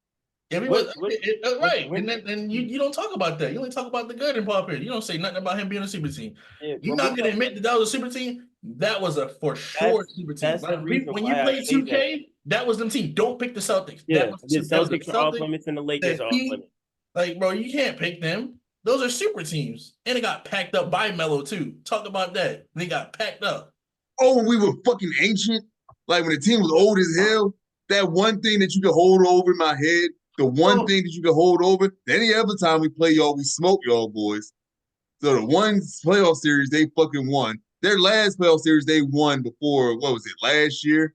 S3: If he
S1: what,
S3: was
S1: what,
S3: right,
S1: when,
S3: and you don't talk about that. You only talk about the good in Paul Pierce. You don't say nothing about him being a super team.
S1: yeah,
S3: You're
S1: when we
S3: not gonna
S1: talk,
S3: admit that that was a super team. That was a for sure super team.
S1: that's the reason
S3: When you
S1: why I
S3: play
S1: say that.
S3: 2K, that was the team. Don't pick the Celtics.
S1: Yeah, the
S3: That was the
S1: Celtics are off
S3: Celtics
S1: limits and the Lakers
S3: that
S1: are off
S3: he
S1: limits.
S3: like, bro. You can't pick them. Those are super teams, and it got packed up by Melo too. Talk about that. They got packed up.
S2: Oh, when we were fucking ancient, like when the team was old as hell, that one thing that you could hold over my head, the one thing that you could hold over, any other time we play y'all, we smoke y'all boys. So the one playoff series they fucking won. Their last playoff series they won before, what was it, last year?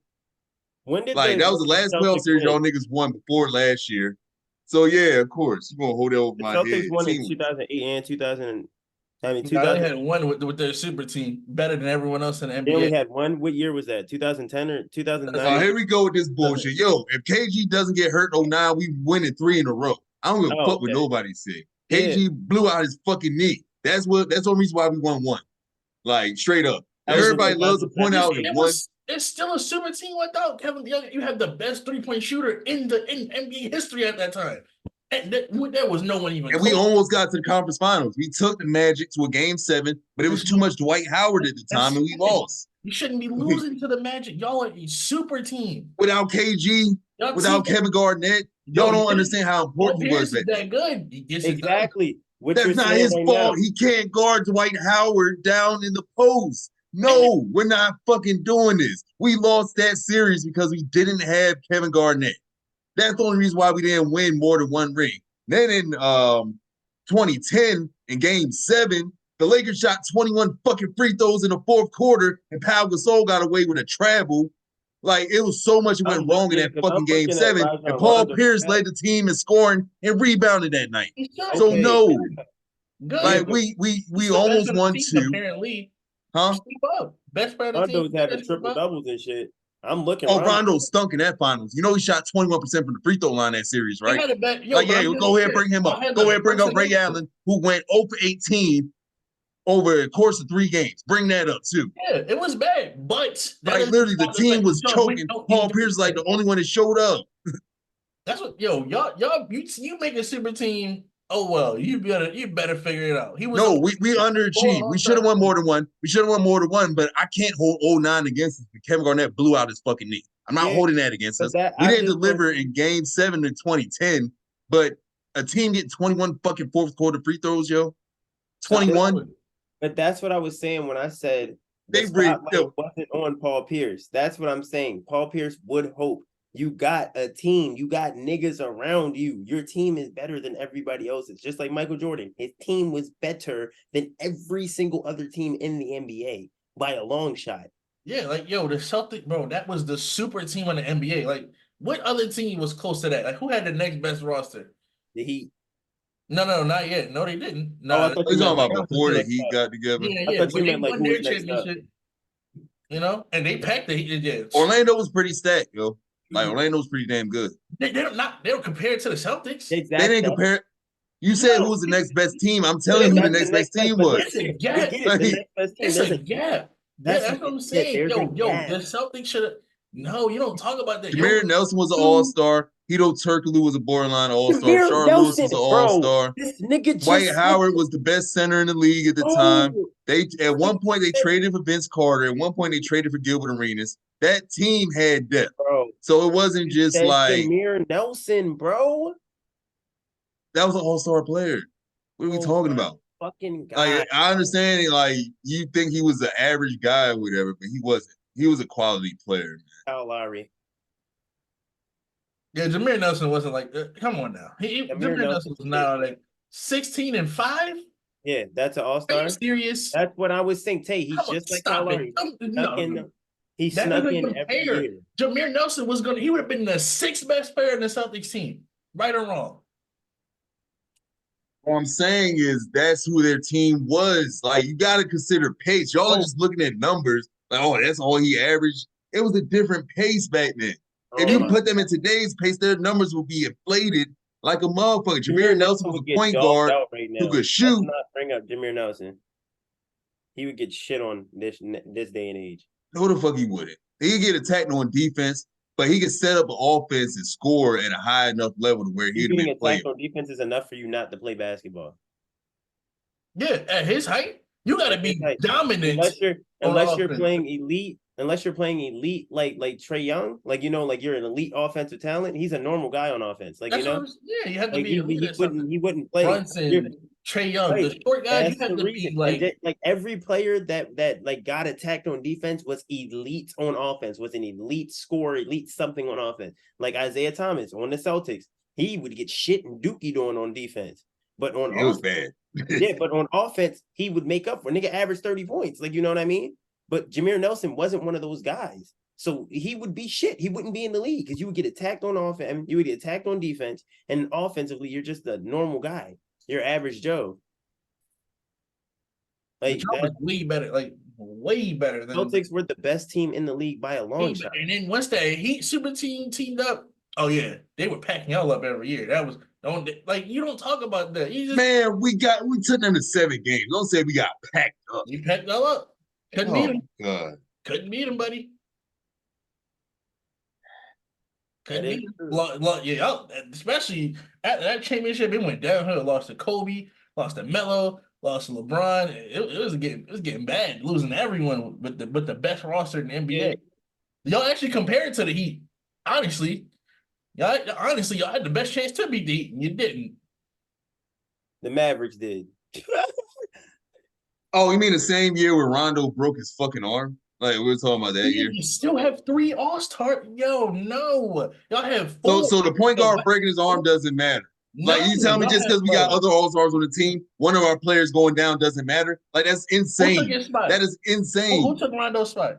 S1: When did
S2: Like, that was the last playoff
S1: Celtics
S2: series
S1: win?
S2: y'all niggas won before last year. So, yeah, of course. You're going to hold that over
S1: The
S2: my
S1: Celtics
S2: head.
S1: won in
S2: Team
S1: 2008 and 2000. I mean,
S3: Now they
S1: 2000.
S3: had one with their super team, better than everyone else in the
S1: They only
S3: NBA.
S1: had one. What year was that? 2010 or 2009?
S2: Here we go with this bullshit. Yo, if KG doesn't get hurt in 09, we winning 3 in a row. I don't give a fuck what nobody said.
S1: Yeah.
S2: KG blew out his fucking knee. That's the only reason why we won 1. Like, straight up. Everybody loves to point out that one.
S3: It's still a super team without Kevin Young. You have the best three-point shooter in NBA history at that time. And there was no one even
S2: And
S3: close.
S2: we almost got to the conference finals. We took the Magic to a game 7, but it was too much Dwight Howard at the time, and we lost.
S3: You shouldn't be losing to the Magic. Y'all are a super team.
S2: Without KG, without Kevin Garnett, y'all don't understand how important he was back then.
S3: That good.
S1: Exactly.
S2: That's not his fault. He can't guard Dwight Howard down in the post. No, we're not fucking doing this. We lost that series because we didn't have Kevin Garnett. That's the only reason why we didn't win more than 1 ring. Then in 2010, in game 7, the Lakers shot 21 fucking free throws in the 4th quarter, and Pau Gasol got away with a travel. Like, it was so much went wrong in that fucking game 7. And Paul Pierce led the team in scoring and rebounding that night. So no.
S3: Good.
S2: Like, we almost won 2.
S3: Apparently.
S2: Huh?
S3: Best player on the team.
S1: Rondo's having triple doubles and shit. I'm looking.
S2: Rondo stunk in that finals. You know he shot 21% from the free throw line that series, right? Go ahead and bring him up. Go ahead and bring up Ray Allen, who went 0 for 18 over the course of 3 games. Bring that up too.
S3: Yeah, it was bad, but
S2: like literally the team was choking. Paul Pierce is like the only one that showed up.
S3: That's what y'all you make a super team. Oh well, you better figure it out.
S2: We underachieved. We should have won more than 1. But I can't hold 09 against us. Kevin Garnett blew out his fucking knee. I'm not holding that against us. We didn't deliver in game 7 in 2010, but a team getting 21 fucking 4th quarter free throws, yo. 21.
S1: But that's what I was saying when I said
S2: the
S1: spotlight wasn't on Paul Pierce. That's what I'm saying. Paul Pierce would hope. You got a team. You got niggas around you. Your team is better than everybody else's. Just like Michael Jordan. His team was better than every single other team in the NBA by a long shot.
S3: Yeah, like, the Celtics, bro, that was the super team in the NBA. Like, what other team was close to that? Like, who had the next best roster?
S1: The Heat.
S3: No, not yet. No, they didn't. No,
S2: I thought you talking about before the Heat got together.
S3: Yeah.
S1: I thought you meant like who was next up.
S3: You know, and they packed the Heat. Yeah.
S2: Orlando was pretty stacked, yo. Like Orlando was pretty damn good.
S3: They don't compare it to the Celtics.
S2: They didn't compare. You said who was the next best team. I'm telling you who the next best team was.
S3: It's a gap.
S1: The next best team.
S3: It's a gap. Yeah, that's what I'm saying. Yo, the Celtics should have. No, you don't talk about that.
S2: Jameer Nelson was an all-star. Hito Turkoglu was a borderline all-star. Sean Lewis was an all-star. Dwight Howard was the best center in the league at the time. They at one point they traded for Vince Carter. At one point they traded for Gilbert Arenas. That team had depth, bro. So it wasn't just like
S1: Jameer Nelson, bro.
S2: That was an all-star player. What are we talking about?
S1: Fucking guy.
S2: Like I understand, like you think he was an average guy or whatever, but he wasn't. He was a quality player, man.
S1: Kyle Lowry.
S3: Yeah, Jameer Nelson wasn't like. Come on now, Jameer Nelson was now like 16-5.
S1: Yeah, that's an all-star.
S3: Are you serious?
S1: That's what I was saying. Tay, he's just like Kyle Lowry. He snuck in every year.
S3: Jameer Nelson he would have been the 6th best player in the Celtics team, right or wrong.
S2: What I'm saying is that's who their team was. Like you got to consider pace. Y'all are just looking at numbers. Like, oh, that's all he averaged. It was a different pace back then. If you put them in today's pace, their numbers will be inflated like a motherfucker. Jameer Nelson was a point guard who could shoot.
S1: Let's not bring up Jameer Nelson. He would get shit on this day and age.
S2: No, the fuck he wouldn't. He could get attacked on defense, but he could set up an offense and score at a high enough level to where he'd be
S1: attacked on defense is enough for you not to play basketball.
S3: Yeah, at his height, you got to be dominant.
S1: Unless you're playing elite. Unless you're playing elite, like Trae Young, like like you're an elite offensive talent. He's a normal guy on offense, like you
S3: have to be elite.
S1: He wouldn't play.
S3: Brunson, Trae Young, the short guys. You have to be
S1: like every player that like got attacked on defense was elite on offense, was an elite scorer, elite something on offense. Like Isaiah Thomas on the Celtics, he would get shit and dookie doing on defense, but on
S2: it was bad.
S1: But on offense, he would make up for nigga average 30 points. Like you know what I mean? But Jameer Nelson wasn't one of those guys. So he would be shit. He wouldn't be in the league because you would get attacked on offense. You would get attacked on defense. And offensively, you're just a normal guy. You're average Joe.
S3: Like was way better. Like way better than
S1: Celtics were the best team in the league by a long shot.
S3: And then once that Heat super team teamed up, oh yeah, they were packing y'all up every year. That was you don't talk about that.
S2: Man, we took them to 7 games. Don't say we got packed up.
S3: You packed y'all up. Couldn't beat him.
S2: God.
S3: Couldn't beat him, buddy. Couldn't beat him. Yeah, especially after that championship, it went downhill. Lost to Kobe, lost to Melo, lost to LeBron. It was getting bad, losing everyone with the best roster in the NBA. Yeah. Y'all actually compared to the Heat. Honestly, y'all had the best chance to beat the Heat, and you didn't.
S1: The Mavericks did.
S2: Oh, you mean the same year where Rondo broke his fucking arm? Like we were talking about that year.
S3: You still have 3 All-Star. Yo, no. Y'all have 4.
S2: So the point guard breaking his arm doesn't matter. No, like you tell me just because we got other All-Stars on the team, one of our players going down doesn't matter. Like that's insane. That is insane.
S3: Who took Rondo's spot?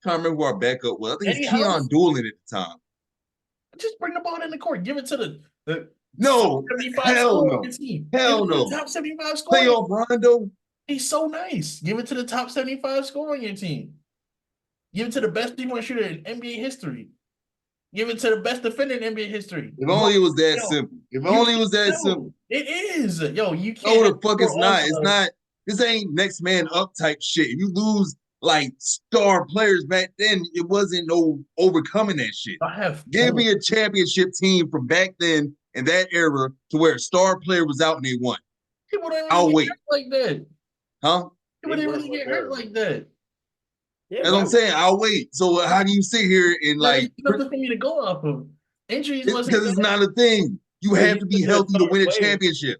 S2: I can't remember who our backup was. I think it's Keon Doolin at the time.
S3: Just bring the ball in the court. Give it to the
S2: no, hell no. Hell no.
S3: Top 75 scorer.
S2: Playoff Rondo.
S3: He's so nice. Give it to the top 75 scorer on your team. Give it to the best three-point shooter in NBA history. Give it to the best defender in NBA history.
S2: If only it was that simple. If only it was that simple.
S3: It is. Yo, you can't.
S2: No, the fuck it's not. It's not. This ain't next man up type shit. If you lose like star players back then, it wasn't no overcoming that shit. Give me a championship team from back then in that era to where a star player was out and they won.
S3: People don't really get hurt like that.
S2: Huh?
S3: People didn't really get hurt like that.
S2: Yeah, that's what I'm saying. I'll wait. So how do you sit here and like
S3: nothing for me to go off of? Injuries wasn't
S2: because it's not a thing. You have to be healthy to win a championship.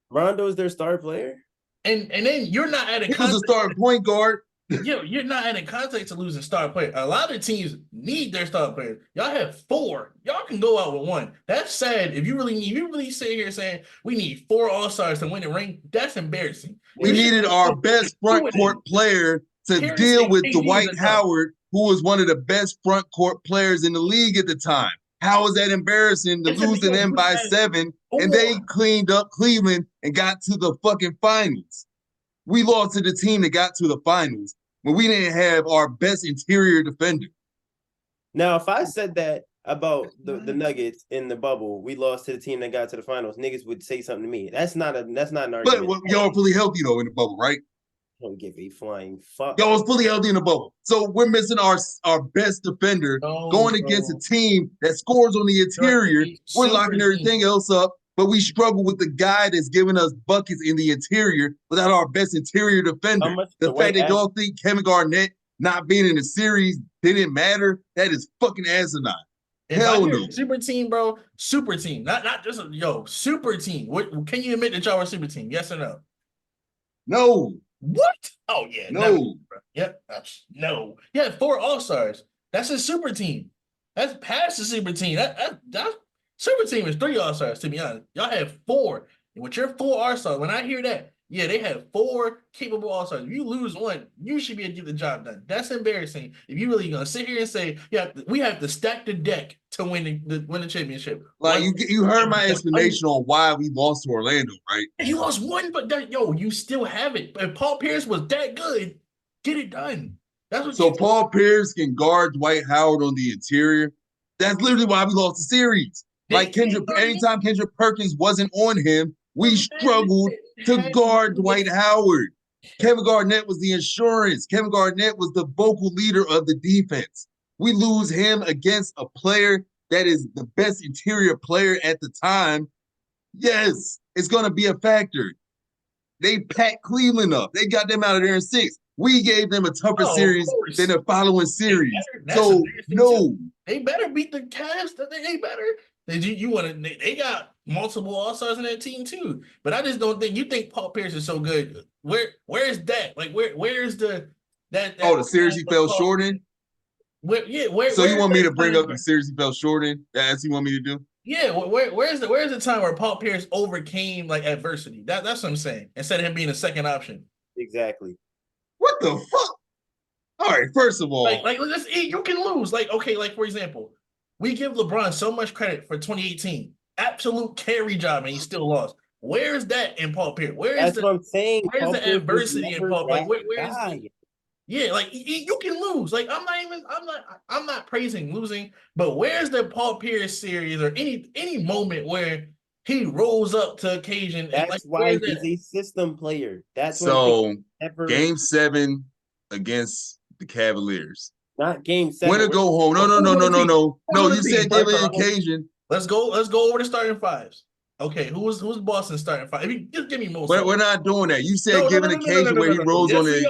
S1: Rondo's their star player.
S3: And then you're not adding
S2: he was a star point guard.
S3: You're not adding context to losing star player. A lot of teams need their star players. Y'all have 4. Y'all can go out with 1. That's sad. If you really sit here saying we need 4 All-Stars to win the ring, that's embarrassing.
S2: We needed our best front court player to deal with Dwight Howard, who was one of the best front court players in the league at the time. How is that embarrassing to lose to them by 7 and they cleaned up Cleveland and got to the fucking finals? We lost to the team that got to the finals. when we didn't have our best interior defender.
S1: Now, if I said that about the Nuggets in the bubble, we lost to the team that got to the finals, niggas would say something to me. That's not an
S2: But
S1: argument.
S2: y'all are fully healthy though in the bubble, right?
S1: Don't give a flying fuck.
S2: Y'all was fully healthy in the bubble. So we're missing our best defender going against a team that scores on the interior. We're locking everything else up, but we struggle with the guy that's giving us buckets in the interior without our best interior defender. The fact that y'all think Kevin Garnett not being in the series didn't matter, that is fucking asinine. Hell no.
S3: Super team, bro. Super team. Not just super team. What can you admit that y'all are a super team? Yes or no?
S2: No.
S3: What? Oh yeah.
S2: No.
S3: Never, yep. No. Yeah, 4 All-Stars. That's a super team. That's past the super team. That super team is 3 All-Stars, to be honest. Y'all have 4. And with your 4 All-Stars, when I hear that, yeah, they have 4 capable All-Stars. If you lose one, you should be able to get the job done. That's embarrassing. If you really gonna sit here and say, yeah, we have to stack the deck to win the championship.
S2: Like you heard my explanation on why we lost to Orlando, right?
S3: You lost one, but you still have it. If Paul Pierce was that good, get it done. That's what.
S2: So Paul Pierce can guard Dwight Howard on the interior. That's literally why we lost the series. Like anytime Kendrick Perkins wasn't on him, we struggled to guard Dwight Howard. Kevin Garnett was the insurance. Kevin Garnett was the vocal leader of the defense. We lose him against a player that is the best interior player at the time. Yes, it's going to be a factor. They packed Cleveland up. They got them out of there in 6. We gave them a tougher series than the following series. So, no.
S3: They better beat the Cavs. They better. They got multiple All-Stars in that team too. But I just don't think you think Paul Pierce is so good. Where is that? Like where's the
S2: the series he fell short in? So you want me to bring up the series he fell short in? That's what you want me to do?
S3: Yeah, where's the time where Paul Pierce overcame like adversity? That's what I'm saying. Instead of him being a second option.
S1: Exactly.
S2: What the fuck? All right, first of all,
S3: you can lose. Like, okay, like for example, we give LeBron so much credit for 2018. Absolute carry job, and he still lost. Where's that in Paul Pierce?
S1: That's what I'm saying.
S3: Where's the adversity in Paul? Like, where's the, yeah, like you can lose. Like I'm not praising losing, but where's the Paul Pierce series or any moment where he rolls up to occasion?
S1: That's why he's a system player. That's
S2: so Game 7 against the Cavaliers.
S1: Not Game 7.
S2: When to go home? No. You said give it an occasion.
S3: Let's go over the starting fives. Okay, who's Boston's starting five? If you just give me most.
S2: We're not doing that. You said give an occasion where he rolls on it.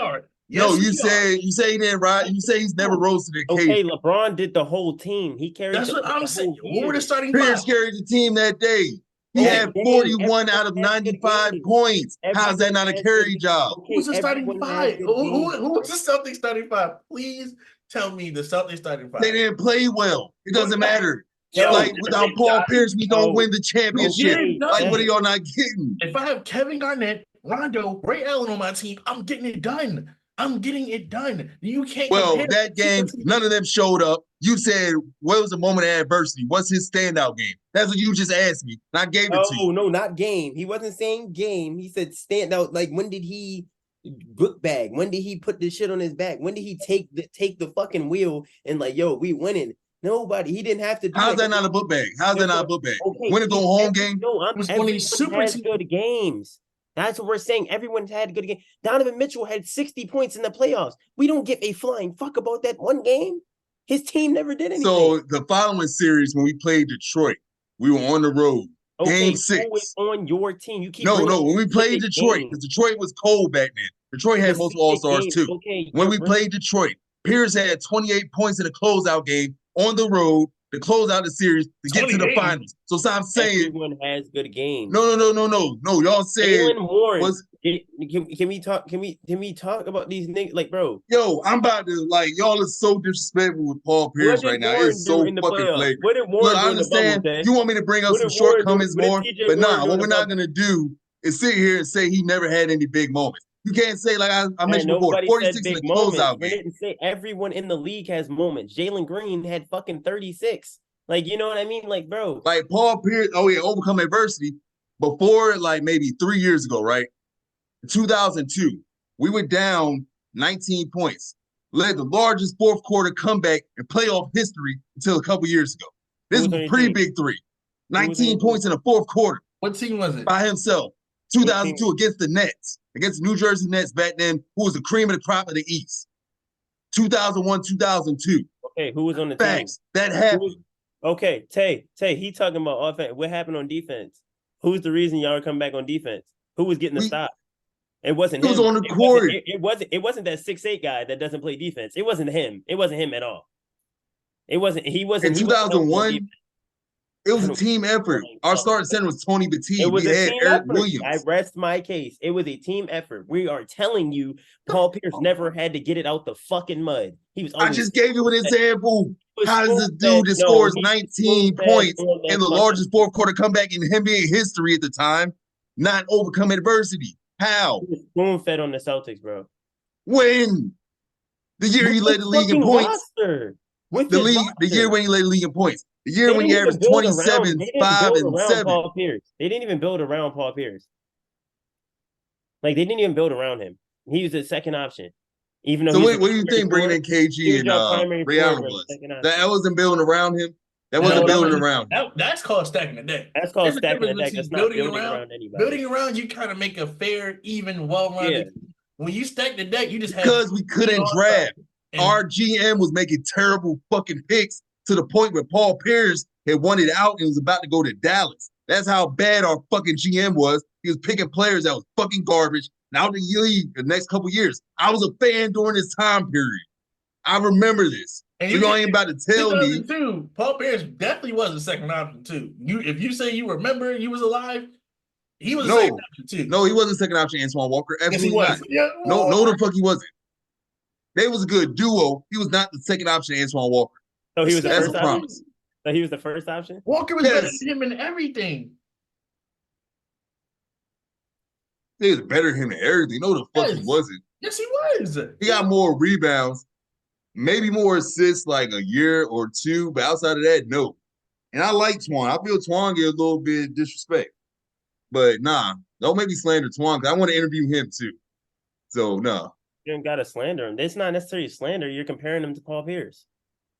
S2: No, you say he didn't ride. You say he's never rose to the occasion.
S1: Okay, LeBron did the whole team. He carried.
S3: That's what I'm saying. Who were the starting
S2: Pierce carried the team that day. He had 41 out of 95 points. How's that not a carry job?
S3: Who's the starting 5? Who was the Celtics starting 5? Please tell me the Celtics starting 5.
S2: They didn't play well. It doesn't matter. Like without Paul Pierce, we don't win the championship. Like what are y'all not getting?
S3: If I have Kevin Garnett, Rondo, Ray Allen on my team, I'm getting it done. I'm getting it done. You can't.
S2: Well, that game, none of them showed up. You said, what was the moment of adversity? What's his standout game? That's what you just asked me. And I gave it to you.
S1: No, not game. He wasn't saying game. He said standout. Like, when did he book bag? When did he put this shit on his back? When did he take the fucking wheel and like, yo, we winning? Nobody. He didn't have to do
S2: How's that not a book bag? How's that not a book bag? Okay, when it go home game?
S1: No, everyone has good games. That's what we're saying. Everyone's had a good game. Donovan Mitchell had 60 points in the playoffs. We don't give a flying fuck about that one game. His team never did anything.
S2: So the following series, when we played Detroit, we were on the road. Game 6.
S1: Always on your team. You keep
S2: no. When we played Detroit, because Detroit was cold back then. Detroit had multiple All-Stars too. Okay, when we played Detroit, Pierce had 28 points in a closeout game on the road to close out the series to get to the finals. So stop saying
S1: everyone has good games.
S2: No. Y'all said
S1: can we talk about these niggas? Like, bro.
S2: Yo, I'm about to y'all are so disrespectful with Paul Pierce right now. It's so fucking flagrant. Look, I understand you want me to bring up some shortcomings more, but what we're not gonna do is sit here and say he never had any big moments. You can't say I mentioned before, 46 in the closeout game.
S1: Didn't say everyone in the league has moments. Jalen Green had fucking 36. Like, you know what I mean? Like, bro.
S2: Like Paul Pierce, overcome adversity. Before, maybe 3 years ago, right? 2002, we were down 19 points. Led the largest fourth quarter comeback in playoff history until a couple years ago. This was a pretty big three. 19 points in the fourth quarter.
S3: What team was it?
S2: By himself. 2002 against the Nets. Against the New Jersey Nets back then, who was the cream of the crop of the East. 2001, 2002.
S1: Okay, who was on the
S2: Facts.
S1: team?
S2: That happened.
S1: Okay, Tay, he talking about offense. What happened on defense? Who's the reason y'all are coming back on defense? Who was getting the stop? It wasn't him.
S2: He was on the court.
S1: It wasn't that 6'8" guy that doesn't play defense. It wasn't him. It wasn't him at all. He wasn't.
S2: In 2001, it was a team effort. Our starting center was Tony Batiste. We had Eric Williams.
S1: I rest my case. It was a team effort. We are telling you, Paul Pierce never had to get it out the fucking mud. He was.
S2: I just gave you an example. How does this dude that scores 19 points in the largest fourth quarter comeback in NBA history at the time not overcome adversity? How?
S1: He was spoon-fed on the Celtics, bro.
S2: When? The year he led the league in points.
S1: The
S2: year when he led the league in points. The year when he averaged 27, 5, and 7.
S1: Paul Pierce. They didn't even build around Paul Pierce. Like, they didn't even build around him. He was the second option. Even though.
S2: So what do you think bringing in KG and Ray Allen was? That wasn't building around him? That wasn't building around him.
S3: That's called stacking the deck.
S1: That's called stacking the deck. That's not building around anybody.
S3: Building around, you kind of make a fair, even, well-rounded. Yeah. When you stack the deck, you just have.
S2: Because we couldn't draft. Our GM was making terrible fucking picks to the point where Paul Pierce had won it out and was about to go to Dallas. That's how bad our fucking GM was. He was picking players that was fucking garbage. Now the league the next couple years. I was a fan during this time period. I remember this. And you ain't about to tell me.
S3: Paul Pierce definitely was a second option too. If you say you remember he was alive, he was a second option too.
S2: No, he wasn't a second option, Antoine Walker. Absolutely not. Yeah, no, the fuck he wasn't. They was a good duo. He was not the second option, Antoine Walker.
S1: So he was the first
S2: option? Promise.
S1: So he was the first option?
S3: Walker was better than him in everything.
S2: He was better than him in everything. No, the fuck he wasn't.
S3: Yes, he was.
S2: He got more rebounds, maybe more assists like a year or two, but outside of that, no. And I like Twan. I feel Twan get a little bit of disrespect. But nah, don't make me slander Twan because I want to interview him too. So nah.
S1: You don't gotta slander him. It's not necessarily slander. You're comparing him to Paul Pierce.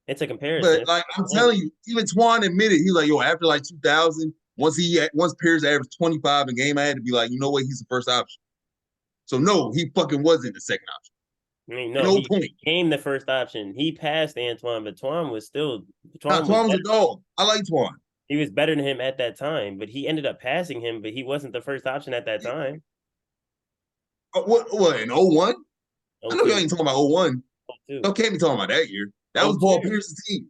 S1: It's a comparison.
S2: But like I'm telling you, even Twan admitted he's like, yo, after like 2000, once Pierce averaged 25 a game, I had to be like, you know what, he's the first option. So no, he fucking wasn't the second option.
S1: I mean, no, he became the first option. He passed Antoine, but Twan was still.
S2: Twan was a dog. I like Twan.
S1: He was better than him at that time, but he ended up passing him. But he wasn't the first option at that time.
S2: What in 01? I know you ain't talking about 01. No, can't be talking about that year. That was Paul Pierce's team.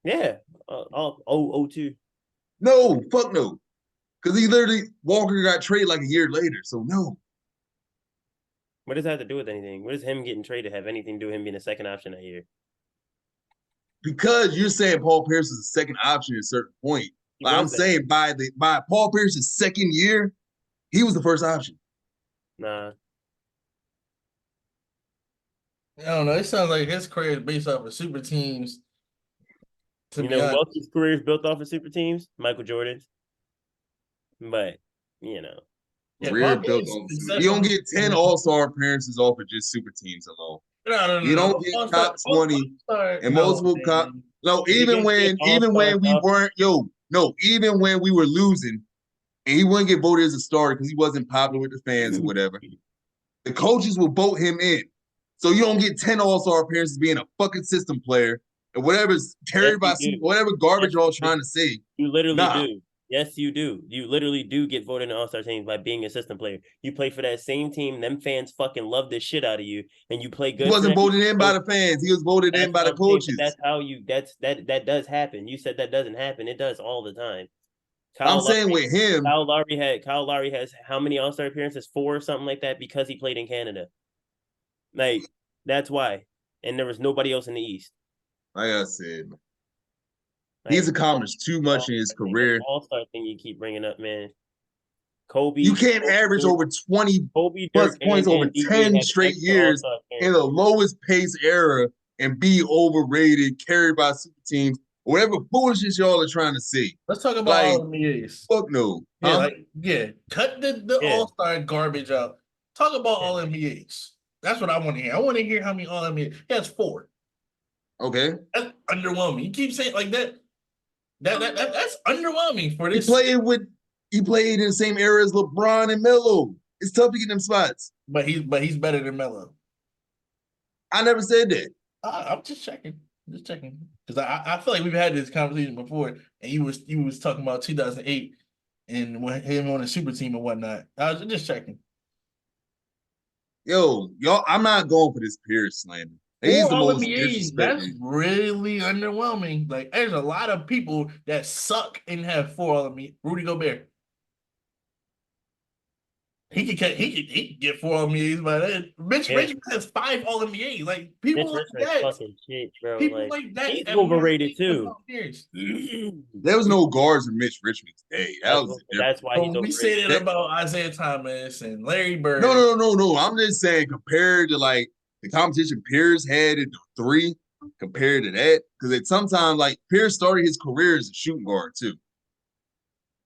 S1: Yeah, 02.
S2: No, fuck no. Because Walker got traded like a year later, so no.
S1: What does that have to do with anything? What does him getting traded have anything to do with him being a second option that year?
S2: Because you're saying Paul Pierce is a second option at a certain point. Like I'm saying by Paul Pierce's second year, he was the first option.
S1: Nah.
S3: I don't know. It sounds like his career is based off of super teams.
S1: You know who else's career is built off of super teams? Michael Jordan's. But, you know.
S2: Career built on super. You don't get 10 all-star appearances off of just super teams alone.
S3: No.
S2: You don't get top 20 and multiple top. No, even when we weren't, even when we were losing, and he wouldn't get voted as a starter because he wasn't popular with the fans or whatever, the coaches will vote him in. So you don't get 10 all-star appearances being a fucking system player and whatever's carried by whatever garbage y'all trying to say.
S1: You literally do. Yes, you do. You literally do get voted in all-star teams by being a system player. You play for that same team. Them fans fucking love the shit out of you, and you play good.
S2: He wasn't voted in by the fans. He was voted in by the coaches.
S1: That's how you. That does happen. You said that doesn't happen. It does all the time.
S2: I'm saying with him,
S1: Kyle Lowry has how many all-star appearances? 4 or something like that because he played in Canada. Like that's why, and there was nobody else in the East.
S2: Like I said. He's accomplished too much in his career.
S1: All-star thing you keep bringing up, man. Kobe.
S2: You can't average over 20 plus points over 10 straight years in the lowest pace era and be overrated, carried by super teams, whatever foolishness y'all are trying to say.
S3: Let's talk about all NBAs.
S2: Fuck no.
S3: Yeah, cut the all-star garbage out. Talk about all NBAs. That's what I want to hear. I want to hear how many all NBA. He has 4.
S2: Okay.
S3: That's underwhelming. You keep saying like that. That's underwhelming for
S2: He
S3: this.
S2: played in the same era as LeBron and Melo. It's tough to get them spots.
S3: But he's better than Melo.
S2: I never said that.
S3: I'm just checking. Just checking. Because I feel like we've had this conversation before, and you was talking about 2008 and him on the super team and whatnot. I was just checking.
S2: Yo, y'all, I'm not going for this Pierce slander. He's
S3: 4
S2: the
S3: All
S2: most
S3: NBAs. That's
S2: disrespected.
S3: really underwhelming. Like, there's a lot of people that suck and have 4 All NBA. Rudy Gobert. He could get 4 All NBAs by then. Mitch Richmond has 5 All NBA. Like
S1: Mitch
S3: people like
S1: Richmond's
S3: that.
S1: fucking shit, bro.
S3: People
S1: Like
S3: like that
S1: he's
S3: have more
S1: overrated
S3: things than
S1: too.
S3: Paul Pierce.
S2: There was no guards in Mitch Richmond's day.
S1: That's why
S3: So
S1: he's
S3: when we say
S1: overrated.
S3: that about Isaiah Thomas and Larry Bird.
S2: No. I'm just saying compared to like the competition Pierce had in the 3, compared to that, because sometimes like Pierce started his career as a shooting guard too.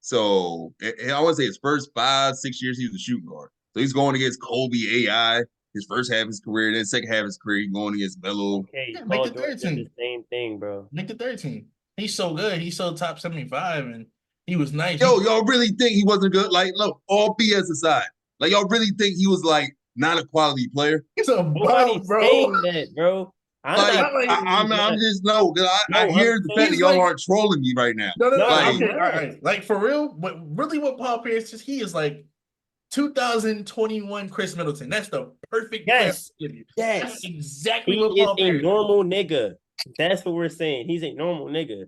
S2: So I want to say his first 5-6 years he was a shooting guard. So he's going against Kobe, AI, his first half of his career, then second half of his career, he's going against Melo.
S1: Okay,
S3: Yeah,
S1: Paul
S3: make the
S1: George did
S3: 13.
S1: the same thing, bro.
S3: Make the 13. He's so good. He's so top 75, and he was nice.
S2: Yo, y'all really think he wasn't good? Like, look, all BS aside, like y'all really think he was like not a quality player?
S3: He's a bum,
S1: Nobody's
S3: bro.
S1: saying that, bro.
S2: I'm just no, because I hear the fact that y'all aren't trolling me right now.
S3: No.
S2: Like,
S3: Okay, all right. Like for real, but really, what Paul Pierce is, he is like 2021 Chris Middleton. That's the perfect player to give you.
S1: Yes.
S3: That's exactly
S1: He
S3: what
S1: is
S3: Paul
S1: a
S3: Pierce
S1: normal nigga. That's what we're saying. He's a normal nigga.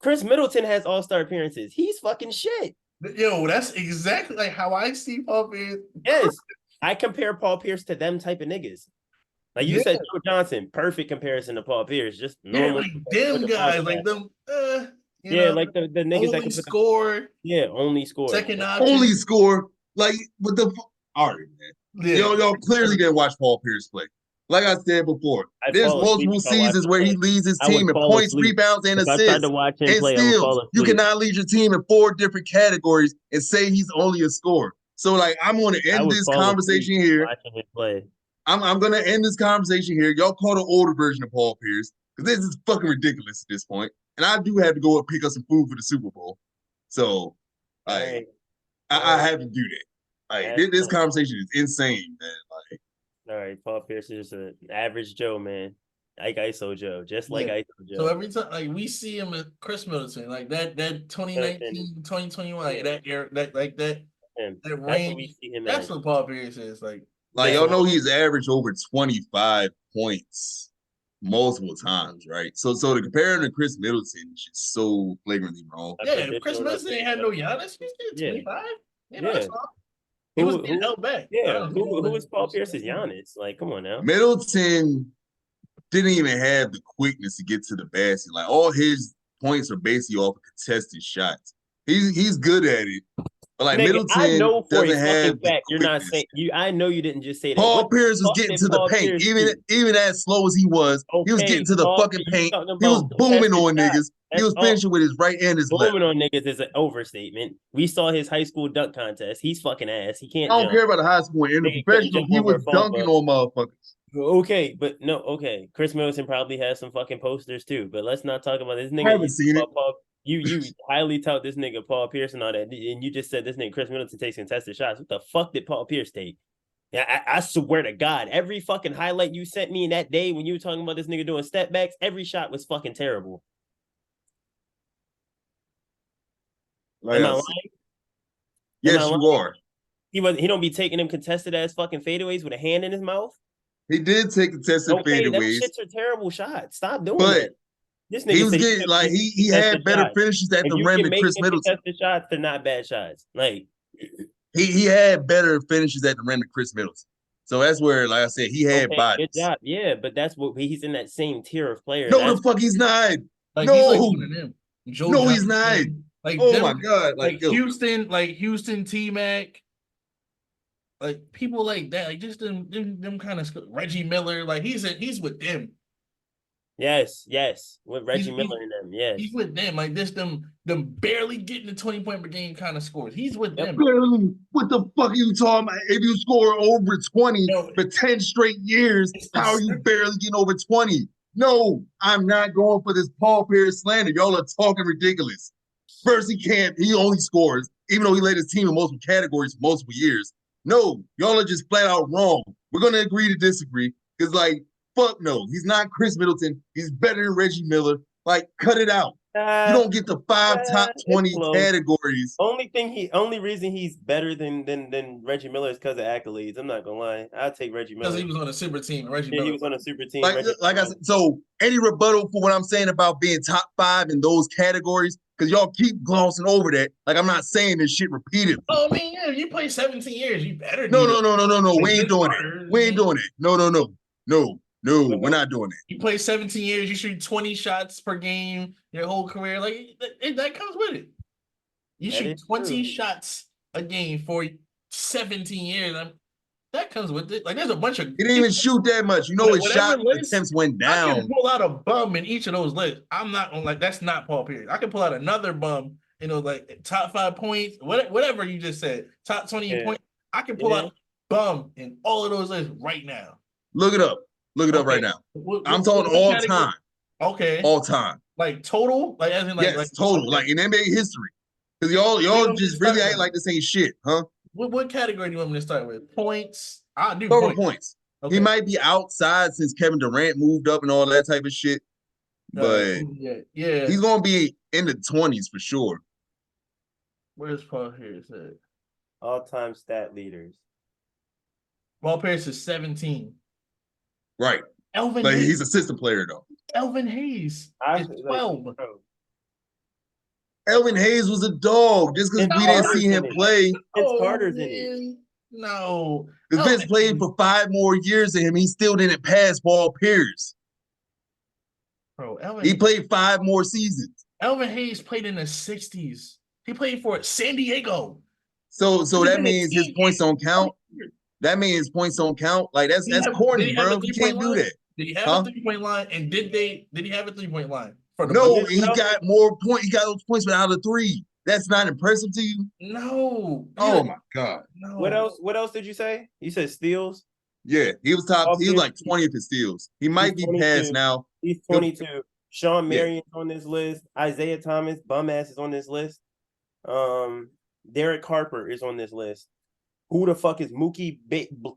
S1: Chris Middleton has all-star appearances. He's fucking shit.
S3: Yo, that's exactly like how I see Paul Pierce.
S1: Yes. I compare Paul Pierce to them type of niggas. Like you said, Joe Johnson, perfect comparison to Paul Pierce. Just normal.
S3: Yeah, like them guys, like them.
S1: Like the niggas that can put
S3: score.
S1: Only score.
S3: Second option.
S2: Only score. Like with the all right, man.
S3: Yeah.
S2: Y'all clearly didn't watch Paul Pierce play. Like I said before, there's multiple seasons where he leads his team in points, rebounds, and assists.
S1: I tried to watch him play,
S2: still, you cannot lead your team in 4 different categories and say he's only a scorer. So, like, I'm going to end this conversation here.
S1: Watching him play.
S2: I'm going to end this conversation here. Y'all call the older version of Paul Pierce because this is fucking ridiculous at this point. And I do have to go and pick up some food for the Super Bowl. So, I have to do that. Like, this conversation is insane, man. Like,
S1: all right, Paul Pierce is just an average Joe, man. Like ISO Joe, just like ISO Joe.
S3: So every time like we see him at Chris Middleton, like that 2019, 2021, like that era, that range. That's what Paul Pierce is like.
S2: Like y'all know he's averaged over 25 points multiple times, right? So to compare him to Chris Middleton is just so flagrantly wrong.
S3: Yeah, if Chris Middleton ain't had no Giannis, he's getting 25. That's all. He was getting held back.
S1: Yeah, who was Paul Pierce's Giannis? Like, come on now.
S2: Middleton didn't even have the quickness to get to the basket. Like all his points are basically off of contested shots. He's good at it. But like Middleton
S1: I know for
S2: doesn't have the
S1: you're not saying you. I know you didn't just say that.
S2: Paul Pierce was getting to the paint, even as slow as he was. He was getting to the fucking paint. He was booming on niggas. He was finishing with his right and his left.
S1: Booming on niggas is an overstatement. We saw his high school dunk contest. He's fucking ass. He can't.
S2: I don't care about the high school. In the professional, he was dunking on motherfuckers.
S1: Okay, but no, okay. Chris Middleton probably has some fucking posters too. But let's not talk about this nigga.
S2: I haven't seen it.
S1: You highly tout this nigga Paul Pierce and all that, and you just said this nigga Chris Middleton takes contested shots. What the fuck did Paul Pierce take? Yeah, I swear to God, every fucking highlight you sent me in that day when you were talking about this nigga doing step backs, every shot was fucking terrible.
S2: Like am I lying? Yes, you are.
S1: He don't be taking them contested ass fucking fadeaways with a hand in his mouth.
S2: He did take contested fadeaways.
S1: Them shits are terrible shots. Stop doing that.
S2: This nigga he was getting like he had better finishes at the rim than Chris Middleton.
S1: Contested shots, they're not bad shots. Like
S2: he had better finishes at the rim than Chris Middleton. So that's where, like I said, he had bodies.
S1: Good job. Yeah, but that's what he's in that same tier of players.
S2: No, the fuck he's not.
S3: Like,
S2: no,
S3: he's like one of them.
S2: No, he's not.
S3: Like,
S2: oh my God,
S3: like Houston, T-Mac, like people like that, like just them kind of Reggie Miller, like he's with them.
S1: Yes, with Reggie
S3: He's
S1: Miller and them. Yes.
S3: he's with them. Like this, them barely getting the 20 point per game kind of scores. He's with them.
S2: Barely. What the fuck are you talking about? If you score over 20
S3: Yo,
S2: for 10 straight years,
S3: it's
S2: how are you
S3: the
S2: barely getting over 20? No, I'm not going for this Paul Pierce slander. Y'all are talking ridiculous. First, he only scores, even though he led his team in multiple categories for multiple years. No, y'all are just flat out wrong. We're going to agree to disagree because, like, fuck no. He's not Chris Middleton. He's better than Reggie Miller. Like, cut it out. You don't get the 5 top
S1: It's
S2: 20
S1: close.
S2: categories.
S1: Only reason he's better than Reggie Miller is because of accolades. I'm not gonna lie. I'll take Reggie Miller.
S3: because he was on a super team. Reggie
S1: Yeah,
S3: Miller.
S1: he was on a super team.
S2: Like I said, so any rebuttal for what I'm saying about being top 5 in those categories, because y'all keep glossing over that. Like I'm not saying this shit repeatedly.
S3: Oh, I mean, yeah, you play 17 years, you better
S2: No.
S3: be the
S2: We ain't doing it. We ain't doing it. No. We're not doing it.
S3: You play 17 years, you shoot 20 shots per game your whole career. Like that comes with it. You
S1: That
S3: shoot
S1: is
S3: 20
S1: true.
S3: shots a game for 17 years. That comes with it. Like there's a bunch of
S2: He didn't even shoot that much. You know, his shot attempts went
S3: I can
S2: down.
S3: pull out a bum in each of those lists. I'm not on like that's not Paul Pierce. I can pull out another bum, like top 5 points, whatever you just said, top 20 points. I can pull out a bum in all of those lists right now.
S2: Look it up. Look it up right now. I'm talking all time.
S3: Okay.
S2: All time.
S3: Like total? Like as in
S2: yes, total. Like in NBA history. Because y'all just really ain't like this ain't shit, huh?
S3: What category do you want me to start with? Points? I'll do
S2: Total points.
S3: Okay.
S2: He might be outside since Kevin Durant moved up and all that type of shit. But
S3: yeah.
S2: He's gonna be in the 20s for sure.
S3: Where's Paul Pierce at?
S1: All-time stat leaders.
S3: Paul Pierce is 17.
S2: Right.
S3: Elvin
S2: Hayes.
S3: Hayes.
S2: He's a system player though.
S3: Elvin Hayes is 12.
S2: Elvin Hayes was a dog just because we didn't see him play.
S1: Vince Carter's in it.
S3: No.
S2: Because Vince played for 5 more years than him. He still didn't pass Paul Pierce.
S3: Bro,
S2: he played 5 more seasons.
S3: Elvin Hayes played in the 60s. He played for San Diego.
S2: So that means his points don't count. That means points don't count. Like that's corny, bro. You can't do that.
S3: Did he have a 3-point line? And did he have a 3-point line?
S2: No, he got more points. He got those points without a 3. That's not impressive to you?
S3: No.
S2: Oh my God.
S3: No.
S1: What else did you say? You said steals?
S2: Yeah, he was top. He was like 20th in steals. He might be past now.
S1: He's 22. Sean Marion's on this list. Isaiah Thomas, bum ass, is on this list. Derek Harper is on this list. Who the fuck is Mookie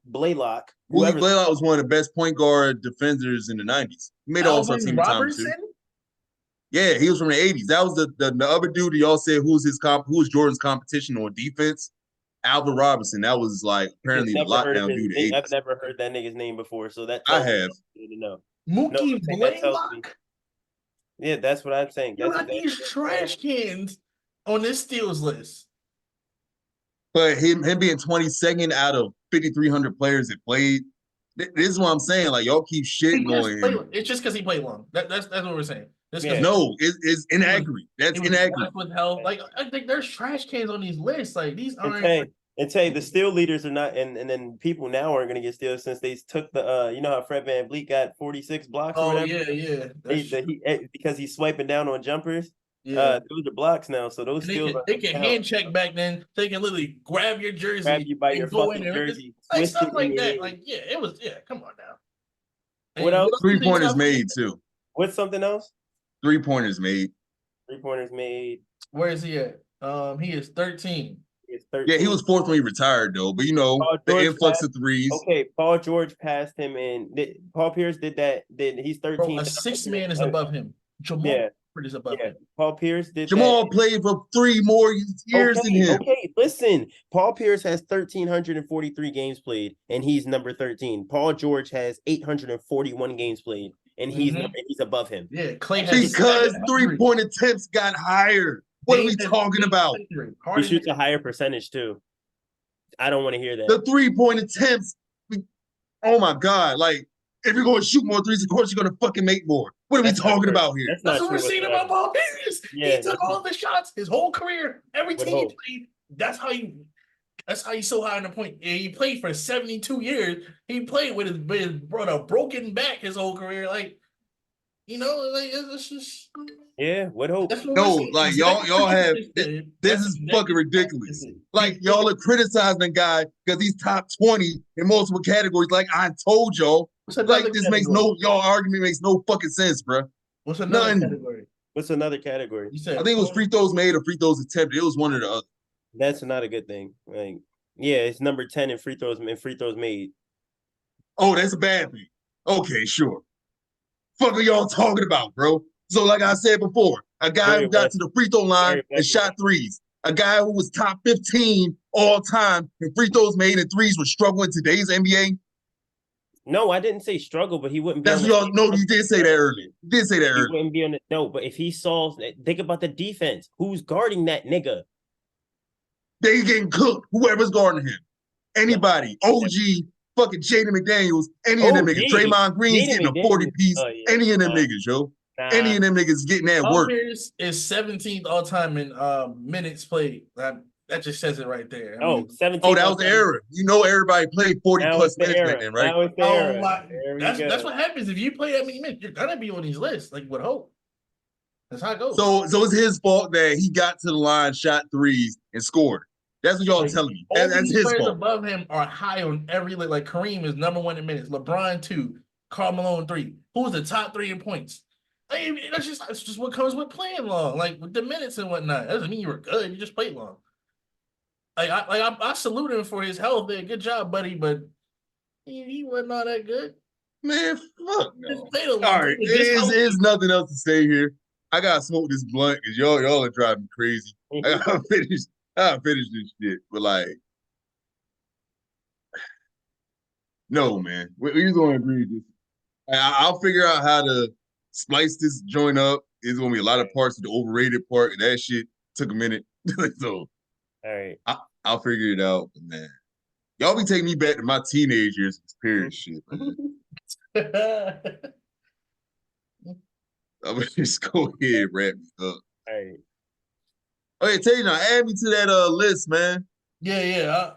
S1: Blaylock?
S2: Mookie Blaylock was one of the best point guard defenders in the 90s. He made All-Star team time too. Yeah, he was from the 80s. That was the other dude that y'all said who was Jordan's competition on defense. Alvin Robinson. That was like apparently the lockdown dude.
S1: I've never heard that nigga's name before, so that
S2: I have.
S1: To know.
S3: Mookie Blaylock.
S1: Yeah, that's what I'm saying.
S3: You got these trash cans on this steals list.
S2: But him being 22nd out of 5,300 players that played, this is what I'm saying. Like y'all keep shitting on him.
S3: It's just because he played long. That's what we're saying.
S2: No, it's inaccurate. That's inaccurate.
S3: With health. Like I think there's trash cans on these lists. Like these aren't.
S1: And Tay, the steal leaders are not, and then people now aren't going to get steals since they took the, you know how Fred VanVleet got 46 blocks or whatever?
S3: Yeah.
S1: Because he's swiping down on jumpers.
S3: Yeah.
S1: Those are blocks now, so those steals
S3: they can hand check back then. They can literally grab your jersey,
S1: grab you by your fucking
S3: jersey, like stuff like that. Like it was. Come on now.
S1: And what else?
S2: 3-pointers made too.
S1: What's something else?
S2: 3-pointers made.
S1: 3-pointers made.
S3: Where is he at? He is 13.
S2: Yeah, he was 4th when he retired though. But you know, the influx of threes.
S1: Okay, Paul George passed him, and Paul Pierce did that. Then he's 13.
S3: Bro, a 6th man is above him. Jamal is above him.
S1: Paul Pierce did.
S2: Jamal played for 3 more years than him.
S1: Okay, listen. Paul Pierce has 1,343 games played, and he's number 13. Paul George has 841 games played, and he's above him.
S3: Yeah, Clay
S2: has because 3-point attempts got higher. What are we talking about?
S1: He shoots a higher percentage too. I don't want to hear that.
S2: The 3-point attempts. Oh my God! Like if you're going to shoot more threes, of course you're going to fucking make more. What are we talking about here?
S3: That's what we're seeing about Paul Pierce. He took all the shots his whole career. Every team he played. That's how he's so high on the point. And he played for 72 years. He played with his brother broken back his whole career. Like You know, like it's just
S1: Yeah, what hope?
S3: that's what we're
S2: No,
S3: seeing.
S2: like y'all
S3: Executive
S2: have
S3: practice.
S2: this
S3: That's
S2: is fucking
S3: executive
S2: ridiculous.
S3: practice.
S2: Like y'all are criticizing the guy because he's top 20 in multiple categories. Like I told y'all,
S3: What's
S2: like
S3: another
S2: this makes
S3: category?
S2: y'all argument makes no fucking sense, bro.
S3: What's another
S2: Nothing.
S3: category?
S1: What's another category?
S3: You
S2: I
S3: said
S2: think it was free throws made or free throws attempted. It was one or the other.
S1: That's not a good thing. Like, yeah, it's number 10 in free throws made.
S2: Oh, that's a bad thing. Okay, sure. Fuck are y'all talking about, bro? So, like I said before, a guy
S1: Very
S2: who got to
S1: West.
S2: the free throw line
S1: Very
S2: and
S1: West.
S2: shot threes, a guy who was top 15 all time in free throws made and threes would struggle in today's NBA.
S1: No, I didn't say struggle, but he wouldn't be
S2: That's
S1: on
S2: what
S1: the
S2: y'all
S1: same
S2: know.
S1: level.
S2: You did say that earlier. You did say that
S1: He
S2: earlier.
S1: wouldn't be on the no, but if he saw, think about the defense. Who's guarding that nigga?
S2: They getting cooked. Whoever's guarding him.
S1: No,
S2: Anybody. OG, fucking Jaden McDaniels, any of them
S1: oh,
S2: niggas. Draymond Green's
S1: Jaden
S2: getting a 40
S1: McDaniels.
S2: piece.
S1: Oh yeah,
S2: Any of them niggas, yo.
S1: nah.
S2: Any of them niggas getting that
S3: Paul
S2: work.
S3: Pierce is 17th all time in minutes played. That just says it right there. I
S1: Oh,
S3: mean,
S1: 17
S2: Oh, that was the era. You know everybody played 40
S1: Now
S2: plus
S1: it's the
S2: minutes back
S1: era.
S2: then, right?
S1: Now it's the
S3: oh
S1: era.
S3: my,
S1: There we
S3: that's
S1: go.
S3: what happens if you play that many minutes. You're gonna be on these lists, like with hope. That's how it goes.
S2: So it's his fault that he got to the line, shot threes, and scored. That's what y'all
S3: Like
S2: telling me.
S3: all
S2: That's
S3: these
S2: his
S3: players
S2: fault.
S3: above him are high on every list. Like Kareem is number 1 in minutes, LeBron 2, Karl Malone 3. Who's the top 3 in points? I mean, that's just what comes with playing long, like with the minutes and whatnot. That doesn't mean you were good. You just played long. I salute him for his health. There, good job, buddy. But he wasn't all that good.
S2: Man, fuck
S3: Just
S2: no.
S3: played a
S2: All
S3: long
S2: right,
S3: time. Just
S2: it's
S3: healthy.
S2: nothing else to say here. I gotta smoke this blunt because y'all are driving me crazy. I gotta finish this shit. But like, no, man. We just gonna agree with this. I'll figure out how to splice this joint up. There's gonna be a lot of parts of the overrated part, and that shit took a minute. So
S1: All right.
S2: I'll figure it out. But man, y'all be taking me back to my teenage years experience shit, man. I'm gonna just go ahead and wrap me up.
S1: All right.
S2: Okay, Tajan, add me to that list, man.
S3: Yeah.